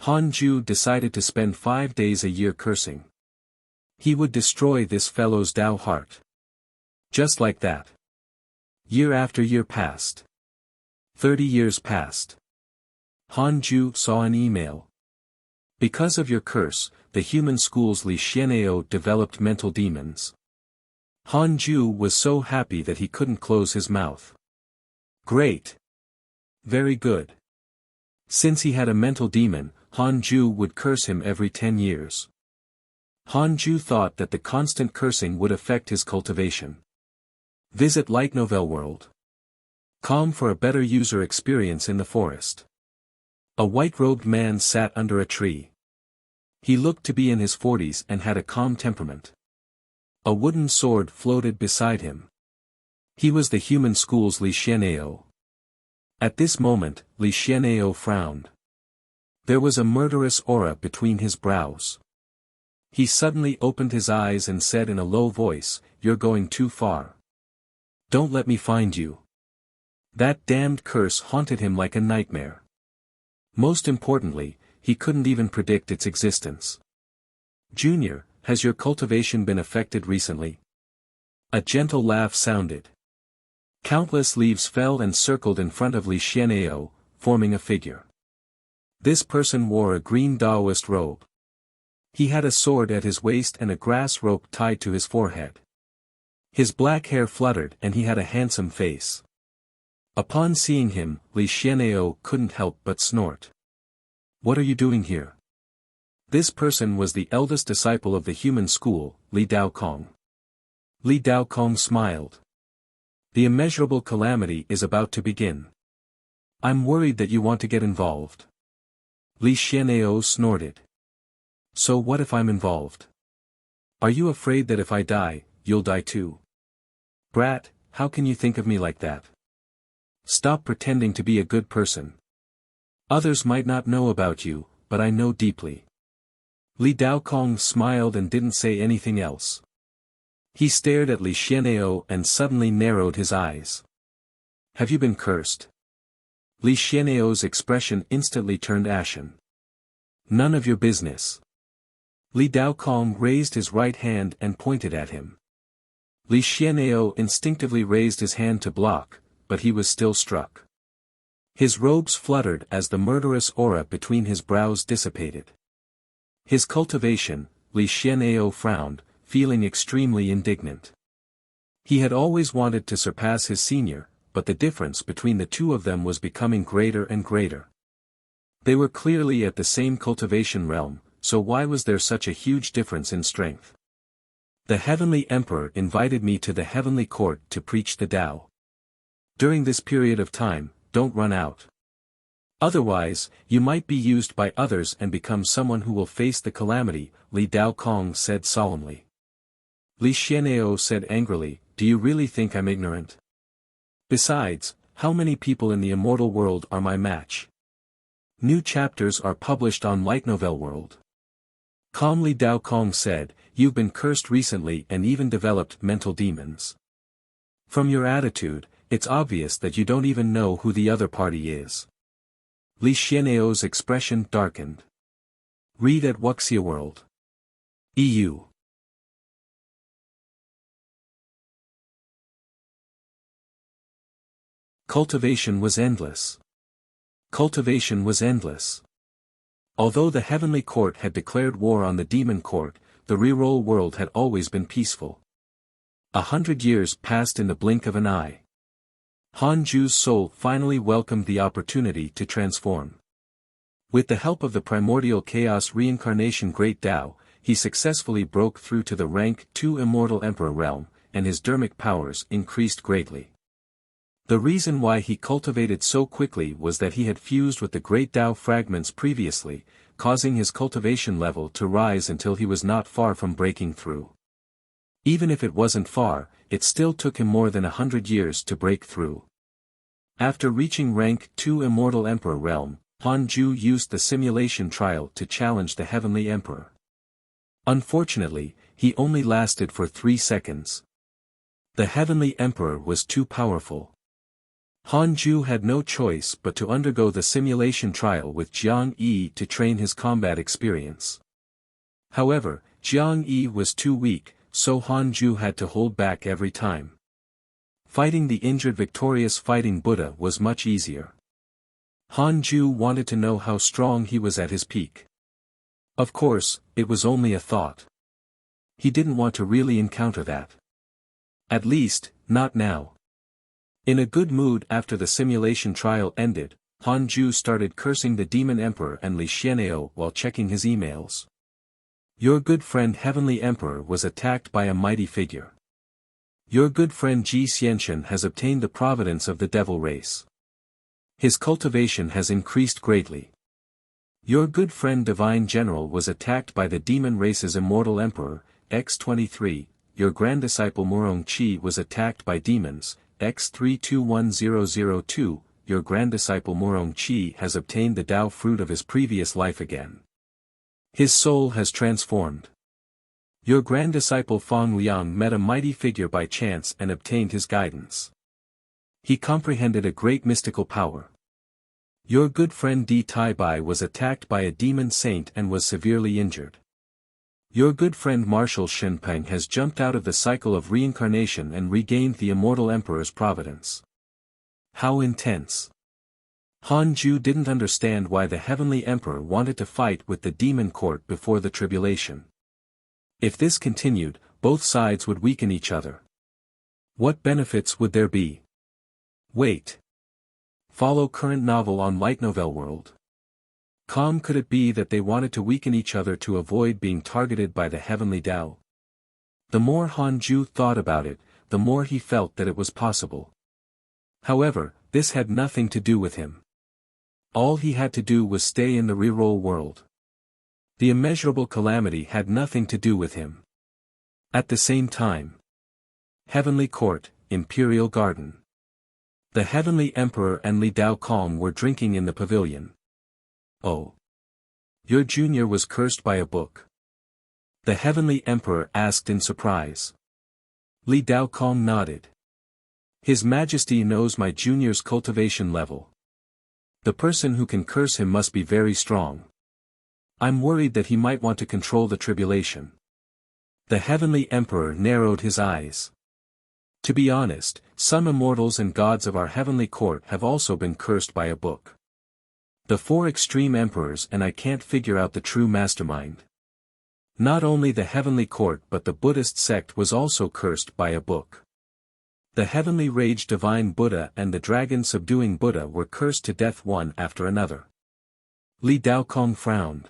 Han Ju decided to spend 5 days a year cursing. He would destroy this fellow's Tao heart. Just like that. Year after year passed. 30 years passed. Han Ju saw an email. Because of your curse, the human school's Li Xian'ao developed mental demons. Han Ju was so happy that he couldn't close his mouth. Great. Very good. Since he had a mental demon, Han Ju would curse him every 10 years. Han Ju thought that the constant cursing would affect his cultivation. Visit Light Novel World. Com for a better user experience in the forest. A white-robed man sat under a tree. He looked to be in his 40s and had a calm temperament. A wooden sword floated beside him. He was the human school's Li Xian'ao. At this moment, Li Xian'ao frowned. There was a murderous aura between his brows. He suddenly opened his eyes and said in a low voice, "You're going too far. Don't let me find you." That damned curse haunted him like a nightmare. Most importantly, he couldn't even predict its existence. "Junior, has your cultivation been affected recently?" A gentle laugh sounded. Countless leaves fell and circled in front of Li Xian'ao, forming a figure. This person wore a green Taoist robe. He had a sword at his waist and a grass rope tied to his forehead. His black hair fluttered and he had a handsome face. Upon seeing him, Li Xian'ao couldn't help but snort. "What are you doing here?" This person was the eldest disciple of the human school, Li Daokong. Li Daokong smiled. "The immeasurable calamity is about to begin. I'm worried that you want to get involved." Li Xian'ao snorted. "So what if I'm involved? Are you afraid that if I die, you'll die too?" "Brat, how can you think of me like that? Stop pretending to be a good person. Others might not know about you, but I know deeply." Li Daokong smiled and didn't say anything else. He stared at Li Xian'ao and suddenly narrowed his eyes. "Have you been cursed?" Li Xian'ao's expression instantly turned ashen. "None of your business." Li Daokong raised his right hand and pointed at him. Li Xian'ao instinctively raised his hand to block, but he was still struck. His robes fluttered as the murderous aura between his brows dissipated. His cultivation, Li Xian'ao frowned, feeling extremely indignant. He had always wanted to surpass his senior, but the difference between the two of them was becoming greater and greater. They were clearly at the same cultivation realm, so why was there such a huge difference in strength? "The Heavenly Emperor invited me to the Heavenly Court to preach the Tao. During this period of time, don't run out. Otherwise, you might be used by others and become someone who will face the calamity," Li Daokong said solemnly. Li Xian'ao said angrily, "Do you really think I'm ignorant? Besides, how many people in the immortal world are my match?" New chapters are published on Light Novel World. Calmly Daokong said, "You've been cursed recently and even developed mental demons. From your attitude, it's obvious that you don't even know who the other party is." Li Xian'ao's expression darkened. Read at Wuxia World. EU. Cultivation was endless. Cultivation was endless. Although the Heavenly Court had declared war on the Demon Court, the reroll world had always been peaceful. 100 years passed in the blink of an eye. Han Ju's soul finally welcomed the opportunity to transform. With the help of the primordial chaos reincarnation Great Tao, he successfully broke through to the rank 2 immortal emperor realm, and his dermic powers increased greatly. The reason why he cultivated so quickly was that he had fused with the Great Tao fragments previously, causing his cultivation level to rise until he was not far from breaking through. Even if it wasn't far, it still took him more than 100 years to break through. After reaching rank 2 Immortal Emperor realm, Han Ju used the simulation trial to challenge the Heavenly Emperor. Unfortunately, he only lasted for 3 seconds. The Heavenly Emperor was too powerful. Han Ju had no choice but to undergo the simulation trial with Jiang Yi to train his combat experience. However, Jiang Yi was too weak, so Han Ju had to hold back every time. Fighting the injured victorious fighting Buddha was much easier. Han Ju wanted to know how strong he was at his peak. Of course, it was only a thought. He didn't want to really encounter that. At least, not now. In a good mood after the simulation trial ended, Han Ju started cursing the Demon Emperor and Li Xian'eo while checking his emails. Your good friend Heavenly Emperor was attacked by a mighty figure. Your good friend Ji Xianxian has obtained the providence of the devil race. His cultivation has increased greatly. Your good friend Divine General was attacked by the demon race's immortal emperor, X23, your grand disciple Murong Qi was attacked by demons, X321002, your grand disciple Murong Qi has obtained the Tao fruit of his previous life again. His soul has transformed. Your grand disciple Fang Liang met a mighty figure by chance and obtained his guidance. He comprehended a great mystical power. Your good friend Di Taibai was attacked by a demon saint and was severely injured. Your good friend Marshal Shenpeng has jumped out of the cycle of reincarnation and regained the immortal emperor's providence. How intense! Han Ju didn't understand why the heavenly emperor wanted to fight with the demon court before the tribulation. If this continued, both sides would weaken each other. What benefits would there be? Wait. Follow current novel on Light Novel World. Could it be that they wanted to weaken each other to avoid being targeted by the heavenly Tao? The more Han Ju thought about it, the more he felt that it was possible. However, this had nothing to do with him. All he had to do was stay in the reroll world. The immeasurable calamity had nothing to do with him. At the same time. Heavenly Court, Imperial Garden. The Heavenly Emperor and Li Dao Kong were drinking in the pavilion. Oh. Your junior was cursed by a book. The Heavenly Emperor asked in surprise. Li Dao Kong nodded. His Majesty knows my junior's cultivation level. The person who can curse him must be very strong. I'm worried that he might want to control the tribulation. The Heavenly Emperor narrowed his eyes. To be honest, some immortals and gods of our heavenly court have also been cursed by a book. The 4 extreme emperors and I can't figure out the true mastermind. Not only the heavenly court but the Buddhist sect was also cursed by a book. The heavenly rage divine Buddha and the dragon subduing Buddha were cursed to death one after another. Li Daokong frowned.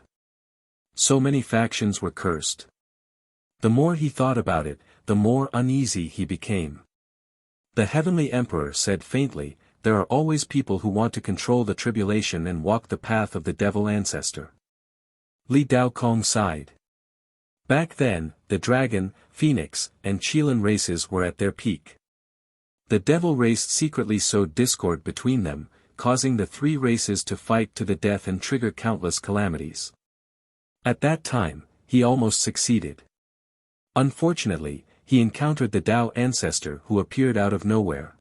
So many factions were cursed. The more he thought about it, the more uneasy he became. The heavenly emperor said faintly, there are always people who want to control the tribulation and walk the path of the devil ancestor. Li Daokong sighed. Back then, the dragon, phoenix, and Qilin races were at their peak. The devil race secretly sowed discord between them, causing the 3 races to fight to the death and trigger countless calamities. At that time, he almost succeeded. Unfortunately, he encountered the Tao ancestor who appeared out of nowhere.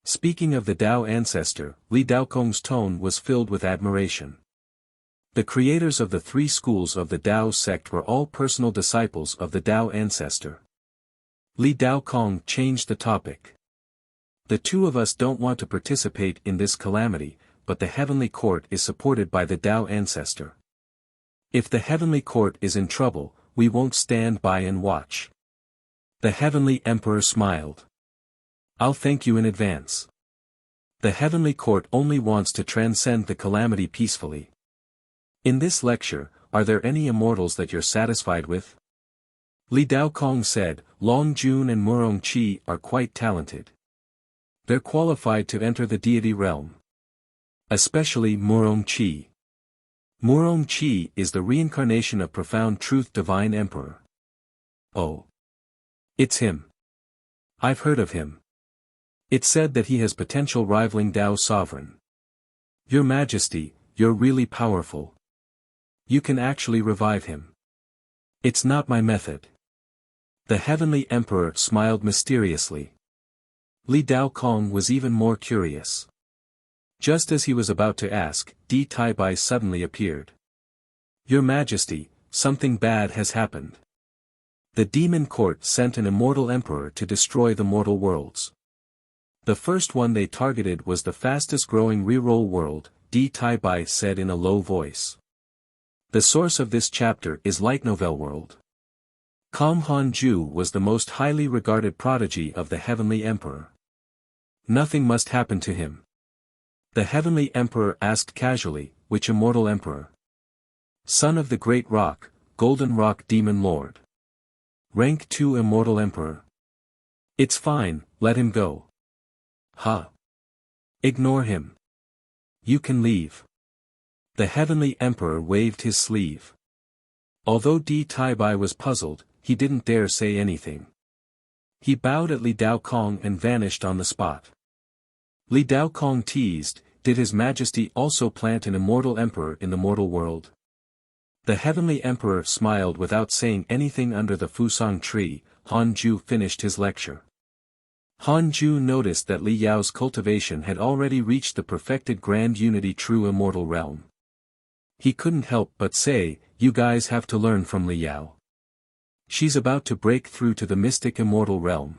Speaking of the Tao ancestor, Li Daokong's tone was filled with admiration. The creators of the 3 schools of the Tao sect were all personal disciples of the Tao ancestor. Li Daokong changed the topic. The 2 of us don't want to participate in this calamity, but the heavenly court is supported by the Tao ancestor. If the heavenly court is in trouble, we won't stand by and watch. The heavenly emperor smiled. I'll thank you in advance. The heavenly court only wants to transcend the calamity peacefully. In this lecture, are there any immortals that you're satisfied with? Li Daokong said, Long Jun and Murong Qi are quite talented. They're qualified to enter the deity realm. Especially Murong Qi. Murong Qi is the reincarnation of Profound Truth Divine Emperor. Oh. It's him. I've heard of him. It said that he has potential rivaling Dao's sovereign. Your Majesty, you're really powerful. You can actually revive him. It's not my method. The Heavenly Emperor smiled mysteriously. Li Daokong was even more curious. Just as he was about to ask, Di Taibai suddenly appeared. Your Majesty, something bad has happened. The demon court sent an immortal emperor to destroy the mortal worlds. The first one they targeted was the fastest-growing reroll world, Di Taibai said in a low voice. The source of this chapter is Light Novel World. Kam Hanju was the most highly regarded prodigy of the Heavenly Emperor. Nothing must happen to him. The Heavenly Emperor asked casually, which immortal emperor? Son of the Great Rock, Golden Rock Demon Lord. Rank 2 immortal emperor. It's fine, let him go. Huh. Ignore him. You can leave. The Heavenly Emperor waved his sleeve. Although Di Taibai was puzzled, he didn't dare say anything. He bowed at Li Daokong and vanished on the spot. Li Daokong teased, did His Majesty also plant an immortal emperor in the mortal world? The Heavenly Emperor smiled without saying anything. Under the Fusang tree, Hanju finished his lecture. Hanju noticed that Li Yao's cultivation had already reached the perfected grand unity true immortal realm. He couldn't help but say, you guys have to learn from Li Yao. She's about to break through to the mystic immortal realm.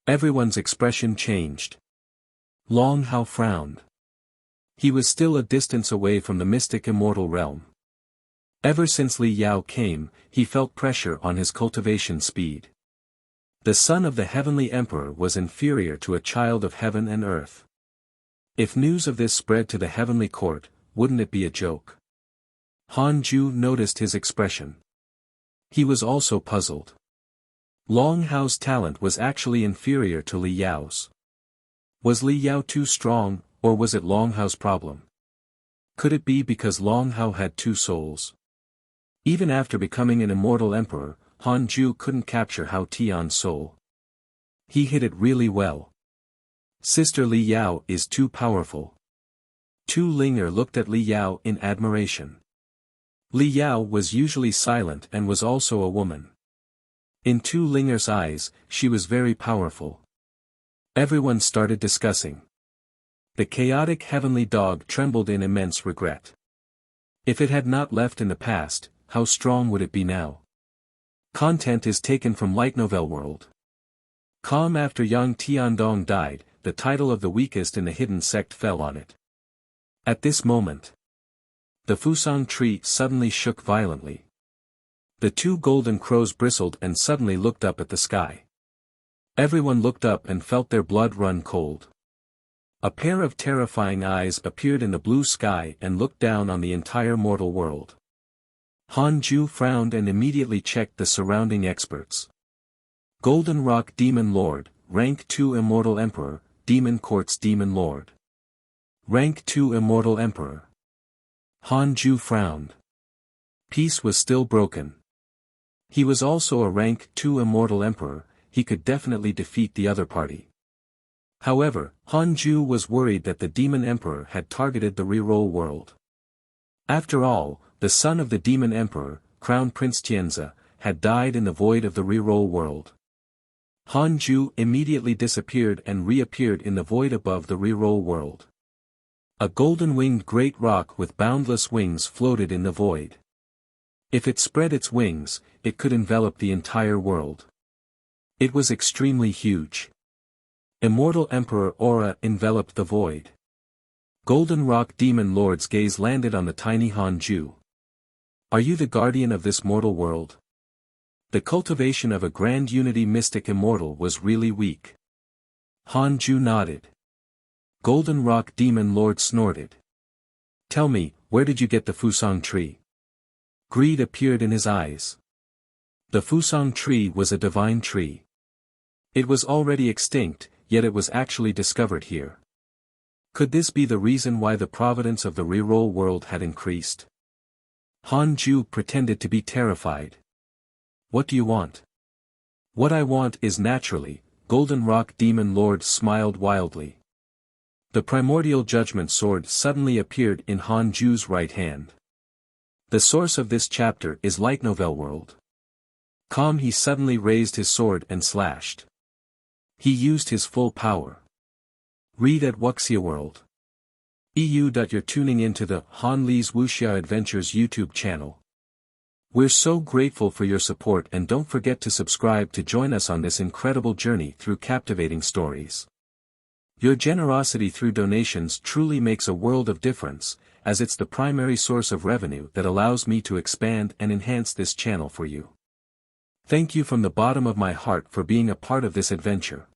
Everyone's expression changed. Long Hao frowned. He was still a distance away from the mystic immortal realm. Ever since Li Yao came, he felt pressure on his cultivation speed. The son of the Heavenly Emperor was inferior to a child of heaven and earth. If news of this spread to the heavenly court, wouldn't it be a joke? Hanju noticed his expression. He was also puzzled. Long Hao's talent was actually inferior to Li Yao's. Was Li Yao too strong, or was it Long Hao's problem? Could it be because Long Hao had two souls? Even after becoming an immortal emperor, Hanju couldn't capture Hao Tian's soul. He hid it really well. Sister Li Yao is too powerful. Tu Linger looked at Li Yao in admiration. Li Yao was usually silent and was also a woman. In Tu Linger's eyes, she was very powerful. Everyone started discussing. The chaotic heavenly dog trembled in immense regret. If it had not left in the past, how strong would it be now? Content is taken from Light Novel World. After Yang Tiandong died, the title of the weakest in the hidden sect fell on it. At this moment, the Fusang tree suddenly shook violently. The two golden crows bristled and suddenly looked up at the sky. Everyone looked up and felt their blood run cold. A pair of terrifying eyes appeared in the blue sky and looked down on the entire mortal world. Hanju frowned and immediately checked the surrounding experts. Golden Rock Demon Lord, Rank 2 Immortal Emperor, Demon Court's Demon Lord. Rank 2 Immortal Emperor. Hanju frowned. Peace was still broken. He was also a Rank 2 Immortal Emperor, he could definitely defeat the other party. However, Hanju was worried that the Demon Emperor had targeted the reroll world. After all, the son of the Demon Emperor, Crown Prince Tianzi, had died in the void of the reroll world. Hanju immediately disappeared and reappeared in the void above the reroll world. A golden-winged great rock with boundless wings floated in the void. If it spread its wings, it could envelop the entire world. It was extremely huge. Immortal Emperor aura enveloped the void. Golden Rock Demon Lord's gaze landed on the tiny Hanju. Are you the guardian of this mortal world? The cultivation of a grand unity mystic immortal was really weak. Hanju nodded. Golden Rock Demon Lord snorted. Tell me, where did you get the Fusang tree? Greed appeared in his eyes. The Fusang tree was a divine tree. It was already extinct, yet it was actually discovered here. Could this be the reason why the providence of the reroll world had increased? Hanju pretended to be terrified. What do you want? What I want is naturally, Golden Rock Demon Lord smiled wildly. The primordial judgment sword suddenly appeared in Han Ju's right hand. The source of this chapter is Light Novel World. He suddenly raised his sword and slashed. He used his full power. Read at Wuxia World. You're tuning into the Han Lee's Wuxia Adventures YouTube channel. We're so grateful for your support, and don't forget to subscribe to join us on this incredible journey through captivating stories. Your generosity through donations truly makes a world of difference, as it's the primary source of revenue that allows me to expand and enhance this channel for you. Thank you from the bottom of my heart for being a part of this adventure.